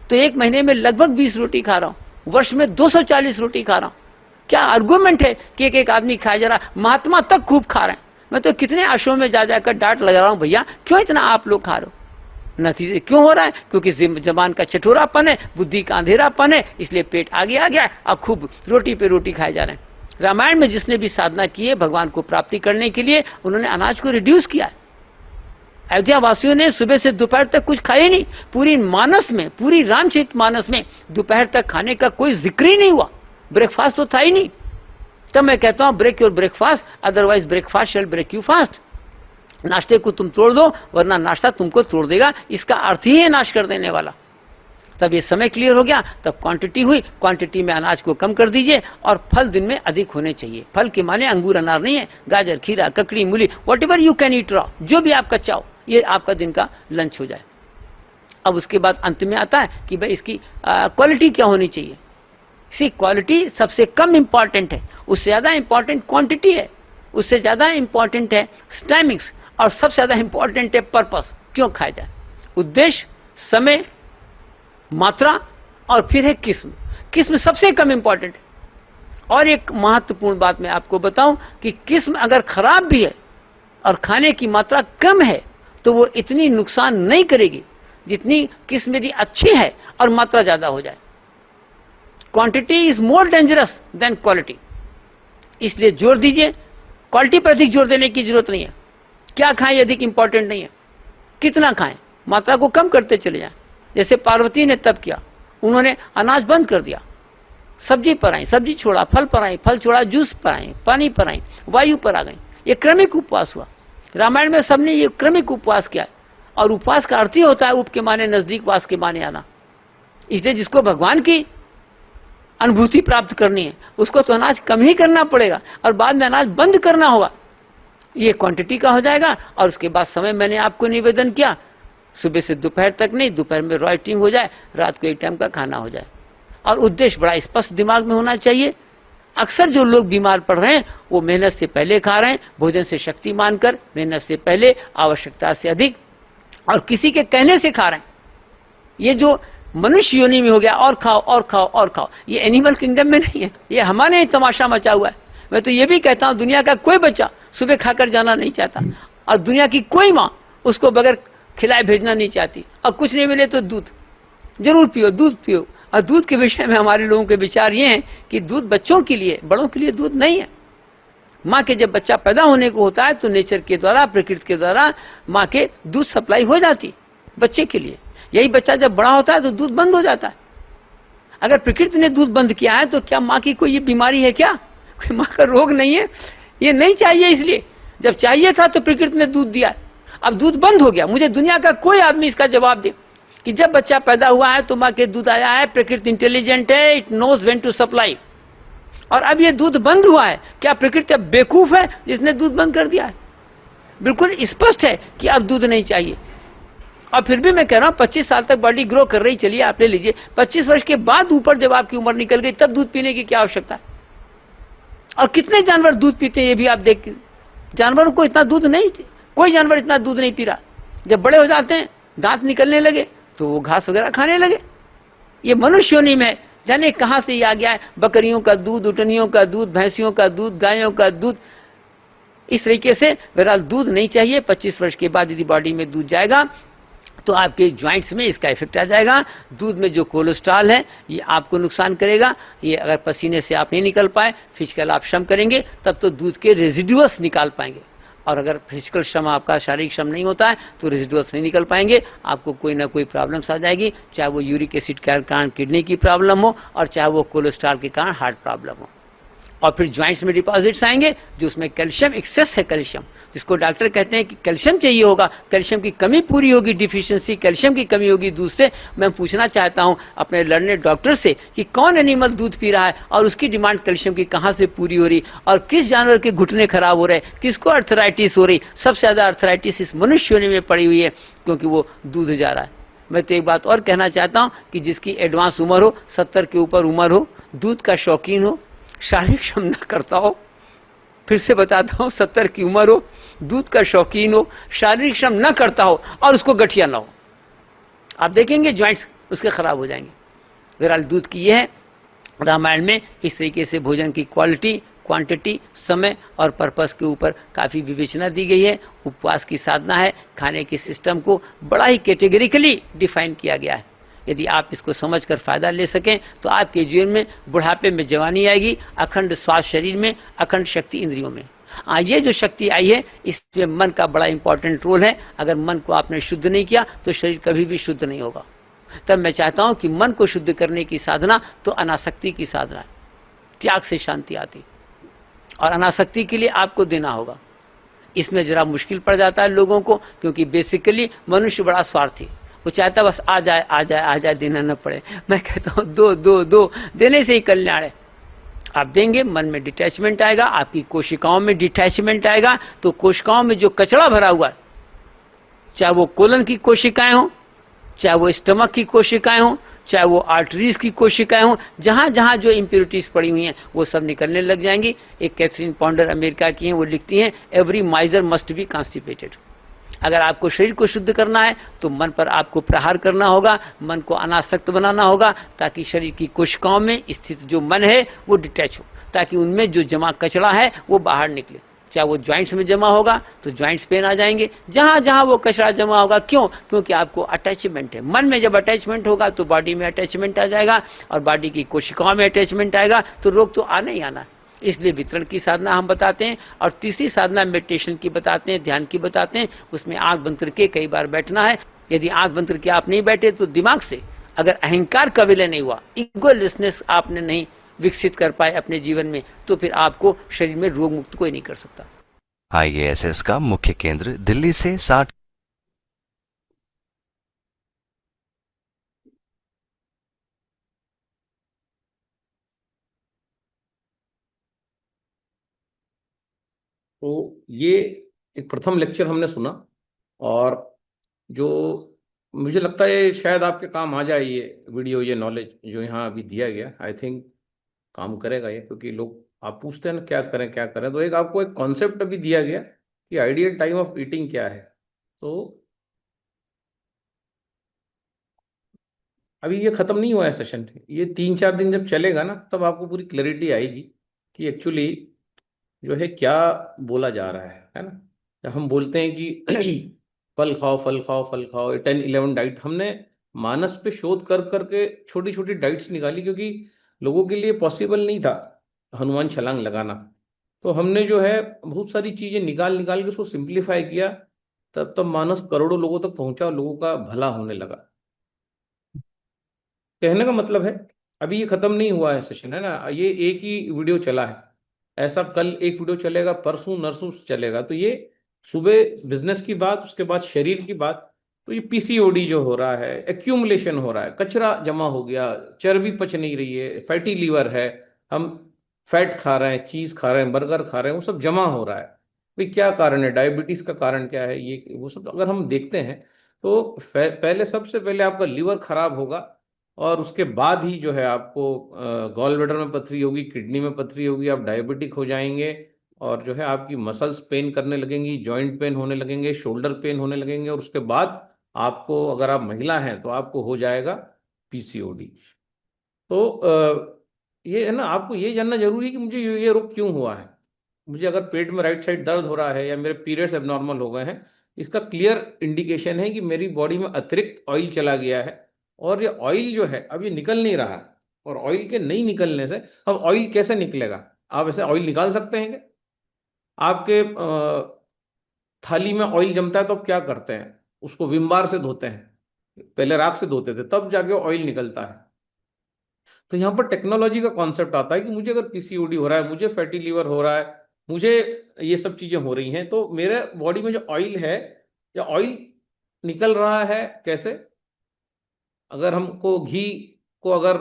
Speaker 10: तो 1 महीने में लगभग 20 रोटी खा रहा हूं, वर्ष में 240 रोटी खा रहा हूं। क्या आर्गुमेंट है कि एक आदमी खाए जा रहा, महात्मा तक खूब खा रहे हैं। मैं तो कितने आश्रमों में जा जाकर डांट लगा रहा हूं, भैया क्यों इतना आप लोग खा रहे हो। नतीजे क्यों हो रहा है? क्योंकि जबान का चटोरापन है, बुद्धि का अंधेरापन है, इसलिए पेट आगे आ गया, अब खूब रोटी पे रोटी खाए जा रहे हैं। रामायण में जिसने भी साधना की है भगवान को प्राप्ति करने के लिए, उन्होंने अनाज को रिड्यूस किया है। अयोध्या वासियों ने सुबह से दोपहर तक कुछ खाया नहीं। पूरी मानस में, पूरी रामचरित मानस में दोपहर तक खाने का कोई जिक्र ही नहीं हुआ, ब्रेकफास्ट तो था ही नहीं। तब मैं कहता हूं break your breakfast, otherwise breakfast shall break you fast. नाश्ते को तुम तोड़ दो वरना नाश्ता तुमको तोड़ देगा, इसका अर्थ ही है नाश कर देने वाला। तब ये समय क्लियर हो गया, तब क्वांटिटी हुई, क्वांटिटी में अनाज को कम कर दीजिए और फल दिन में अधिक होने चाहिए। फल के माने अंगूर अनार नहीं है, गाजर खीरा ककड़ी मूली what ever you can eat raw, जो भी आपका चाहो, ये आपका दिन का लंच हो जाए। अब उसके बाद अंत में आता है कि भाई इसकी क्वालिटी क्या होनी चाहिए। इसी क्वालिटी सबसे कम इंपॉर्टेंट है, उससे ज्यादा इंपॉर्टेंट क्वांटिटी है, उससे ज्यादा इंपॉर्टेंट है टाइमिंग्स, और सबसे ज्यादा इंपॉर्टेंट है पर्पस, क्यों खाया जाए। उद्देश्य, समय, मात्रा और फिर है किस्म। किस्म सबसे कम इंपॉर्टेंट है। और एक महत्वपूर्ण बात मैं आपको बताऊं कि किस्म अगर खराब भी है और खाने की मात्रा कम है तो वो इतनी नुकसान नहीं करेगी जितनी किस्म यदि अच्छी है और मात्रा ज्यादा हो जाए। Quantity is more dangerous than quality, इसलिए जोर दीजिए, क्वालिटी पर अधिक जोर देने की जरूरत नहीं है। क्या खाएं अधिक इंपॉर्टेंट नहीं है, कितना खाएं, मात्रा को कम करते चले जाएं। जैसे पार्वती ने तब किया, उन्होंने अनाज बंद कर दिया, सब्जी पर आई, सब्जी छोड़ा, फल पर आई, फल छोड़ा, जूस पर आई, पानी पर आई, वायु पर आ गई। ये क्रमिक उपवास हुआ। रामायण में सबने ये क्रमिक उपवास किया, और उपवास का अर्थ ही होता है उप के माने नजदीक, वास के माने आना। इसलिए जिसको भगवान की अनुभूति प्राप्त करनी है उसको तो अनाज कम ही करना पड़ेगा और बाद में अनाज बंद करना होगा। ये क्वांटिटी का हो जाएगा। और उसके बाद समय मैंने आपको निवेदन किया, सुबह से दोपहर तक नहीं, दोपहर में राइटिंग हो जाए, रात को एक टाइम का खाना हो जाए। और उद्देश्य बड़ा स्पष्ट दिमाग में होना चाहिए। अक्सर जो लोग बीमार पड़ रहे हैं वो मेहनत से पहले खा रहे हैं, भोजन से शक्ति मानकर, मेहनत से पहले, आवश्यकता से अधिक, और किसी के कहने से खा रहे हैं। ये जो मनुष्य योनि में हो गया, और खाओ और खाओ और खाओ, ये एनिमल किंगडम में नहीं है, ये हमारे ही तमाशा मचा हुआ है। मैं तो ये भी कहता हूं दुनिया का कोई बच्चा सुबह खाकर जाना नहीं चाहता, और दुनिया की कोई माँ उसको बगैर खिलाए भेजना नहीं चाहती। और कुछ नहीं मिले तो दूध जरूर पियो, दूध पियो। और दूध के विषय में हमारे लोगों के विचार ये हैं कि दूध बच्चों के लिए, बड़ों के लिए दूध नहीं है। माँ के जब बच्चा पैदा होने को होता है तो नेचर के द्वारा, प्रकृति के द्वारा माँ के दूध सप्लाई हो जाती बच्चे के लिए। यही बच्चा जब बड़ा होता है तो दूध बंद हो जाता है। अगर प्रकृति ने दूध बंद किया है तो क्या माँ की कोई ये बीमारी है क्या? कोई माँ का रोग नहीं है, ये नहीं चाहिए। इसलिए जब चाहिए था तो प्रकृति ने दूध दिया, अब दूध बंद हो गया। मुझे दुनिया का कोई आदमी इसका जवाब दे कि जब बच्चा पैदा हुआ है तो माँ के दूध आया है, प्रकृति इंटेलिजेंट है, it knows when to supply, और अब ये दूध बंद हुआ है। क्या प्रकृति अब बेवकूफ है जिसने दूध बंद कर दिया है? बिल्कुल स्पष्ट है कि अब दूध नहीं चाहिए। और फिर भी मैं कह रहा हूं 25 साल तक बॉडी ग्रो कर रही, चलिए आप ले लीजिए, 25 वर्ष के बाद ऊपर जब आपकी उम्र निकल गई तब दूध पीने की क्या आवश्यकता है? और कितने जानवर दूध पीते हैं ये भी आप देख, जानवरों को इतना दूध नहीं, कोई जानवर इतना दूध नहीं पी रहा। जब बड़े हो जाते हैं, दांत निकलने लगे तो वो घास वगैरह खाने लगे। ये मनुष्य योनि में जाने कहां से ये आ गया है, बकरियों का दूध, उटनियों का दूध, भैंसियों का दूध, गायों का दूध, इस तरीके से। बहरहाल दूध नहीं चाहिए। 25 वर्ष के बाद यदि बॉडी में दूध जाएगा तो आपके ज्वाइंट्स में इसका इफेक्ट आ जाएगा। दूध में जो कोलेस्ट्रॉल है ये आपको नुकसान करेगा। ये अगर पसीने से आप नहीं निकल पाए, फिजिकल आप श्रम करेंगे तब तो दूध के रेजिडुअस निकाल पाएंगे, और अगर फिजिकल श्रम आपका शारीरिक श्रम नहीं होता है तो रेजिडुअस नहीं निकल पाएंगे। आपको कोई ना कोई प्रॉब्लम्स आ जाएगी, चाहे वो यूरिक एसिड के कारण किडनी की प्रॉब्लम हो और चाहे वो कोलेस्ट्रॉल के कारण हार्ट प्रॉब्लम हो। और फिर ज्वाइंट्स में डिपॉजिट्स आएंगे जो उसमें कैल्शियम एक्सेस है, कैल्शियम जिसको डॉक्टर कहते हैं कि कैल्शियम चाहिए होगा, कैल्शियम की कमी पूरी होगी, डिफिशिएंसी कैल्शियम की कमी होगी दूध से। मैं पूछना चाहता हूं अपने लर्नेड डॉक्टर से कि कौन एनिमल दूध पी रहा है और उसकी डिमांड कैल्शियम की कहां से पूरी हो रही, और किस जानवर के घुटने खराब हो रहे, किसको अर्थराइटिस हो रही। सबसे ज्यादा अर्थराइटिस इस मनुष्य योनि में पड़ी हुई है क्योंकि वो दूध जा रहा है। मैं तो एक बात और कहना चाहता हूं कि जिसकी एडवांस उम्र हो, 70 के ऊपर उम्र हो, दूध का शौकीन हो, शारीरिक श्रम न करता हो, फिर से बताता हूं 70 की उम्र हो, दूध का शौकीन हो, शारीरिक श्रम न करता हो और उसको गठिया ना हो, आप देखेंगे ज्वाइंट्स उसके खराब हो जाएंगे। बहरहाल दूध की यह है रामायण में इस तरीके से भोजन की क्वालिटी, क्वांटिटी, समय और पर्पस के ऊपर काफ़ी विवेचना दी गई है। उपवास की साधना है, खाने के सिस्टम को बड़ा ही कैटेगरिकली डिफाइन किया गया है। यदि आप इसको समझकर फायदा ले सकें तो आपके जीवन में बुढ़ापे में जवानी आएगी, अखंड स्वास्थ्य शरीर में, अखंड शक्ति इंद्रियों में। ये जो शक्ति आई है इसमें मन का बड़ा इंपॉर्टेंट रोल है। अगर मन को आपने शुद्ध नहीं किया तो शरीर कभी भी शुद्ध नहीं होगा। तब मैं चाहता हूं कि मन को शुद्ध करने की साधना तो अनासक्ति की साधना है। त्याग से शांति आती, और अनासक्ति के लिए आपको देना होगा। इसमें जरा मुश्किल पड़ जाता है लोगों को, क्योंकि बेसिकली मनुष्य बड़ा स्वार्थी, वो चाहता बस आ जाए आ जाए आ जाए, देना न पड़े। मैं कहता हूं दो दो दो, देने से ही कल्याण है। आप देंगे, मन में डिटैचमेंट आएगा, आपकी कोशिकाओं में डिटैचमेंट आएगा, तो कोशिकाओं में जो कचरा भरा हुआ है, चाहे वो कोलन की कोशिकाएं हो, चाहे वो स्टमक की कोशिकाएं हो, चाहे वो आर्टरीज की कोशिकाएं हो, जहां जहां जो इंप्योरिटीज पड़ी हुई हैं वो सब निकलने लग जाएंगी। एक कैथरीन पॉन्डर अमेरिका की हैं, वो लिखती हैं, एवरी माइजर मस्ट बी कॉन्स्टिपेटेड। अगर आपको शरीर को शुद्ध करना है तो मन पर आपको प्रहार करना होगा, मन को अनासक्त बनाना होगा, ताकि शरीर की कोशिकाओं में स्थित जो मन है वो डिटैच हो, ताकि उनमें जो जमा कचरा है वो बाहर निकले। चाहे वो ज्वाइंट्स में जमा होगा तो ज्वाइंट्स पेन आ जाएंगे, जहां जहां वो कचरा जमा होगा। क्यों? क्योंकि आपको अटैचमेंट है। मन में जब अटैचमेंट होगा तो बॉडी में अटैचमेंट आ जाएगा, और बॉडी की कोशिकाओं में अटैचमेंट आएगा, तो रोग तो आना ही आना है। इसलिए वितरण की साधना हम बताते हैं, और तीसरी साधना मेडिटेशन की बताते हैं, ध्यान की बताते हैं। उसमें आंख बंद करके कई बार बैठना है। यदि आंख बंद करके आप नहीं बैठे तो दिमाग से अगर अहंकार का विलय नहीं हुआ, इगोलेसनेस आपने नहीं विकसित कर पाए अपने जीवन में, तो फिर आपको शरीर में रोग मुक्त कोई नहीं कर सकता।
Speaker 11: IASS का मुख्य केंद्र दिल्ली से 60
Speaker 4: तो ये एक प्रथम लेक्चर हमने सुना, और जो मुझे लगता है शायद आपके काम आ जाए ये वीडियो, ये नॉलेज जो यहाँ अभी दिया गया, आई थिंक काम करेगा ये। क्योंकि लोग आप पूछते हैं ना क्या करें क्या करें, तो एक आपको एक कॉन्सेप्ट अभी दिया गया कि आइडियल टाइम ऑफ ईटिंग क्या है। तो अभी ये खत्म नहीं हुआ है सेशन, ये 3-4 दिन जब चलेगा ना, तब आपको पूरी क्लैरिटी आएगी कि एक्चुअली जो है क्या बोला जा रहा है ना। जब हम बोलते हैं कि फल खाओ फल खाओ फल खाओ, 10-11 डाइट, हमने मानस पे शोध कर करके छोटी छोटी डाइट्स निकाली, क्योंकि लोगों के लिए पॉसिबल नहीं था हनुमान छलांग लगाना। तो हमने जो है बहुत सारी चीजें निकाल निकाल के उसको सिंप्लीफाई किया, तब तब मानस करोड़ों लोगों तक पहुंचा और लोगों का भला होने लगा। कहने का मतलब है अभी ये खत्म नहीं हुआ है सेशन, है ना। ये एक ही वीडियो चला है, ऐसा कल एक वीडियो चलेगा, परसों नरसों चलेगा। तो ये सुबह बिजनेस की बात, उसके बाद शरीर की बात। तो ये पीसीओडी जो हो रहा है, एक्यूमुलेशन हो रहा है, कचरा जमा हो गया, चर्बी पच नहीं रही है, फैटी लीवर है, हम फैट खा रहे हैं, चीज खा रहे हैं, बर्गर खा रहे हैं, वो सब जमा हो रहा है। भाई क्या कारण है, डायबिटीज का कारण क्या है, ये वो सब अगर हम देखते हैं तो पहले सबसे पहले आपका लीवर खराब होगा, और उसके बाद ही जो है आपको गॉल ब्लैडर में पथरी होगी, किडनी में पथरी होगी, आप डायबिटिक हो जाएंगे, और जो है आपकी मसल्स पेन करने लगेंगी, जॉइंट पेन होने लगेंगे, शोल्डर पेन होने लगेंगे, और उसके बाद आपको, अगर आप महिला हैं तो आपको हो जाएगा पीसीओडी। तो ये है ना, आपको ये जानना जरूरी है कि मुझे ये रोग क्यों हुआ है। मुझे अगर पेट में राइट साइड दर्द हो रहा है, या मेरे पीरियड्स एबनॉर्मल हो गए हैं, इसका क्लियर इंडिकेशन है कि मेरी बॉडी में अतिरिक्त ऑयल चला गया है, और ये ऑयल जो है अब ये निकल नहीं रहा है। और ऑयल के नहीं निकलने से, अब ऑयल कैसे निकलेगा? आप ऐसे ऑयल निकाल सकते हैं क्या? आपके थाली में ऑयल जमता है तो आप क्या करते हैं? उसको विम बार से धोते हैं, पहले राख से धोते थे, तब जाके ऑयल निकलता है। तो यहाँ पर टेक्नोलॉजी का कॉन्सेप्ट आता है कि मुझे अगर पीसीओडी हो रहा है, मुझे फैटी लीवर हो रहा है, मुझे ये सब चीजें हो रही हैं, तो मेरे बॉडी में जो ऑयल है, या ऑयल निकल रहा है कैसे? अगर हमको घी को अगर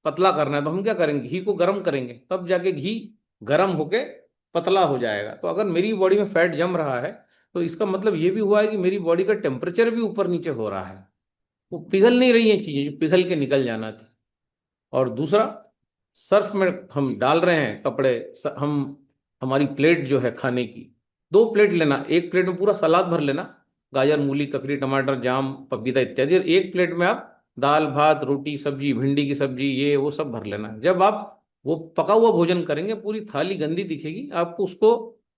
Speaker 4: पतला करना है तो हम क्या करेंगे? घी को गर्म करेंगे, तब जाके घी गर्म होके पतला हो जाएगा। तो अगर मेरी बॉडी में फैट जम रहा है तो इसका मतलब ये भी हुआ है कि मेरी बॉडी का टेम्परेचर भी ऊपर नीचे हो रहा है, वो पिघल नहीं रही है चीजें जो पिघल के निकल जाना थी। और दूसरा, सर्फ में हम डाल रहे हैं कपड़े, हमारी प्लेट जो है खाने की, 2 प्लेट लेना, एक प्लेट में पूरा सलाद भर लेना, गाजर, मूली, ककड़ी, टमाटर, जाम, पपीता इत्यादि, और एक प्लेट में आप दाल भात रोटी सब्जी, भिंडी की सब्जी, ये वो सब भर लेना। जब आप वो पका हुआ भोजन करेंगे, पूरी थाली गंदी दिखेगी, आपको उसको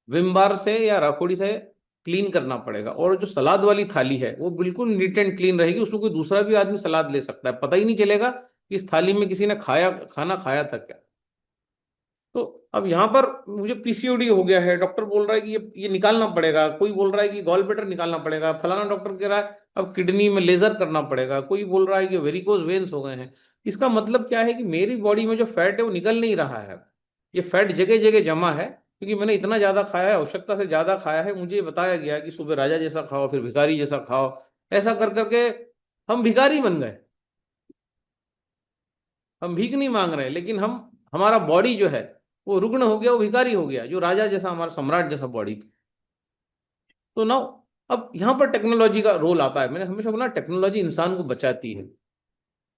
Speaker 4: विम बार से या राखोड़ी से क्लीन करना पड़ेगा। और जो सलाद वाली थाली है वो बिल्कुल नीट एंड क्लीन रहेगी, उसमें कोई दूसरा भी आदमी सलाद ले सकता है, पता ही नहीं चलेगा कि इस थाली में किसी ने खाना खाया था क्या। तो अब यहाँ पर मुझे पीसीओडी हो गया है, डॉक्टर बोल रहा है कि ये निकालना पड़ेगा, कोई बोल रहा है कि गॉल ब्लैडर निकालना पड़ेगा, फलाना डॉक्टर कह रहा है अब किडनी में लेजर करना पड़ेगा, कोई बोल रहा है कि वेरिकोज वेन्स हो गए हैं। इसका मतलब क्या है कि मेरी बॉडी में जो फैट है वो निकल नहीं रहा है। ये फैट जगह जगह जमा है क्योंकि मैंने इतना ज्यादा खाया है, आवश्यकता से ज्यादा खाया है। मुझे बताया गया कि सुबह राजा जैसा खाओ, फिर भिखारी जैसा खाओ, ऐसा कर करके हम भिखारी बन गए। हम भीख नहीं मांग रहे, लेकिन हमारा बॉडी जो है वो रुग्ण हो गया, वो भिखारी हो गया, जो राजा जैसा, हमारा सम्राट जैसा बॉडी थी। तो नाउ अब यहां पर टेक्नोलॉजी का रोल आता है। मैंने हमेशा बोला टेक्नोलॉजी इंसान को बचाती है।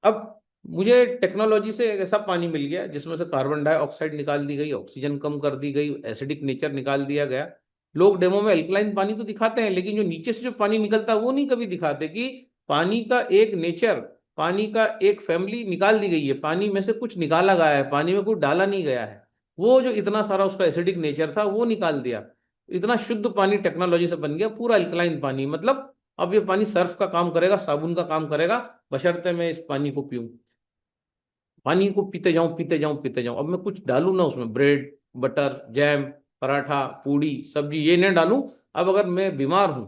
Speaker 4: अब मुझे टेक्नोलॉजी से एक ऐसा पानी मिल गया जिसमें से कार्बन डाइऑक्साइड निकाल दी गई, ऑक्सीजन कम कर दी गई, एसिडिक नेचर निकाल दिया गया। लोग डेमो में एल्कलाइन पानी तो दिखाते हैं, लेकिन जो नीचे से जो पानी निकलता है वो नहीं कभी दिखाते कि पानी का एक नेचर, पानी का एक फैमिली निकाल दी गई है, पानी में से कुछ निकाला गया है, पानी में कुछ डाला नहीं गया है। वो जो इतना सारा उसका एसिडिक नेचर था वो निकाल दिया, इतना शुद्ध पानी टेक्नोलॉजी से बन गया, पूरा अल्कलाइन पानी। मतलब अब ये पानी सर्फ का काम करेगा, साबुन का काम करेगा, बशर्ते मैं इस पानी को पीऊं। पानी को पीते जाऊं पीते जाऊं पीते जाऊं। अब मैं कुछ डालूं ना उसमें, ब्रेड, बटर, जैम, पराठा, पूड़ी, सब्जी, ये नहीं डालूं। अब अगर मैं बीमार हूं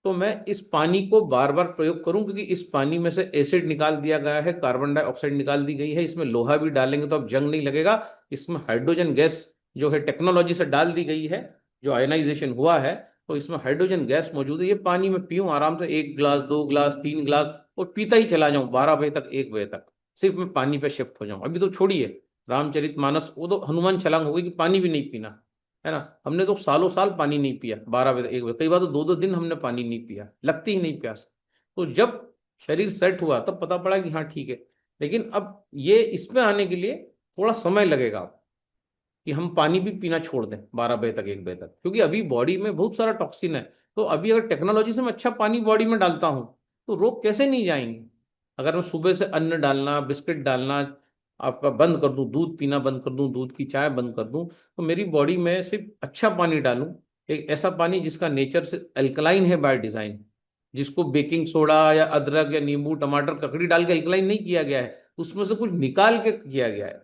Speaker 4: तो मैं इस पानी को बार बार प्रयोग करूं, क्योंकि इस पानी में से एसिड निकाल दिया गया है, कार्बन डाइऑक्साइड निकाल दी गई है, इसमें लोहा भी डालेंगे तो अब जंग नहीं लगेगा। इसमें हाइड्रोजन गैस जो है टेक्नोलॉजी से डाल दी गई है, जो आयनाइजेशन हुआ है, तो इसमें हाइड्रोजन गैस मौजूद है। ये पानी में पीऊं आराम से, 1 गिलास, 2 गिलास, 3 गिलास, और पीता ही चला जाऊं 12 बजे तक, 1 बजे तक, सिर्फ मैं पानी पे शिफ्ट हो जाऊं। अभी तो छोड़िए रामचरितमानस, वो तो हनुमान छलांग हो गई कि पानी भी नहीं पीना है ना। हमने तो सालों साल पानी नहीं पिया, 12 बजे 1 बजे, कई बार तो 2-2 दिन हमने पानी नहीं पिया, लगती ही नहीं प्यास। तो जब शरीर सेट हुआ तब पता पड़ा कि हाँ ठीक है। लेकिन अब ये इसमें आने के लिए थोड़ा समय लगेगा कि हम पानी भी पीना छोड़ दें 12 बजे तक, 1 बजे तक, क्योंकि अभी बॉडी में बहुत सारा टॉक्सिन है। तो अभी अगर टेक्नोलॉजी से मैं अच्छा पानी बॉडी में डालता हूं तो रोग कैसे नहीं जाएंगे। अगर मैं सुबह से अन्न डालना, बिस्किट डालना आपका बंद कर दूं, दूध पीना बंद कर दूं, दूध की चाय बंद कर दूं, तो मेरी बॉडी में सिर्फ अच्छा पानी डालूं, एक ऐसा पानी जिसका नेचर से अल्कलाइन है बाय डिजाइन, जिसको बेकिंग सोडा या अदरक या नींबू, टमाटर, ककड़ी डाल के अल्कलाइन नहीं किया गया है, उसमें से कुछ निकाल के किया गया है,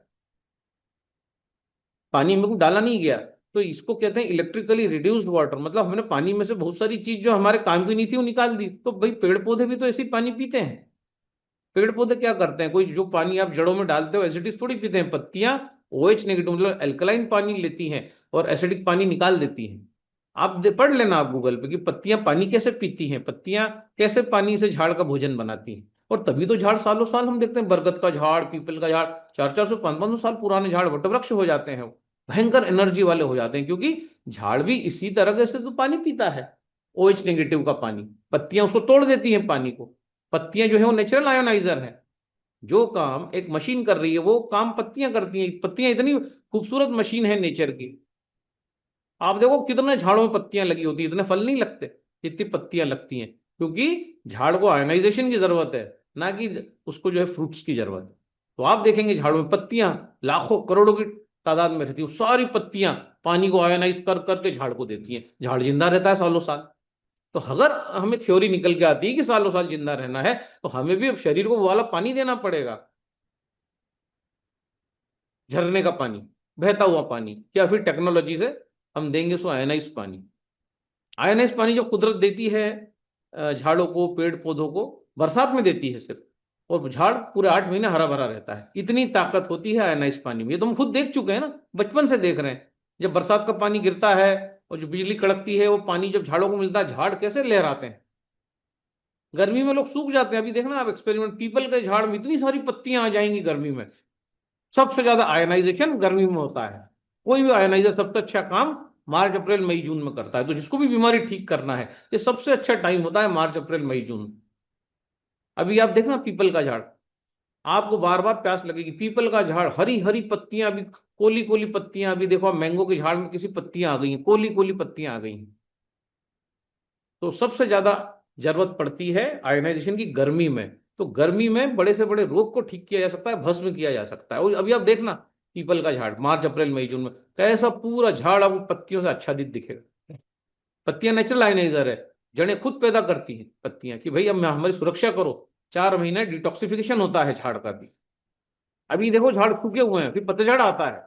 Speaker 4: पानी में कुछ डाला नहीं गया। तो इसको कहते हैं इलेक्ट्रिकली रिड्यूस्ड वाटर। मतलब हमने पानी में से बहुत सारी चीज जो हमारे काम की नहीं थी वो निकाल दी। तो भाई पेड़ पौधे भी तो ऐसे ही पानी पीते हैं। पेड़ पौधे क्या करते हैं, कोई जो पानी आप जड़ों में डालते हो एसिडिक थोड़ी पीते हैं। पत्तियां OH नेगेटिव मतलब एल्कलाइन पानी लेती हैं और एसिडिक पानी निकाल देती हैं। आप पढ़ लेना आप गूगल पे कि पत्तियां पानी कैसे पीती हैं, पत्तियां कैसे पानी से झाड़ का भोजन बनाती हैं। और तभी तो झाड़ सालों साल हम देखते हैं, बरगद का झाड़, पीपल का झाड़, 400-400, 500-500 साल पुराने झाड़ वटवृक्ष हो जाते हैं, भयंकर एनर्जी वाले हो जाते हैं, क्योंकि झाड़ भी इसी तरह से तो पानी पीता है, OH नेगेटिव का पानी। पत्तियां उसको तोड़ देती हैं पानी को। पत्तियां जो है वो नेचुरल आयोनाइजर है। जो काम एक मशीन कर रही है वो काम पत्तियां करती हैं। पत्तियां इतनी खूबसूरत मशीन है नेचर की। आप देखो कितने झाड़ों में पत्तियां लगी होती है, इतने फल नहीं लगते, इतनी पत्तियां लगती हैं, क्योंकि झाड़ को आयोनाइजेशन की जरूरत है, ना कि उसको जो है फ्रूट्स की जरूरत है। तो आप देखेंगे झाड़ों में पत्तियां लाखों करोड़ों की तादाद में रहती है, सारी पत्तियां पानी को आयोनाइज कर करके झाड़ को देती हैं, झाड़ जिंदा रहता है सालों साल। तो अगर हमें थ्योरी निकल के आती है कि सालों साल जिंदा रहना है, तो हमें भी अब शरीर को वो वाला पानी देना पड़ेगा, झरने का पानी, बहता हुआ पानी, या फिर टेक्नोलॉजी से हम देंगे उसको आयनाइज पानी। आयनाइज पानी जो कुदरत देती है झाड़ों को, पेड़ पौधों को, बरसात में देती है सिर्फ, और झाड़ पूरे 8 महीने हरा भरा रहता है। इतनी ताकत होती है आयनाइज पानी में, ये तो हम खुद देख चुके हैं ना, बचपन से देख रहे हैं। जब बरसात का पानी गिरता है और जो बिजली कड़कती है, वो पानी जब झाड़ों को मिलता है, झाड़ कैसे लहराते हैं। गर्मी में लोग सूख जाते हैं, अभी देखना आप एक्सपेरिमेंट, पीपल के झाड़ में इतनी सारी पत्तियां आ जाएंगी गर्मी में। सबसे ज्यादा आयनाइजेशन गर्मी में होता है। कोई भी आयनाइजर सबसे अच्छा काम मार्च, अप्रैल, मई, जून में करता है। तो जिसको भी बीमारी ठीक करना है, ये सबसे अच्छा टाइम होता है मार्च, अप्रैल, मई, जून। अभी आप देखना पीपल का झाड़, आपको बार बार प्यास लगेगी। पीपल का झाड़, हरी हरी पत्तियां, अभी कोली कोली पत्तियां। अभी देखो मैंगो के झाड़ में किसी पत्तियां आ गई हैं, कोली कोली पत्तियां आ गई हैं। तो सबसे ज्यादा जरूरत पड़ती है आयोनाइजेशन की गर्मी में। तो गर्मी में बड़े से बड़े रोग को ठीक किया जा सकता है, भस्म किया जा सकता है। और अभी आप देखना पीपल का झाड़ मार्च अप्रैल मई जून में, कैसा पूरा झाड़ आपको पत्तियों से आच्छादित दिखेगा। पत्तियां नेचुरल आयनाइजर है, जड़ें खुद पैदा करती हैं पत्तियां कि भाई अब हमारी सुरक्षा करो। 4 महीने डिटॉक्सिफिकेशन होता है झाड़ का भी। अभी देखो झाड़ सूखे हुए हैं, फिर पतझड़ आता है,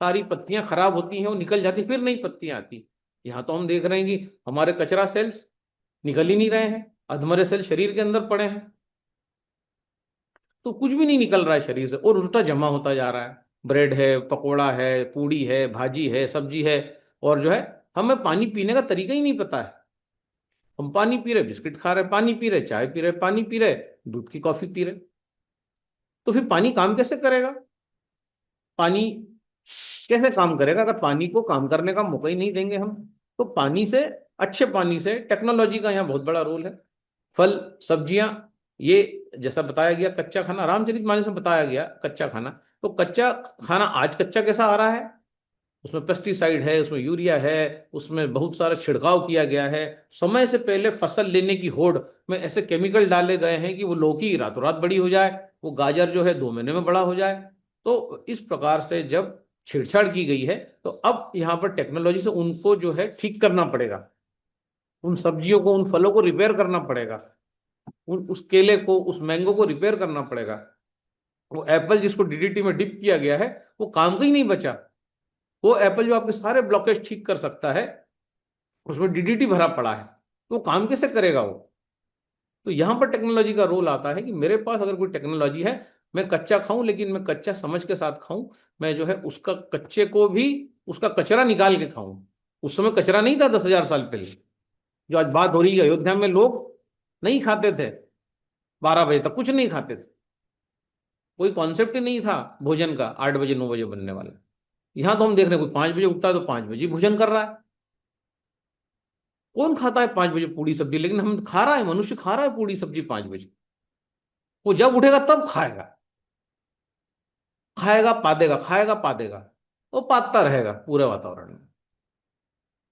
Speaker 4: सारी पत्तियां खराब होती हैं और निकल जाती, फिर नई पत्तियां आती। यहां तो हम देख रहे हैं कि हमारे कचरा सेल्स निकल ही नहीं रहे हैं, अधमरे सेल शरीर के अंदर पड़े हैं, तो कुछ भी नहीं निकल रहा है शरीर से और उल्टा जमा होता जा रहा है। ब्रेड है, पकोड़ा है, पूड़ी है, भाजी है, सब्जी है, और जो है हमें पानी पीने का तरीका ही नहीं पता है। हम पानी पी रहे, बिस्किट खा रहे, पानी पी रहे, चाय पी रहे, पानी पी रहे, दूध की कॉफी पी रहे। तो फिर पानी काम कैसे करेगा? पानी कैसे काम करेगा अगर पानी को काम करने का मौका ही नहीं देंगे हम? तो पानी से, अच्छे पानी से, टेक्नोलॉजी का यहाँ बहुत बड़ा रोल है। फल सब्जियां, ये जैसा बताया गया कच्चा खाना, रामचरितमानस में बताया गया कच्चा खाना। तो कच्चा खाना आज कच्चा कैसा आ रहा है? उसमें पेस्टिसाइड है, उसमें यूरिया है, उसमें बहुत सारा छिड़काव किया गया है। समय से पहले फसल लेने की होड़ में ऐसे केमिकल डाले गए हैं कि वो लौकी रातों रात बड़ी हो जाए, वो गाजर जो है 2 महीने में बड़ा हो जाए। तो इस प्रकार से जब छेड़छाड़ की गई है, तो अब यहाँ पर टेक्नोलॉजी से उनको जो है ठीक करना पड़ेगा, उन सब्जियों को, उन फलों को रिपेयर करना पड़ेगा, उस केले को, उस मैंगो को रिपेयर करना पड़ेगा। वो एप्पल जिसको डीडीटी में डिप किया गया है, वो काम का ही नहीं बचा। वो एप्पल जो आपके सारे ब्लॉकेज ठीक कर सकता है, उसमें डीडीटी भरा पड़ा है, तो काम कैसे करेगा वो? तो यहां पर टेक्नोलॉजी का रोल आता है कि मेरे पास अगर कोई टेक्नोलॉजी है, मैं कच्चा खाऊं, लेकिन मैं कच्चा समझ के साथ खाऊं। मैं जो है उसका कच्चे को भी, उसका कचरा निकाल के खाऊं। उस समय कचरा नहीं था 10,000 साल पहले। जो आज बात हो रही है, अयोध्या में लोग नहीं खाते थे 12 बजे तक, कुछ नहीं खाते थे, कोई कॉन्सेप्ट ही नहीं था भोजन का 8 बजे 9 बजे बनने वाला। यहां तो हम देख रहे हैं कोई 5 बजे उठता है तो 5 बजे भोजन कर रहा है। कौन खाता है 5 बजे पूड़ी सब्जी? लेकिन हम खा रहा है, मनुष्य खा रहा है पूड़ी सब्जी 5 बजे। वो जब उठेगा तब खाएगा, खाएगा पादेगा, खाएगा पादेगा, वो पादता रहेगा पूरे वातावरण में।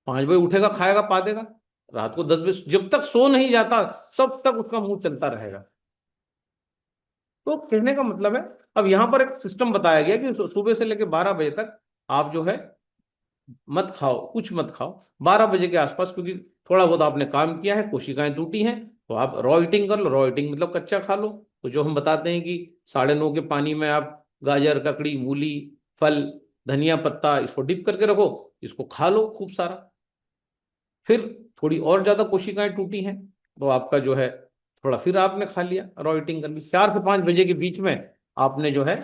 Speaker 4: 5 बजे उठेगा, खाएगा पादेगा, रात को 10 बजे जब तक सो नहीं जाता तब तक उसका मुंह चलता रहेगा। तो कहने का मतलब है, अब यहां पर एक सिस्टम बताया गया कि सुबह से लेकर 12 बजे तक आप जो है मत खाओ, कुछ मत खाओ। 12 बजे के आसपास, क्योंकि थोड़ा बहुत आपने काम किया है, कोशिकाएं टूटी हैं, तो आप रॉ ईटिंग कर लो। रॉ ईटिंग मतलब कच्चा खा लो। तो जो हम बताते हैं कि 9:30 के पानी में आप गाजर, ककड़ी, मूली, फल, धनिया पत्ता, इसको डिप करके रखो, इसको खा लो खूब सारा। फिर थोड़ी और ज्यादा कोशिकाएं टूटी हैं तो आपका जो है थोड़ा फिर आपने खा लिया, रॉ ईटिंग कर ली। 4 से 5 बजे के बीच में आपने जो है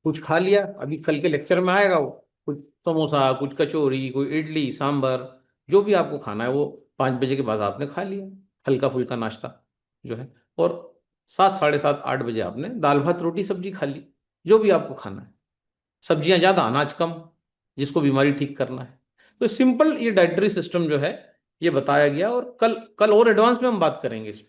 Speaker 4: कुछ खा लिया। अभी कल के लेक्चर में आएगा वो, कुछ समोसा, कुछ कचौरी, कोई इडली सांभर, जो भी आपको खाना है वो 5 बजे के बाद आपने खा लिया, हल्का फुल्का नाश्ता जो है। और 7, 7:30, 8 बजे आपने दाल भात रोटी सब्जी खा ली, जो भी आपको खाना है। सब्जियां ज्यादा, अनाज कम, जिसको बीमारी ठीक करना है। तो सिंपल ये डाइटरी सिस्टम जो है ये बताया गया, और कल और एडवांस में हम बात करेंगे इस।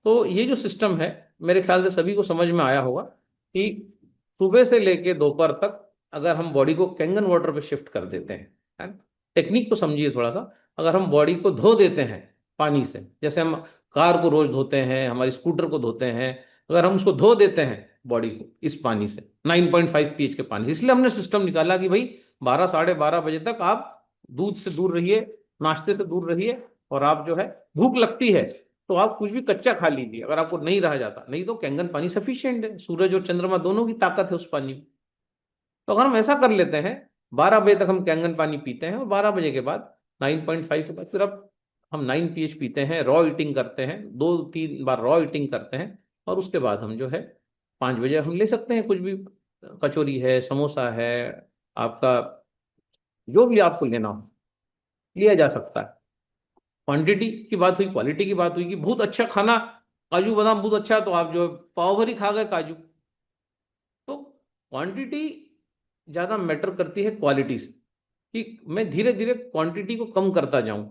Speaker 4: तो ये जो सिस्टम है मेरे ख्याल से सभी को समझ में आया होगा कि सुबह से लेके दोपहर तक अगर हम बॉडी को कैंगन वाटर पे शिफ्ट कर देते हैं, है ना? टेक्निक को समझिए थोड़ा सा। अगर हम बॉडी को धो देते हैं पानी से, जैसे हम कार को रोज धोते हैं, हमारी स्कूटर को धोते हैं, अगर हम उसको धो देते हैं बॉडी को इस पानी से, 9.5 pH के पानी से, इसलिए हमने सिस्टम निकाला कि भाई 12, 12:30 बजे तक आप दूध से दूर रहिए, नाश्ते से दूर रहिए, और आप जो है भूख लगती है तो आप कुछ भी कच्चा खा लीजिए अगर आपको नहीं रहा जाता, नहीं तो कैंगन पानी सफिशिएंट है, सूरज और चंद्रमा दोनों की ताकत है उस पानी में। तो अगर हम ऐसा कर लेते हैं, 12 बजे तक हम कैंगन पानी पीते हैं और 12 बजे के बाद 9.5 के बाद फिर अब हम 9 pH पीते हैं, रॉ ईटिंग करते हैं, 2-3 बार रॉ ईटिंग करते हैं, और उसके बाद हम जो है 5 बजे हम ले सकते हैं कुछ भी, कचौरी है, समोसा है, आपका जो भी आपको लेना हो लिया जा सकता है। क्वांटिटी की बात हुई, क्वालिटी की बात हुई कि बहुत अच्छा खाना, काजू बादाम बहुत अच्छा, तो आप जो पाव भर ही खा गए काजू। तो क्वांटिटी ज्यादा मैटर करती है क्वालिटी से, कि मैं धीरे धीरे क्वांटिटी को कम करता जाऊं,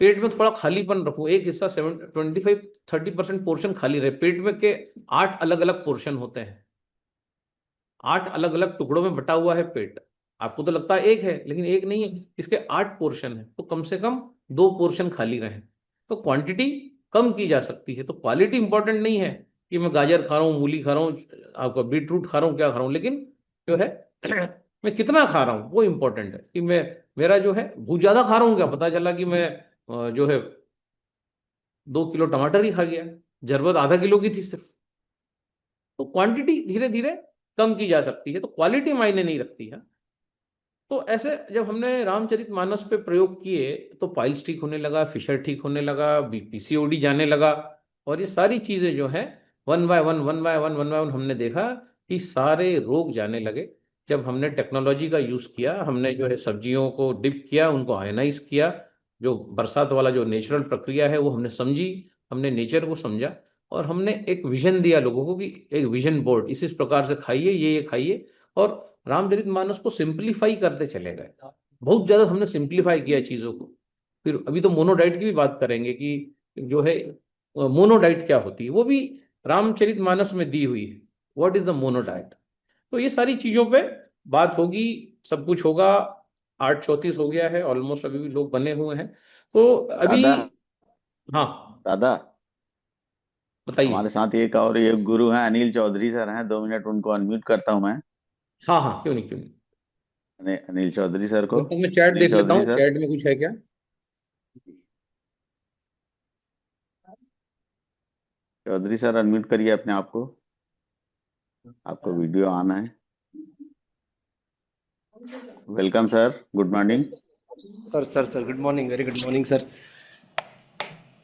Speaker 4: पेट में थोड़ा खालीपन रखूं, एक हिस्सा 25-30% पोर्शन खाली रहे। पेट में के 8 अलग अलग पोर्शन होते हैं, 8 अलग अलग टुकड़ों में बटा हुआ है पेट। आपको तो लगता है एक है, लेकिन एक नहीं है, इसके 8 पोर्शन है, तो कम से कम 2 पोर्शन खाली रहे। तो क्वांटिटी कम की जा सकती है, तो क्वालिटी इंपॉर्टेंट नहीं है, कि मैं गाजर खा रहा हूँ, मूली खा रहा हूँ, आपका बीटरूट खा रहा हूँ, क्या खा रहा हूँ, लेकिन जो है मैं कितना खा रहा हूँ वो इंपॉर्टेंट है। कि मैं मेरा जो है बहुत ज्यादा खा रहा हूँ, क्या पता चला कि मैं जो है 2 किलो टमाटर ही खा गया, जरूरत आधा किलो की थी सिर्फ। तो क्वांटिटी धीरे धीरे कम की जा सकती है, तो क्वालिटी मायने नहीं रखती है। तो ऐसे जब हमने रामचरितमानस पे प्रयोग किए तो पाइल्स ठीक होने लगा, फिशर ठीक होने लगा, पीसीओडी जाने लगा, और ये सारी चीजें जो है one by one one by one one by one हमने देखा कि सारे रोग जाने लगे। जब हमने टेक्नोलॉजी का यूज किया, हमने जो है सब्जियों को डिप किया, उनको आयनाइज किया, जो बरसात वाला जो नेचुरल प्रक्रिया है वो हमने समझी, हमने नेचर को समझा, और हमने एक विजन दिया लोगों को कि एक विजन बोर्ड इस प्रकार से खाइए, ये खाइए। और रामचरितमानस को सिंप्लीफाई करते चले गए, बहुत ज्यादा हमने सिंप्लीफाई किया चीजों को। फिर अभी तो मोनो डाइट की भी बात करेंगे कि जो है मोनो डाइट क्या होती है, वो भी रामचरितमानस में दी हुई है, what is the mono diet. तो ये सारी चीजों पे बात होगी, सब कुछ होगा। 8:34 हो गया है ऑलमोस्ट, अभी भी लोग बने हुए हैं तो अभी।
Speaker 1: दादा,
Speaker 4: हाँ
Speaker 1: दादा,
Speaker 4: बताइए।
Speaker 1: हमारे साथ एक और ये गुरु हैं, अनिल चौधरी सर हैं, 2 मिनट उनको अनम्यूट करता हूं मैं।
Speaker 4: हाँ हाँ, क्यों नहीं, क्यों नहीं।
Speaker 1: अनिल चौधरी सर को।
Speaker 4: जब तक मैं चैट
Speaker 1: अनिल
Speaker 4: देख लेता
Speaker 1: चौधरी
Speaker 4: हूँ,
Speaker 1: सर,
Speaker 4: चैट में कुछ है क्या।
Speaker 1: चौधरी सर अनम्यूट करिए अपने आप को, आपको वीडियो ऑन है। Welcome sir, good morning.
Speaker 12: Sir good morning, very good morning sir,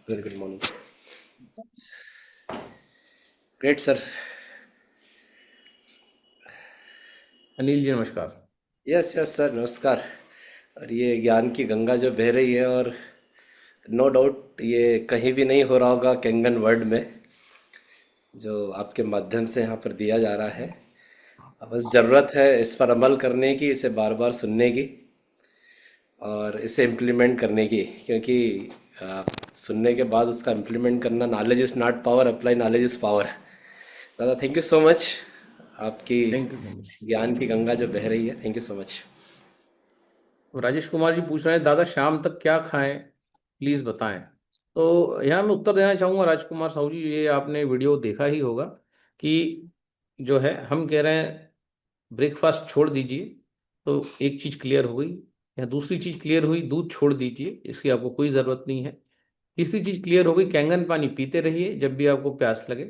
Speaker 12: very good morning, great sir.
Speaker 4: Anil ji नमस्कार।
Speaker 12: यस यस सर, नमस्कार। और ये ज्ञान की गंगा जो बह रही है, और नो डाउट ये कहीं भी नहीं हो रहा होगा कैंगन वर्ल्ड में, जो आपके माध्यम से यहाँ पर दिया जा रहा है। अब बस ज़रूरत है इस पर अमल करने की, इसे बार बार सुनने की और इसे इम्प्लीमेंट करने की, क्योंकि सुनने के बाद उसका इम्प्लीमेंट करना, knowledge is not power, apply knowledge is power. दादा थैंक यू सो मच, आपकी
Speaker 4: थैंक यू सो मच।
Speaker 12: ज्ञान की गंगा जो बह रही है, thank you so much.
Speaker 4: Rajesh Kumar ji पूछ रहे हैं दादा शाम तक क्या खाएं, प्लीज बताएं। तो यहाँ मैं उत्तर देना चाहूंगा राजकुमार साहू जी, ये आपने वीडियो देखा ही होगा कि जो है हम कह रहे हैं ब्रेकफास्ट छोड़ दीजिए, तो एक चीज क्लियर हो गई। या दूसरी चीज क्लियर हुई, दूध छोड़ दीजिए, इसकी आपको कोई जरूरत नहीं है। तीसरी चीज क्लियर हो गई, कैंगन पानी पीते रहिए जब भी आपको प्यास लगे।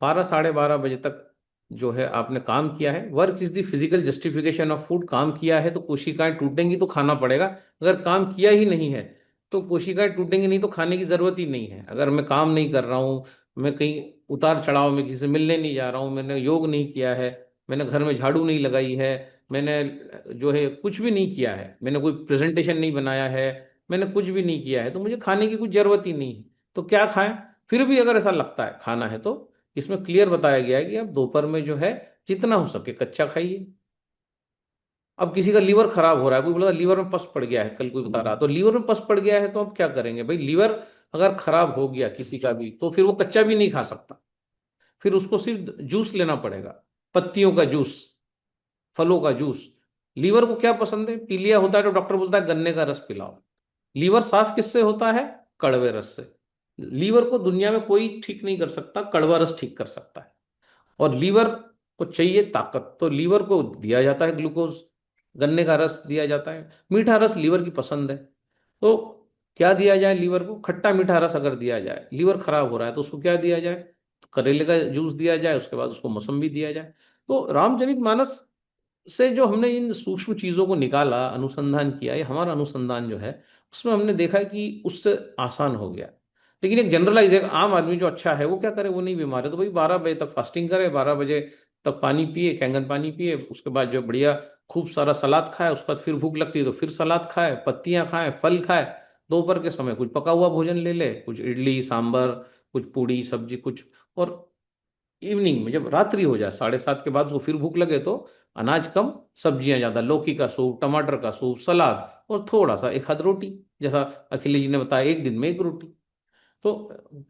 Speaker 4: 12 साढ़े 12 बजे तक जो है आपने काम किया है, work is the physical justification of food. काम किया है तो कोशिकाएं टूटेंगी तो खाना पड़ेगा, अगर काम किया ही नहीं है तो कोशिकाएं टूटेंगी नहीं तो खाने की जरूरत ही नहीं है। अगर मैं काम नहीं कर रहा हूँ, मैं कहीं उतार चढ़ाव में किसी से मिलने नहीं जा रहा हूँ, मैंने योग नहीं किया है, मैंने घर में झाड़ू नहीं लगाई है, मैंने जो है कुछ भी नहीं किया है, मैंने कोई प्रेजेंटेशन नहीं बनाया है, मैंने कुछ भी नहीं किया है, तो मुझे खाने की कुछ जरूरत ही नहीं है। तो क्या खाएं। फिर भी अगर ऐसा लगता है खाना है तो इसमें क्लियर बताया गया है कि आप दोपहर में जो है जितना हो सके कच्चा खाइए। अब किसी का लीवर खराब हो रहा है, कोई बोला लीवर में पस पड़ गया है, कल कोई बता रहा, तो लीवर में पस पड़ गया है तो अब क्या करेंगे भाई। लीवर अगर खराब हो गया किसी का भी तो फिर वो कच्चा भी नहीं खा सकता, फिर उसको सिर्फ जूस लेना पड़ेगा, पत्तियों का जूस, फलों का जूस। लीवर को क्या पसंद है, पी लिया होता है तो डॉक्टर बोलता है गन्ने का रस पिलाओ। लीवर साफ किससे होता है, कड़वे रस से। लीवर को दुनिया में कोई ठीक नहीं कर सकता, कड़वा रस ठीक कर सकता है। और लीवर को चाहिए ताकत, तो लीवर को दिया जाता है ग्लूकोज, गन्ने का रस दिया जाता है। मीठा रस लीवर की पसंद है, तो क्या दिया जाए लीवर को, खट्टा मीठा रस अगर दिया जाए, लीवर खराब हो रहा है तो उसको क्या दिया जाए, तो करेले का जूस दिया जाए, उसके बाद उसको मौसम्बी दिया जाए। तो रामचरितमानस से जो हमने इन सूक्ष्म चीजों को निकाला, अनुसंधान किया, ये हमारा अनुसंधान जो है उसमें हमने देखा कि उससे आसान हो गया। लेकिन एक जनरलाइज, एक आम आदमी जो अच्छा है वो क्या करे, वो नहीं बीमार है तो भाई 12 बजे तक फास्टिंग करे, 12 बजे तक पानी पिए, कैंगन पानी पिए, उसके बाद जो बढ़िया खूब सारा सलाद खाए, उसके बाद फिर भूख लगती है तो फिर सलाद खाए, पत्तियां खाए, फल खाए। दोपहर के समय कुछ पका हुआ भोजन ले ले, कुछ इडली सांबर, कुछ पूड़ी सब्जी कुछ। और इवनिंग में जब रात्रि हो जाए 7:30 के बाद उसको फिर भूख लगे तो अनाज कम, सब्जियां ज्यादा, लौकी का सूप, टमाटर का सूप, सलाद, और थोड़ा सा एक आध रोटी, जैसा अखिलेश जी ने बताया एक दिन में एक रोटी। तो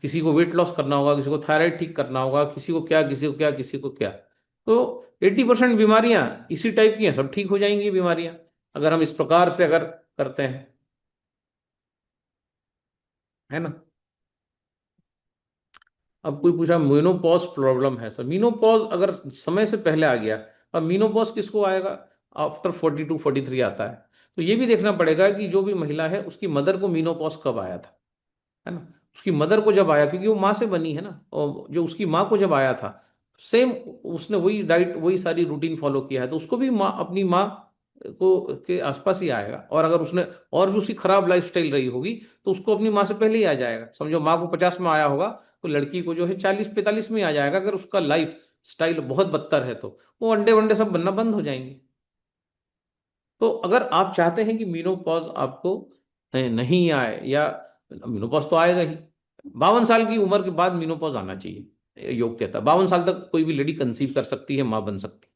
Speaker 4: किसी को वेट लॉस करना होगा, किसी को थायराइड ठीक करना होगा, किसी को क्या, किसी को क्या, किसी को क्या। तो 80% बीमारियां इसी टाइप की हैं, सब ठीक हो जाएंगी बीमारियां अगर हम इस प्रकार से अगर करते हैं, है ना। अब कोई पूछा मेनोपॉज प्रॉब्लम है सर, मेनोपॉज अगर समय से पहले आ गया, अब मेनोपॉज किसको आएगा? आफ्टर 42 43 आता है। तो ये भी देखना पड़ेगा कि जो भी महिला है उसकी मदर को मेनोपॉज कब आया था, है ना? उसकी मदर को जब आया, क्योंकि वो माँ से बनी है ना, और जो उसकी माँ को जब आया था सेम उसने वही डाइट वही सारी रूटीन फॉलो किया है, तो उसको भी माँ अपनी माँ को के आसपास ही आएगा। और अगर उसने और भी उसकी खराब लाइफस्टाइल रही होगी तो उसको अपनी माँ से पहले ही आ जाएगा। समझो माँ को 50 में आया होगा तो लड़की को जो है 40 45 में आ जाएगा। अगर उसका लाइफ स्टाइल बहुत बदतर है तो वो अंडे वंडे सब बनना बंद हो जाएंगे। तो अगर आप चाहते हैं कि मीनोपॉज आपको नहीं आए, या मीनोपॉज तो आएगा ही, 52 साल की उम्र के बाद मीनोपॉज आना चाहिए। योग कहता है 52 साल तक कोई भी लेडी कंसीव कर सकती है, मां बन सकती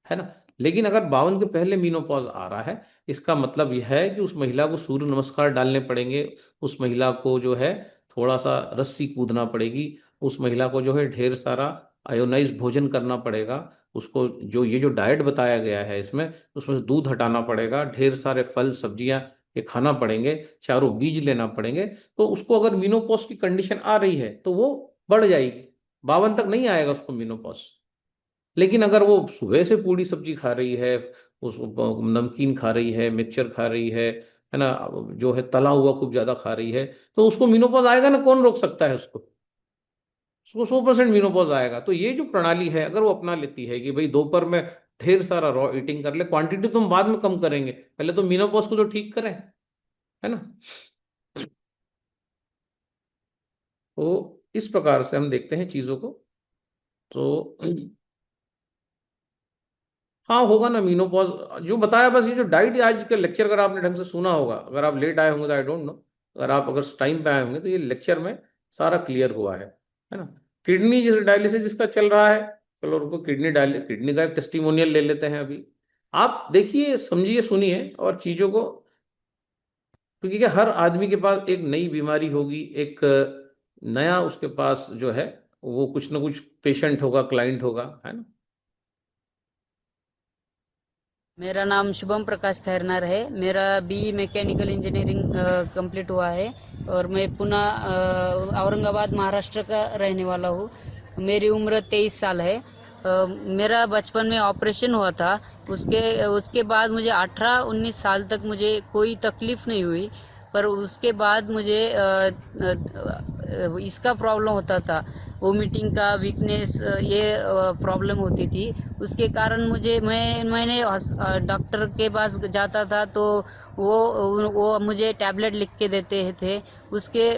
Speaker 4: है ना। लेकिन अगर 52 के पहले मीनोपॉज आ रहा है, इसका मतलब यह है कि उस महिला को सूर्य नमस्कार डालने पड़ेंगे, उस महिला को जो है थोड़ा सा रस्सी कूदना पड़ेगी, उस महिला को जो है ढेर सारा आयोनाइज भोजन करना पड़ेगा, उसको जो ये जो डाइट बताया गया है इसमें, उसमें से दूध हटाना पड़ेगा, ढेर सारे फल सब्जियां ये खाना पड़ेंगे, चारों बीज लेना पड़ेंगे। तो उसको अगर मीनोपॉज की कंडीशन आ रही है तो वो बढ़ जाएगी, 52 तक नहीं आएगा उसको मीनोपॉज। लेकिन अगर वो सुबह से पूरी सब्जी खा रही है, उस नमकीन खा रही है, मिक्सचर खा रही है ना, जो है तला हुआ खूब ज्यादा खा रही है, तो उसको मीनोपॉज आएगा ना, कौन रोक सकता है उसको? उसको 100% मीनोपॉज आएगा। तो ये जो प्रणाली है अगर वो अपना लेती है कि भाई दोपहर में ढेर सारा रॉ ईटिंग कर ले, क्वांटिटी तो हम बाद में कम करेंगे, पहले तो मीनोपॉज को तो ठीक करें, है ना। तो इस प्रकार से हम देखते हैं चीजों को। तो हाँ होगा ना मीनोपॉज, जो बताया बस ये जो डाइट आज के लेक्चर अगर आपने ढंग से सुना होगा, अगर आप लेट आए होंगे तो आई डोंट नो, अगर टाइम पे आए होंगे तो ये लेक्चर में सारा क्लियर हुआ है ना। किडनी जैसे डायलिसिस जिसका चल रहा है, चलो उनको किडनी का एक टेस्टिमोनियल ले लेते हैं अभी। आप देखिए, समझिए, सुनिए और चीजों को, क्योंकि क्या हर आदमी के पास एक नई बीमारी होगी, एक नया उसके पास जो है वो कुछ ना कुछ पेशेंट होगा, क्लाइंट होगा, है ना।
Speaker 13: मेरा नाम शुभम प्रकाश खैरनार है। मेरा बीई मैकेनिकल इंजीनियरिंग कंप्लीट हुआ है और मैं पुणे औरंगाबाद महाराष्ट्र का रहने वाला हूँ। मेरी उम्र 23 साल है। मेरा बचपन में ऑपरेशन हुआ था, उसके बाद मुझे 18-19 साल तक मुझे कोई तकलीफ नहीं हुई, पर उसके बाद मुझे इसका प्रॉब्लम होता था, वोमिटिंग का, वीकनेस, ये प्रॉब्लम होती थी। उसके कारण मैंने डॉक्टर के पास जाता था तो वो मुझे टैबलेट लिख के देते थे। उसके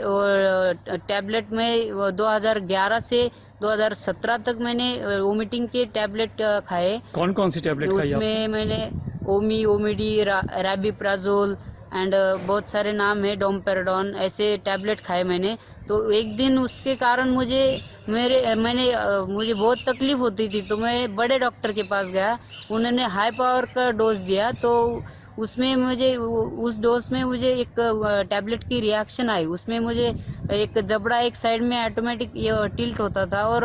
Speaker 13: टैबलेट में 2011 से 2017 तक मैंने वोमिटिंग के टैबलेट खाए।
Speaker 7: कौन कौन सी टैबलेट खाई?
Speaker 13: उसमें मैंने ओमिडी, रैबिप्राजोल एंड बहुत सारे नाम है, डोमपेराडोन, ऐसे टैबलेट खाए मैंने। तो एक दिन उसके कारण मुझे बहुत तकलीफ होती थी, तो मैं बड़े डॉक्टर के पास गया। उन्होंने हाई पावर का डोज दिया, तो उसमें मुझे उस डोज में मुझे एक टैबलेट की रिएक्शन आई। उसमें मुझे एक जबड़ा एक साइड में ऑटोमेटिक टिल्ट होता था, और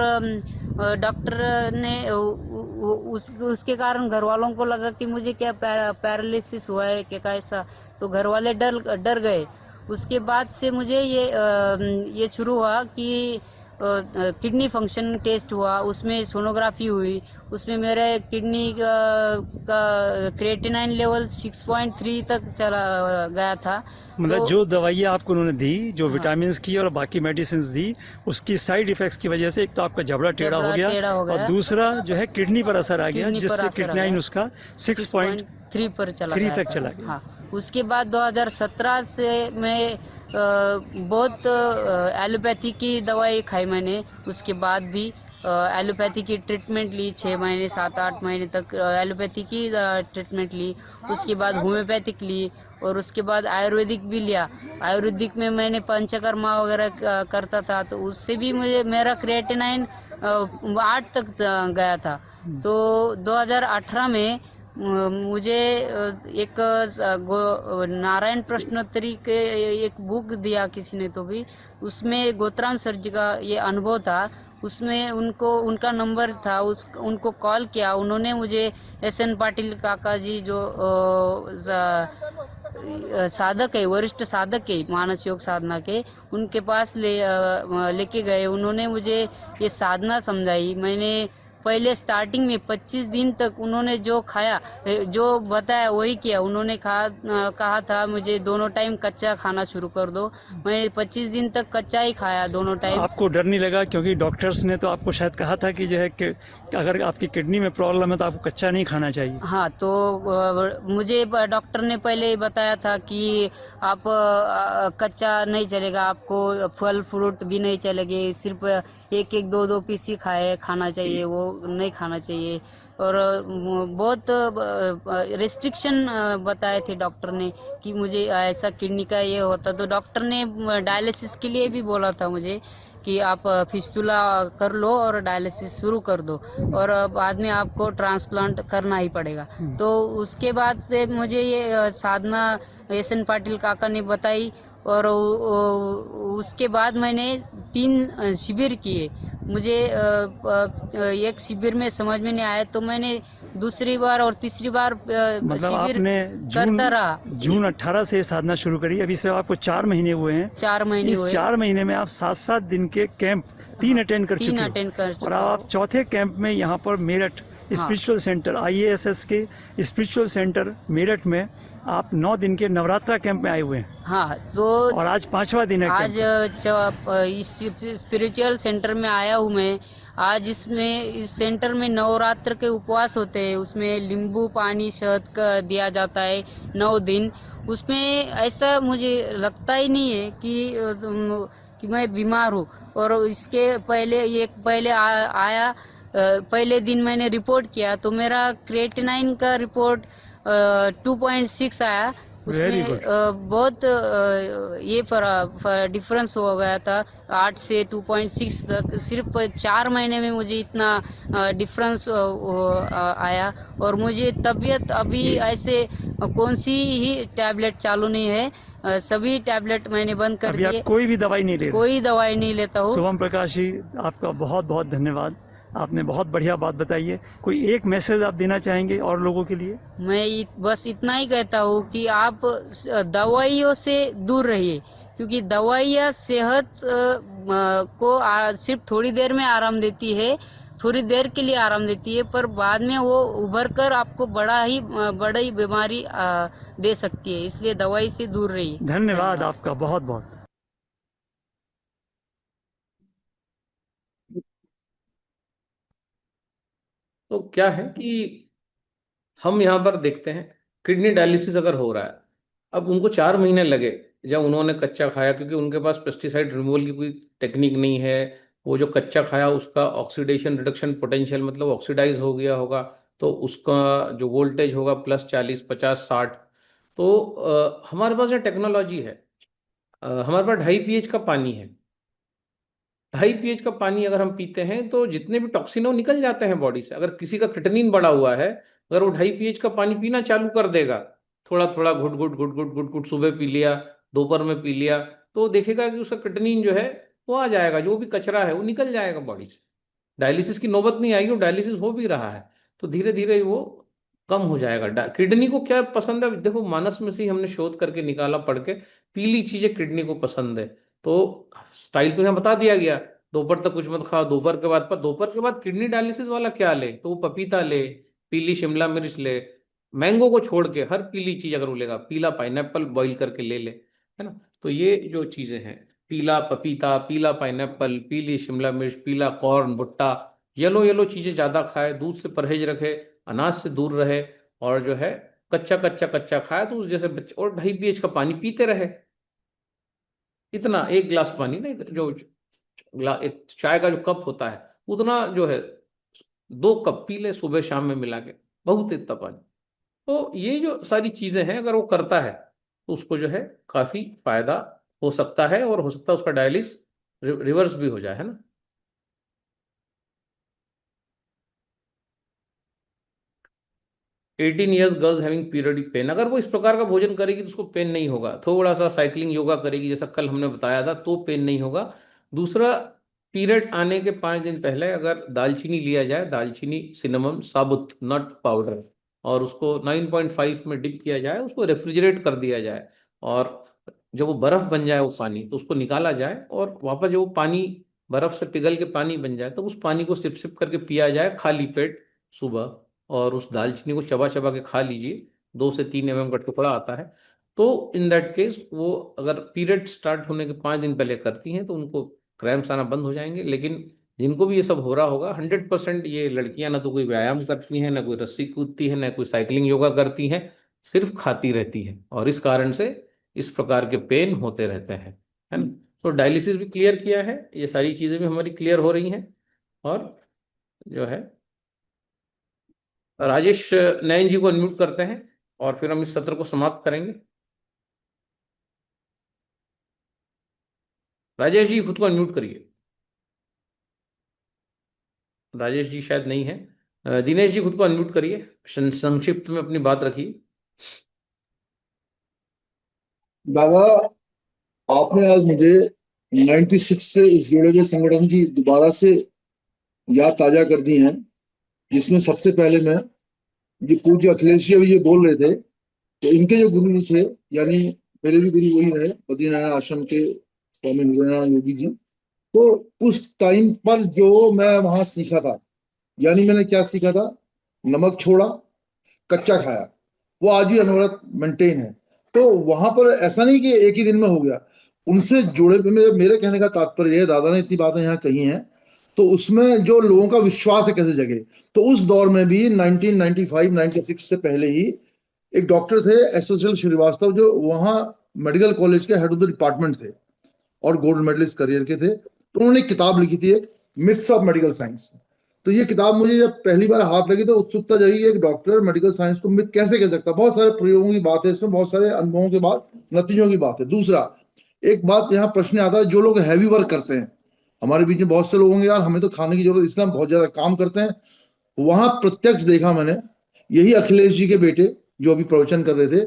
Speaker 13: डॉक्टर ने उसके कारण घर वालों को लगा कि मुझे क्या पैरालिसिस हुआ है क्या कैसा, तो घर वाले डर गए। उसके बाद से मुझे ये शुरू हुआ कि किडनी फंक्शन टेस्ट हुआ, उसमें सोनोग्राफी हुई, उसमें मेरे किडनी का क्रिएटिनाइन लेवल 6.3 तक चला गया था।
Speaker 7: मतलब
Speaker 13: तो
Speaker 7: जो दवाइयाँ आपको उन्होंने दी, जो विटामिन की और बाकी मेडिसिन दी, उसकी साइड इफेक्ट्स की वजह से एक तो आपका जबड़ा टेढ़ा हो गया, और दूसरा जो है किडनी पर असर आ गया, जिससे किडनाइन उसका 6.3
Speaker 13: पर चला
Speaker 7: गया।
Speaker 13: हाँ, उसके बाद 2017 से मैं बहुत एलोपैथी की दवाई खाई मैंने। उसके बाद भी एलोपैथी की ट्रीटमेंट ली, 6 महीने 7-8 महीने तक एलोपैथी की ट्रीटमेंट ली। उसके बाद होम्योपैथिक ली, और उसके बाद आयुर्वेदिक भी लिया। आयुर्वेदिक में मैंने पंचकर्मा वगैरह करता था, तो उससे भी मेरा क्रिएटिनाइन 8 तक गया था। तो 2018 में मुझे एक नारायण प्रश्नोत्तरी के एक बुक दिया किसी ने, तो भी उसमें गोत्राम सर जी का ये अनुभव था। उसमें उनका नंबर था, उनको कॉल किया, उन्होंने मुझे SN पाटिल काका जी जो साधक है, वरिष्ठ साधक है मानस योग साधना के, उनके पास लेके गए। उन्होंने मुझे ये साधना समझाई। मैंने पहले स्टार्टिंग में 25 दिन तक उन्होंने जो खाया, जो बताया वही किया। उन्होंने कहा था मुझे दोनों टाइम कच्चा खाना शुरू कर दो। मैं 25 दिन तक कच्चा ही खाया दोनों टाइम।
Speaker 7: आपको डर नहीं लगा? क्योंकि डॉक्टर्स ने तो आपको शायद कहा था कि जो है कि अगर आपकी किडनी में प्रॉब्लम है तो आपको कच्चा नहीं खाना चाहिए।
Speaker 13: हाँ, तो मुझे डॉक्टर ने पहले ही बताया था कि आप कच्चा नहीं चलेगा, आपको फल फ्रूट भी नहीं चलेंगे, सिर्फ एक एक दो दो पीस ही खाना चाहिए, वो नहीं खाना चाहिए। और बहुत रेस्ट्रिक्शन बताए थे डॉक्टर ने कि मुझे ऐसा किडनी का ये होता। तो डॉक्टर ने डायलिसिस के लिए भी बोला था मुझे कि आप फिस्टुला कर लो और डायलिसिस शुरू कर दो, और बाद में आपको ट्रांसप्लांट करना ही पड़ेगा। तो उसके बाद से मुझे ये साधना एस.एन. पाटिल काका ने बताई, और उसके बाद मैंने 3 शिविर किए। मुझे एक शिविर में समझ में नहीं आया तो मैंने दूसरी बार और तीसरी बार
Speaker 7: मतलब
Speaker 13: शिविर
Speaker 7: आपने
Speaker 13: करता रहा।
Speaker 7: जून 18 से साधना शुरू करी, अभी से आपको 4 महीने हुए हैं।
Speaker 13: 4 महीने
Speaker 7: इस
Speaker 13: हुए।
Speaker 7: 4 महीने में आप 7-7 दिन के कैंप 3 अटेंड कर
Speaker 13: 3
Speaker 7: चुके
Speaker 13: अटेंड कर
Speaker 7: हो, और
Speaker 13: चुका
Speaker 7: आप चौथे कैंप में यहाँ पर मेरठ स्पिरिचुअल सेंटर, IASS के स्पिरिचुअल सेंटर मेरठ में आप 9 दिन के नवरात्रा कैंप में आए हुए हैं।
Speaker 13: हाँ, तो
Speaker 7: और आज 5वां दिन है
Speaker 13: आज इस स्पिरिचुअल सेंटर में आया हूँ मैं। आज इस सेंटर में नवरात्र के उपवास होते हैं, उसमें नींबू पानी शहद का दिया जाता है 9 दिन। उसमें ऐसा मुझे लगता ही नहीं है कि मैं बीमार हूँ। और इसके पहले आया, पहले दिन मैंने रिपोर्ट किया तो मेरा क्रिएटिनाइन का रिपोर्ट 2.6 आया। उसमें बहुत ये डिफरेंस हो गया था 8 से 2.6 तक। सिर्फ 4 महीने में मुझे इतना डिफरेंस आया। और मुझे तबीयत अभी ऐसे कौन सी ही टैबलेट चालू नहीं है, सभी टैबलेट मैंने बंद कर दिए।
Speaker 7: कोई भी दवाई नहीं ले रहे?
Speaker 13: कोई दवाई नहीं लेता हूँ।
Speaker 7: शुभम प्रकाश जी, आपका बहुत बहुत धन्यवाद, आपने बहुत बढ़िया बात बताई है। कोई एक मैसेज आप देना चाहेंगे और लोगों के लिए?
Speaker 13: मैं बस इतना ही कहता हूँ कि आप दवाइयों से दूर रहिए, क्योंकि दवाइयाँ सेहत को सिर्फ थोड़ी देर में आराम देती है, थोड़ी देर के लिए आराम देती है, पर बाद में वो उभर कर आपको बड़ी बीमारी दे सकती है। इसलिए दवाई से दूर रहिए।
Speaker 7: धन्यवाद आपका बहुत बहुत।
Speaker 4: तो क्या है कि हम यहाँ पर देखते हैं किडनी डायलिसिस अगर हो रहा है, अब उनको 4 महीने लगे जब उन्होंने कच्चा खाया, क्योंकि उनके पास पेस्टिसाइड रिमूवल की कोई टेक्निक नहीं है। वो जो कच्चा खाया उसका ऑक्सीडेशन रिडक्शन पोटेंशियल मतलब ऑक्सीडाइज हो गया होगा, तो उसका जो वोल्टेज होगा +40, 50, 60। तो हमारे पास जो टेक्नोलॉजी है, हमारे पास 2.5 pH का पानी है। 2.5 pH का पानी अगर हम पीते हैं तो जितने भी टॉक्सिन है वो निकल जाते हैं बॉडी से। अगर किसी का क्रिएटिनिन बढ़ा हुआ है, अगर वो 2.5 pH का पानी पीना चालू कर देगा, थोड़ा थोड़ा घुट घुट घुट घुट घुट घुट, सुबह पी लिया, दोपहर में पी लिया, तो देखेगा कि उसका क्रिएटिनिन जो है वो आ जाएगा, जो भी कचरा है वो निकल जाएगा बॉडी से। डायलिसिस की नौबत नहीं आएगी, वो डायलिसिस हो भी रहा है तो धीरे धीरे वो कम हो जाएगा। किडनी को क्या पसंद है? देखो, मानस में से ही हमने शोध करके निकाला, पढ़ के, पीली चीजें किडनी को पसंद है। तो स्टाइल तो यहाँ बता दिया गया, दोपहर तक कुछ मत खाओ, दोपहर के बाद, पर दोपहर के बाद किडनी डायलिसिस वाला क्या ले, तो वो पपीता ले, पीली शिमला मिर्च ले, मैंगो को छोड़ के हर पीली चीज अगर वो लेगा, पीला पाइनएप्पल बॉईल करके ले है ना। तो ये जो चीजें हैं, पीला पपीता, पीला पाइनएप्पल, पीली शिमला मिर्च, पीला कॉर्न, भुट्टा, येलो येलो चीजें ज्यादा खाए, दूध से परहेज रखे, अनाज से दूर रहे, और जो है कच्चा कच्चा कच्चा खाए तो उस जैसे बच्चे, और 2.5 pH का पानी पीते रहे। इतना 1 गिलास पानी नहीं, जो एक चाय का जो कप होता है उतना जो है 2 कप पी ले सुबह शाम में मिला के, बहुत इतना पानी। तो ये जो सारी चीजें हैं अगर वो करता है तो उसको जो है काफी फायदा हो सकता है, और हो सकता है उसका डायलिस रिवर्स भी हो जाए, है ना। Eighteen years girls having periodic pain, अगर वो इस प्रकार का भोजन करेगी तो उसको पेन नहीं होगा। थोड़ा सा साइकिलिंग योगा करेगी जैसा कल हमने बताया था तो पेन नहीं होगा। दूसरा, पीरियड आने के 5 दिन पहले अगर दालचीनी लिया जाए, दालचीनी, सिनेमम, साबुत, नॉट पाउडर, और उसको 9.5 में डिप किया जाए, उसको रेफ्रिजरेट कर दिया जाए, और जब वो बर्फ बन जाए वो पानी, तो उसको निकाला जाए, और वापस जब वो पानी बर्फ से पिघल के पानी बन जाए तो उस पानी को सिप सिप करके पिया जाए खाली पेट सुबह। और उस दालचीनी को चबा चबा के खा लीजिए, 2 से 3 mm का टुकड़ा आता है। तो इन दैट केस वो अगर पीरियड स्टार्ट होने के 5 दिन पहले करती हैं तो उनको क्रैम्प्स आना बंद हो जाएंगे। लेकिन जिनको भी ये सब हो रहा होगा, 100% ये लड़कियां ना तो कोई व्यायाम करती हैं, ना कोई रस्सी कूदती है, ना कोई साइकिलिंग योगा करती हैं, सिर्फ खाती रहती है, और इस कारण से इस प्रकार के पेन होते रहते हैं, है ना। तो डायलिसिस भी क्लियर किया है, ये सारी चीजें भी हमारी क्लियर हो रही हैं। और जो है राजेश नयन जी को अनम्यूट करते हैं और फिर हम इस सत्र को समाप्त करेंगे। राजेश जी खुद को अनम्यूट करिए। राजेश जी शायद नहीं है। दिनेश जी खुद को अनम्यूट करिए, संक्षिप्त में अपनी बात रखिए।
Speaker 14: दादा, आपने आज मुझे 96 से इस जुड़े हुए संगठन की दोबारा से याद ताजा कर दी है, जिसमें सबसे पहले मैं ये पूज्य अखिलेश जी ये बोल रहे थे, तो इनके जो गुरु थे, यानी मेरे भी गुरु वही रहे, बद्रीनारायण आश्रम के स्वामी हृदयनारायण योगी जी। तो उस टाइम पर जो मैं वहां सीखा था, यानी मैंने क्या सीखा था, नमक छोड़ा, कच्चा खाया, वो आज भी अनवरत मेंटेन है। तो वहां पर ऐसा नहीं कि एक ही दिन में हो गया, उनसे जुड़े मेरे कहने का तात्पर्य है, दादा ने इतनी बातें यहाँ कही हैं, तो उसमें जो लोगों का विश्वास है कैसे जगे। तो उस दौर में भी 1995-96 से पहले ही एक डॉक्टर थे एसोसिएल श्रीवास्तव, जो वहाँ मेडिकल कॉलेज के हेड ऑफ द डिपार्टमेंट थे और गोल्ड मेडलिस्ट करियर के थे। तो उन्होंने एक किताब लिखी थी, एक मिथ्स ऑफ मेडिकल साइंस। तो ये किताब मुझे जब पहली बार हाथ लगी तो उत्सुकता जगी, एक डॉक्टर मेडिकल साइंस को मिथ कैसे कह सकता। बहुत सारे प्रयोगों की बात है इसमें, बहुत सारे अनुभवों के बाद नतीजों की बात है। दूसरा एक बात यहाँ प्रश्न आता है, जो लोग हैवी वर्क करते हैं, हमारे बीच में बहुत से लोग होंगे यार हमें तो खाने की जरूरत, इसलिए हम बहुत ज्यादा काम करते हैं। वहां प्रत्यक्ष देखा मैंने, यही अखिलेश जी के बेटे जो अभी प्रवचन कर रहे थे,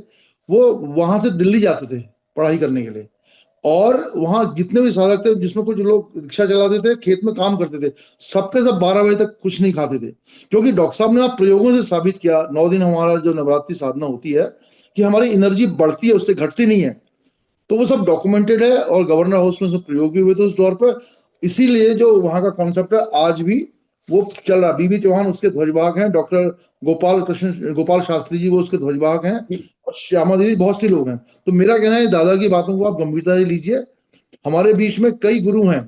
Speaker 14: वो वहां से दिल्ली जाते थे पढ़ाई करने के लिए, और वहां जितने भी साधक थे, जिसमें कुछ लोग रिक्शा चलाते थे, खेत में काम करते थे, सबके सब 12 बजे तक कुछ नहीं खाते थे। क्योंकि डॉक्टर साहब ने आप प्रयोगों से साबित किया, 9 दिन हमारा जो नवरात्रि साधना होती है, कि हमारी एनर्जी बढ़ती है, उससे घटती नहीं है। तो वो सब डॉक्यूमेंटेड है, और गवर्नर हाउस में सब प्रयोग भी हुए थे उस दौर पर। इसीलिए जो वहां का कॉन्सेप्ट है आज भी वो चल रहा। बीबी चौहान उसके ध्वजवाहक हैं, डॉक्टर गोपाल शास्त्री जी वो उसके ध्वजवाहक हैं, और श्यामा दीदी, बहुत से लोग हैं। तो मेरा कहना है दादा की बातों को आप गंभीरता से लीजिए। हमारे बीच में कई गुरु हैं,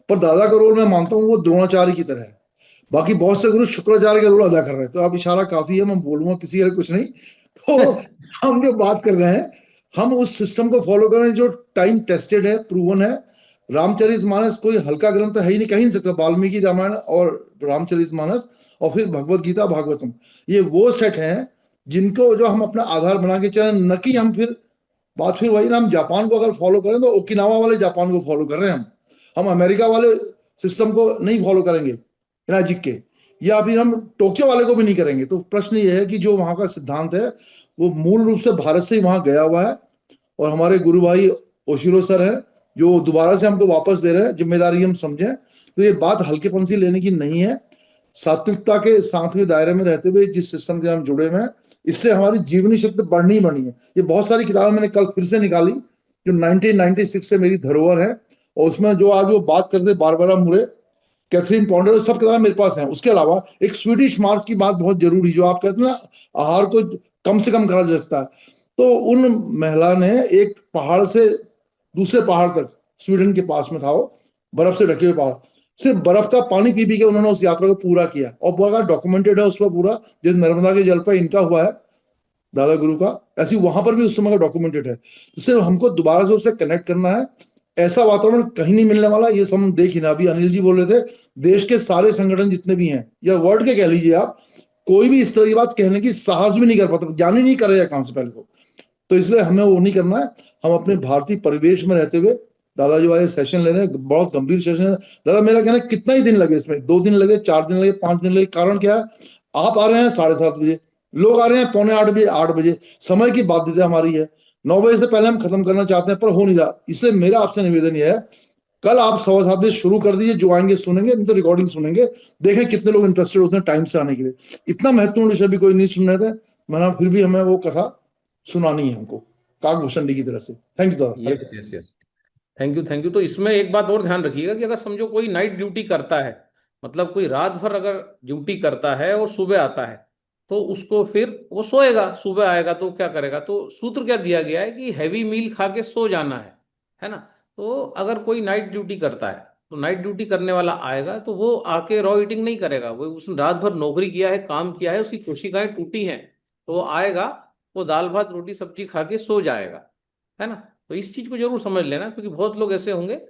Speaker 14: पर दादा का रोल मैं मानता हूँ वो द्रोणाचार्य की तरह है। बाकी बहुत से गुरु शुक्राचार्य का रोल अदा कर रहे हैं। तो आप इशारा काफी है, मैं बोलूंगा किसी का कुछ नहीं। तो हम जो बात कर रहे हैं, हम उस सिस्टम को फॉलो कर रहे हैं जो टाइम टेस्टेड है, प्रूवन है। रामचरितमानस कोई हल्का ग्रंथ तो है ही नहीं, कहीं नहीं सकता। वाल्मीकि रामायण और रामचरितमानस और फिर भगवत गीता, भागवतम, ये वो सेट हैं जिनको जो हम अपना आधार बना के चले। न कि हम फिर बात फिर वही ना, हम जापान को अगर फॉलो करें तो ओकिनावा वाले जापान को फॉलो कर रहे हैं हम अमेरिका वाले सिस्टम को नहीं फॉलो करेंगे इनाजिक के, या फिर हम टोक्यो वाले को भी नहीं करेंगे। तो प्रश्न ये है कि जो वहां का सिद्धांत है वो मूल रूप से भारत से ही वहां गया हुआ है, और हमारे गुरु भाई ओशिरो सर है जो दोबारा से हमको वापस दे रहे हैं, जिम्मेदारी हम समझें। तो ये बात हल्केपन से लेने की नहीं है, सात्विकता के सातवें दायरे में रहते हुए जिस सिस्टम से हम जुड़े हुए हैं, इससे हमारी जीवनी शक्ति बढ़नी ही बढ़नी है। ये बहुत सारी किताबें मैंने कल फिर से निकाली जो 1996 से मेरी धरोहर है, और उसमें जो आज वो बात करते बारबरा मुरे, कैथरीन पॉन्डर, सब किताबें मेरे पास हैं। उसके अलावा एक स्वीडिश मार्च की बात बहुत जरूरी, जो आप कहते हैं ना आहार को कम से कम करा जा सकता है। तो उन महिला ने एक पहाड़ से दूसरे पहाड़ तक, स्वीडन के पास में था वो, बर्फ से ढके हुए पहाड़, सिर्फ बर्फ का पानी पी पी के उन्होंने उस यात्रा को पूरा किया, और पूरा डॉक्यूमेंटेड है उस पर पूरा। जैसे नर्मदा के जल पर इनका हुआ है दादा गुरु का, ऐसे वहां पर भी उस समय का डॉक्यूमेंटेड है। तो सिर्फ हमको दोबारा से उससे कनेक्ट करना है। ऐसा वातावरण कहीं नहीं मिलने वाला, ये हम देख ही ना। अभी अनिल जी बोल रहे थे, देश के सारे संगठन जितने भी हैं, या वर्ल्ड के कह लीजिए आप, कोई भी इस तरह की बात कहने की साहस भी नहीं कर पाता, जान ही नहीं करेगा कहां से पहले को। तो इसलिए हमें वो नहीं करना है। हम अपने भारतीय परिवेश में रहते हुए दादा जो आए सेशन ले रहे हैं, बहुत गंभीर सेशन है दादा। मेरा कहना है कितना ही दिन लगे इसमें, 2 दिन लगे, 4 दिन लगे, 5 दिन लगे, कारण क्या है? आप आ रहे हैं 7:30 बजे, लोग आ रहे हैं 7:45 बजे, 8 बजे। समय की बाध्यता हमारी है, 9 बजे से पहले हम खत्म करना चाहते हैं, पर हो नहीं रहा। इसलिए मेरा आपसे निवेदन यह है, कल आप 7:15 शुरू कर दीजिए, जो आएंगे सुनेंगे, नहीं तो रिकॉर्डिंग सुनेंगे, देखें कितने लोग इंटरेस्टेड होते हैं टाइम से आने के लिए। इतना महत्वपूर्ण विषय भी कोई नहीं सुन रहे थे, मना फिर भी हमें वो कथा सुनानी है हमको काकभूषण जी की तरह से। थैंक यू दादा।
Speaker 4: Yes yes yes, thank you. तो इसमें एक बात और ध्यान रखिएगा कि अगर समझो कोई नाइट ड्यूटी करता है, मतलब कोई रात भर अगर ड्यूटी करता है और सुबह आता है, तो उसको फिर वो सोएगा, सुबह आएगा तो क्या करेगा। तो सूत्र क्या दिया गया है कि हैवी मील खा के सो जाना है ना। तो अगर कोई नाइट ड्यूटी करता है, तो नाइट ड्यूटी करने वाला आएगा तो वो आके रॉ ईटिंग नहीं करेगा, वो उसने रात भर नौकरी किया है, काम किया है, उसकी कोशिकाएं टूटी हैं, तो वो आएगा, वो दाल भात रोटी सब्जी खा के सो जाएगा, है ना। तो इस चीज को जरूर समझ लेना, क्योंकि बहुत लोग ऐसे होंगे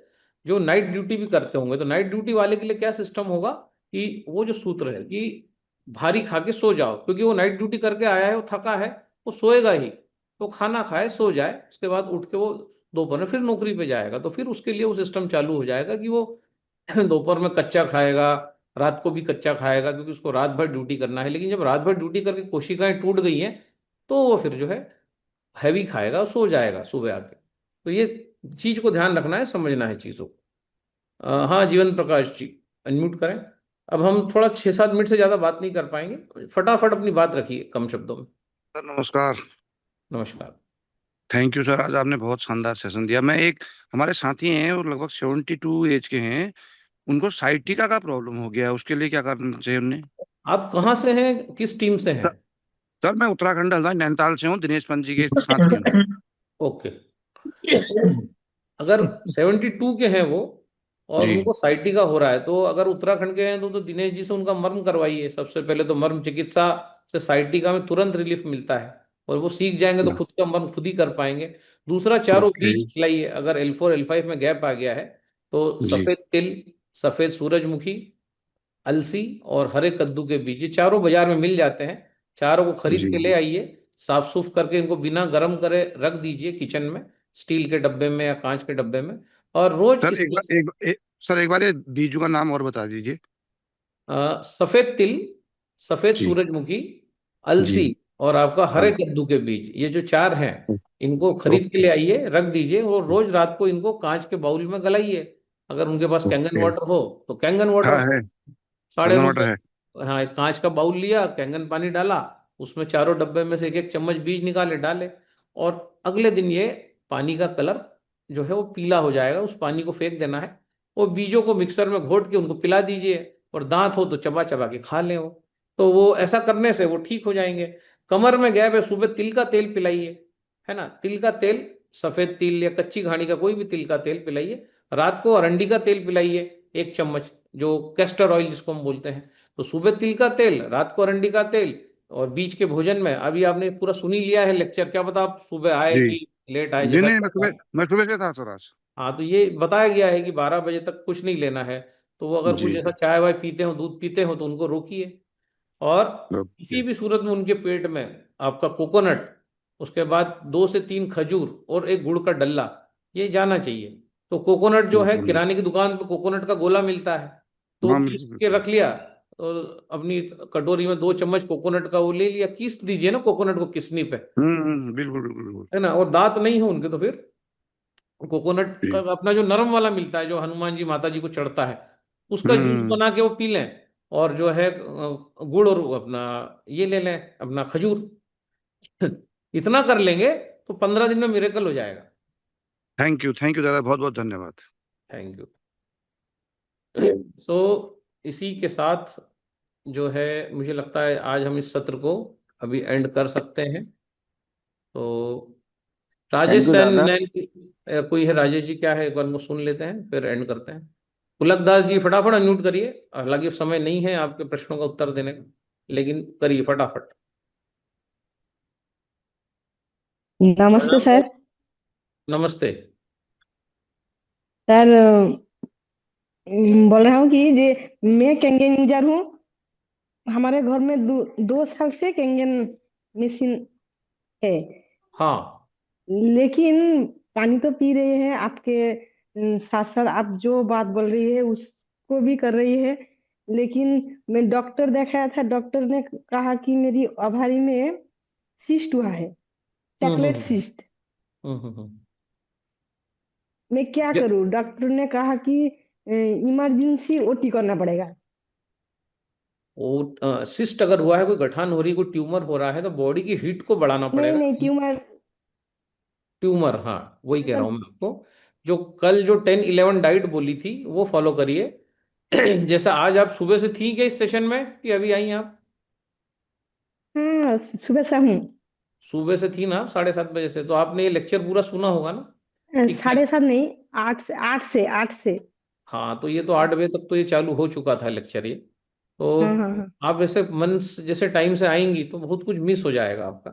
Speaker 4: जो नाइट ड्यूटी भी करते होंगे। तो नाइट ड्यूटी वाले के लिए क्या सिस्टम होगा कि वो जो सूत्र है कि भारी खा के सो जाओ, क्योंकि वो नाइट ड्यूटी करके आया है, वो थका है, वो सोएगा ही, तो खाना खाए सो जाए, उसके बाद उठ के वो दोपहर में फिर नौकरी पे जाएगा। तो फिर उसके लिए वो सिस्टम चालू हो जाएगा कि वो दोपहर में कच्चा खाएगा, रात को भी कच्चा खाएगा, क्योंकि उसको रात भर ड्यूटी करना है। लेकिन जब रात भर ड्यूटी करके कोशिकाएं टूट गई हैं, तो वो फिर जो है हैवी खाएगा, सो जाएगा सुबह आके। तो ये चीज को ध्यान रखना है, समझना है चीजों को। हाँ जीवन प्रकाश जी, अनम्यूट करें। अब हम थोड़ा 6-7 मिनट से ज्यादा बात नहीं कर पाएंगे, फटाफट अपनी बात रखिए कम शब्दों में।
Speaker 15: सर नमस्कार।
Speaker 4: नमस्कार।
Speaker 15: थैंक यू सर, आज आपने बहुत शानदार सेशन दिया। मैं एक हमारे साथी हैं और लगभग 72 एज के हैं, उनको साइटिका का प्रॉब्लम हो गया है, उसके लिए क्या करना चाहिए उन्हें?
Speaker 4: आप कहाँ से हैं, किस टीम से हैं?
Speaker 15: सर मैं उत्तराखंड हल्द्वानी नैनीताल से हूँ, दिनेश पंत जी के साथी हूँ।
Speaker 4: ओके, अगर 72 के हैं वो और
Speaker 15: जी
Speaker 4: उनको साइटिका हो रहा है, तो अगर उत्तराखंड के हैं तो दिनेश जी से उनका मर्म करवाइए। सबसे पहले तो मर्म चिकित्सा से साइटिका में तुरंत रिलीफ मिलता है, और वो सीख जाएंगे तो खुद का मर्म खुद ही कर पाएंगे। दूसरा, चारों
Speaker 15: ओके
Speaker 4: बीज खिलाइए। अगर L4 L5 में गैप आ गया है तो
Speaker 15: जी
Speaker 4: सफेद तिल, सफेद सूरजमुखी, अलसी और हरे कद्दू के बीज, ये चारों बाजार में मिल जाते हैं। चारों को खरीद
Speaker 15: जी
Speaker 4: के ले आइए, साफ सुफ करके इनको बिना गर्म करे रख दीजिए किचन में, स्टील के डब्बे में या कांच के डब्बे में, और रोज
Speaker 15: सर
Speaker 4: इस
Speaker 15: सर एक बार ये बीजू का नाम और बता दीजिए।
Speaker 4: सफेद तिल, सफेद
Speaker 15: जी
Speaker 4: सूरजमुखी,
Speaker 15: जी
Speaker 4: अलसी और आपका हरे
Speaker 15: हाँ
Speaker 4: कद्दू के बीज, ये जो चार हैं, इनको खरीद के
Speaker 15: ओके
Speaker 4: ले आइए, रख दीजिए, और रोज रात को इनको कांच के बाउल में गलाइए। अगर उनके पास कैंगन
Speaker 15: ओके
Speaker 4: वाटर हो तो कैंगन
Speaker 15: हाँ
Speaker 4: वाटर,
Speaker 15: है,
Speaker 4: साढ़े
Speaker 15: कंगन
Speaker 4: नौ
Speaker 15: वाटर है।
Speaker 4: हाँ, एक कांच का बाउल लिया, कैंगन पानी डाला, उसमें चारों डब्बे में से एक एक चम्मच बीज निकाले डाले, और अगले दिन ये पानी का कलर जो है वो पीला हो जाएगा, उस पानी को फेंक देना है। वो बीजों को मिक्सर में घोट के उनको पिला दीजिए, और दांत हो तो चबा चबा के खा लें वो। तो वो ऐसा करने से वो ठीक हो जाएंगे। कमर में गैप है, सुबह तिल का तेल पिलाइए, है ना। तिल का तेल, सफेद तिल या कच्ची घानी का कोई भी तिल का तेल पिलाइए। रात को अरंडी का तेल पिलाइए 1 चम्मच, जो कैस्टर ऑयल जिसको हम बोलते हैं। तो सुबह तिल का तेल, रात को अरंडी का तेल, और बीच के भोजन में, अभी आपने पूरा सुन ही लिया है लेक्चर, क्या पता आप सुबह आए
Speaker 15: जी
Speaker 4: कि लेट आए,
Speaker 15: जी
Speaker 4: जैसा
Speaker 15: नहीं,
Speaker 4: भी आए।
Speaker 15: मैं सुबह से था सर आज।
Speaker 4: हाँ, तो ये बताया गया है कि 12 बजे तक कुछ नहीं लेना है। तो वो अगर कुछ
Speaker 15: जी
Speaker 4: ऐसा
Speaker 15: जी
Speaker 4: चाय वाय पीते हो, दूध पीते हो, तो उनको रोकिए। और
Speaker 15: ओके
Speaker 4: किसी भी सूरत में उनके पेट में आपका कोकोनट, उसके बाद 2 से 3 खजूर और एक गुड़ का डल्ला, ये जाना चाहिए। तो कोकोनट जो है,
Speaker 15: बिल्कुल।
Speaker 4: किराने की दुकान पे कोकोनट का गोला मिलता है, तो
Speaker 15: हाँ
Speaker 4: पीस
Speaker 15: बिल्कुल
Speaker 4: के
Speaker 15: बिल्कुल।
Speaker 4: रख लिया, और अपनी कटोरी में 2 चम्मच कोकोनट का वो ले लिया, किस दीजिए ना कोकोनट को किसनी पे,
Speaker 15: बिल्कुल बिल्कुल बिल्कुल।
Speaker 4: है ना। और दांत नहीं हो उनके तो फिर कोकोनट का
Speaker 15: जी
Speaker 4: अपना जो नरम वाला मिलता है, जो हनुमान जी माता जी को चढ़ता है, उसका जूस
Speaker 15: हम्म
Speaker 4: बना के वो पी लें। और जो है गुड़ और अपना ये ले लें, अपना खजूर। इतना कर लेंगे तो 15 दिन में मिरेकल हो जाएगा।
Speaker 15: थैंक यू दादा, बहुत बहुत धन्यवाद।
Speaker 4: Thank you. सो इसी के साथ जो है, मुझे लगता है आज हम इस सत्र को अभी एंड कर सकते हैं। तो
Speaker 1: थैंक
Speaker 4: राजेश
Speaker 1: यू
Speaker 4: सेन
Speaker 1: दादा।
Speaker 4: नैन कोई है? राजेश जी क्या है, एक बार उनको सुन लेते हैं फिर एंड करते हैं। पुलक दास जी फटाफट अनम्यूट करिए, हालांकि समय नहीं है आपके प्रश्नों का उत्तर देने का, लेकिन करिए फटाफट।
Speaker 16: नमस्ते सर।
Speaker 4: नमस्ते
Speaker 16: सर बोल रहा हूँ कि मैं कैंगन यूजर हूँ। हमारे घर में 2 साल से कैंगन मशीन है।
Speaker 4: हाँ,
Speaker 16: लेकिन पानी तो पी रहे हैं आपके साथ साथ, आप जो बात बोल रही है उसको भी कर रही है। लेकिन मैं डॉक्टर दिखाया था, डॉक्टर ने कहा कि मेरी ओवरी में सिस्ट हुआ है, चॉकलेट सिस्ट। मैं क्या करूं? डॉक्टर ने कहा कि इमरजेंसी ओटी करना पड़ेगा।
Speaker 4: वो सिस्ट अगर हुआ है, कोई गठान हो रही है, कोई ट्यूमर हो रहा है, तो बॉडी की हीट को बढ़ाना
Speaker 16: नहीं
Speaker 4: पड़ेगा।
Speaker 16: नहीं, ट्यूमर।
Speaker 4: ट्यूमर, हाँ वही कह रहा हूँ मैं आपको। जो कल जो 10-11 डाइट बोली थी वो फॉलो करिए। जैसा आज आप सुबह से थी क्या इस सेशन में, कि अभी आई आप?
Speaker 16: हाँ, सुबह से हूँ।
Speaker 4: सुबह से थी ना, 7:30 बजे से, तो आपने ये लेक्चर पूरा सुना होगा ना कि
Speaker 16: 7:30 नहीं, 8 से।
Speaker 4: हाँ, तो ये तो 8 बजे तक तो ये चालू हो चुका था लेक्चर ये। तो
Speaker 16: हाँ हाँ हाँ।
Speaker 4: आप ऐसे जैसे टाइम से आएंगी तो बहुत कुछ मिस हो जाएगा आपका।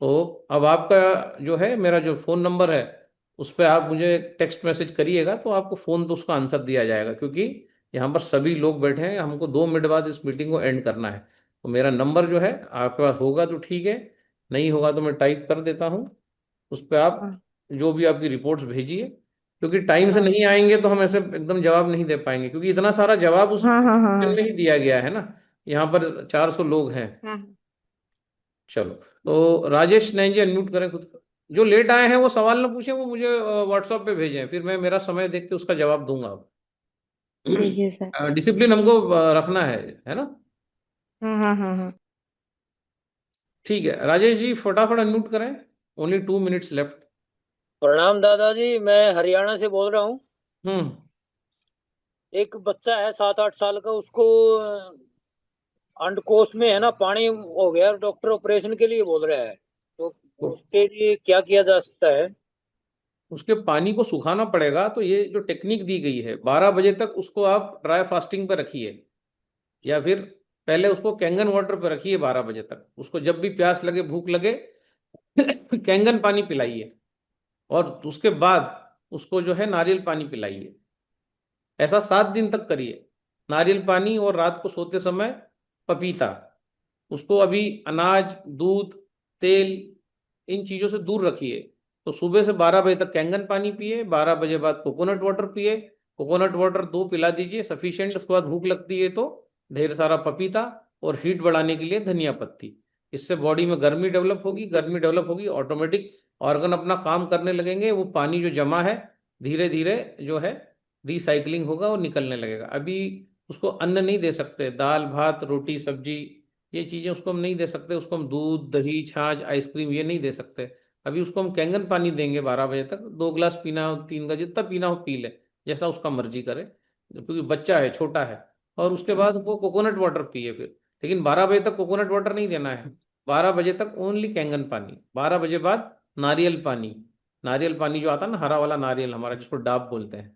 Speaker 4: तो अब आपका जो है, मेरा जो फोन नंबर है उस पर आप मुझे टेक्स्ट मैसेज करिएगा, तो आपको फोन तो उसका आंसर दिया जाएगा, क्योंकि यहाँ पर सभी लोग बैठे हैं, हमको 2 मिनट बाद इस मीटिंग को एंड करना है। तो मेरा नंबर जो है आपके पास होगा तो ठीक है, नहीं होगा तो मैं टाइप कर देता हूँ। उस पर आप जो भी आपकी रिपोर्ट्स भेजिए, क्योंकि टाइम से नहीं आएंगे तो हम ऐसे एकदम जवाब नहीं दे पाएंगे, क्योंकि इतना सारा जवाब उस
Speaker 16: हाँ हाँ हाँ
Speaker 4: में ही दिया गया है ना। यहाँ पर 400 लोग हैं।
Speaker 16: हाँ।
Speaker 4: चलो, तो राजेश नैन जी अनम्यूट करें खुद को। जो लेट आए हैं वो सवाल ना पूछें, वो मुझे व्हाट्सएप पे भेजें, फिर मैं मेरा समय देख के उसका जवाब दूंगा।
Speaker 16: ठीक है सर।
Speaker 4: डिसिप्लिन हमको रखना है ना।
Speaker 16: हाँ हाँ हाँ हाँ।
Speaker 4: ठीक है, राजेश जी फटाफट अनम्यूट करें, ओनली 2 मिनट्स लेफ्ट।
Speaker 17: प्रणाम दादाजी, मैं हरियाणा से बोल रहा हूँ। एक बच्चा है 7-8 साल का, उसको अंडकोश में है ना पानी हो गया, डॉक्टर ऑपरेशन के लिए बोल रहा है, तो उसके लिए क्या किया जा सकता है?
Speaker 4: उसके पानी को सुखाना पड़ेगा। तो ये जो टेक्निक दी गई है, 12 बजे तक उसको आप ड्राई फास्टिंग पे रखिए, या फिर पहले उसको कैंगन वाटर पे रखिए 12 बजे तक। उसको जब भी प्यास लगे, भूख लगे, कैंगन पानी पिलाइए, और उसके बाद उसको जो है नारियल पानी पिलाइए। ऐसा 7 दिन तक करिए, नारियल पानी, और रात को सोते समय पपीता। उसको अभी अनाज, दूध, तेल, इन चीजों से दूर रखिए। तो सुबह से 12 बजे तक कैंगन पानी पिए, 12 बजे बाद कोकोनट वाटर पिए। कोकोनट वाटर 2 पिला दीजिए सफिशिएंट। उसके बाद भूख लगती है तो ढेर सारा पपीता, और हीट बढ़ाने के लिए धनिया पत्ती। इससे बॉडी में गर्मी डेवलप होगी, गर्मी डेवलप होगी, ऑटोमेटिक ऑर्गन अपना काम करने लगेंगे। वो पानी जो जमा है धीरे धीरे जो है रिसाइकलिंग होगा और निकलने लगेगा। अभी उसको अन्न नहीं दे सकते, दाल भात रोटी सब्जी ये चीजें उसको हम नहीं दे सकते। उसको हम दूध दही छाछ आइसक्रीम ये नहीं दे सकते। अभी उसको हम कैंगन पानी देंगे 12 बजे तक। 2 गिलास पीना हो, 3 का, जितना पीना हो पी ले, जैसा उसका मर्जी करे, क्योंकि बच्चा है, छोटा है। और उसके बाद वो कोकोनट वाटर पिए फिर। लेकिन 12 बजे तक कोकोनट वाटर नहीं देना है, 12 बजे तक ओनली कैंगन पानी। 12 बजे बाद नारियल पानी। नारियल पानी जो आता है ना, हरा वाला नारियल हमारा, जिसको डाब बोलते हैं।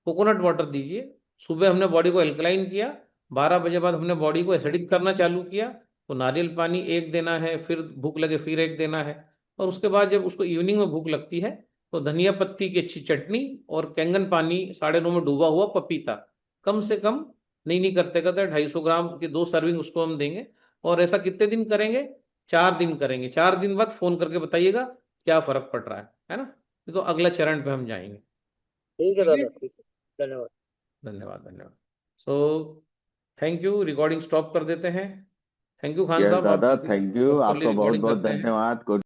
Speaker 4: कोकोनट वाटर दीजिए। सुबह हमने बॉडी को एल्कलाइन किया, 12 बजे बाद हमने बॉडी को एसिडिक करना चालू किया, तो नारियल पानी एक देना है, फिर भूख लगे फिर एक देना है। और उसके बाद जब उसको इवनिंग में भूख लगती है तो धनिया पत्ती की अच्छी चटनी और कैंगन पानी 9:30 में डूबा हुआ पपीता, कम से कम, नहीं करते करते 250 ग्राम की 2 सर्विंग उसको हम देंगे। और ऐसा कितने दिन करेंगे? 4 दिन करेंगे। 4 दिन बाद फोन करके बताइएगा क्या फर्क पड़ रहा है ना। तो अगला चरण पे हम जाएंगे।
Speaker 17: ठीक है दादा, ठीक है, धन्यवाद।
Speaker 4: धन्यवाद धन्यवाद। So thank you, recording stop कर देते हैं। थैंक यू खान
Speaker 1: यस
Speaker 4: साहब, आप
Speaker 1: दादा, थैंक यू, आपका बहुत
Speaker 4: रिकॉर्डिंग
Speaker 1: बहुत
Speaker 4: करते हैं।
Speaker 1: धन्यवाद।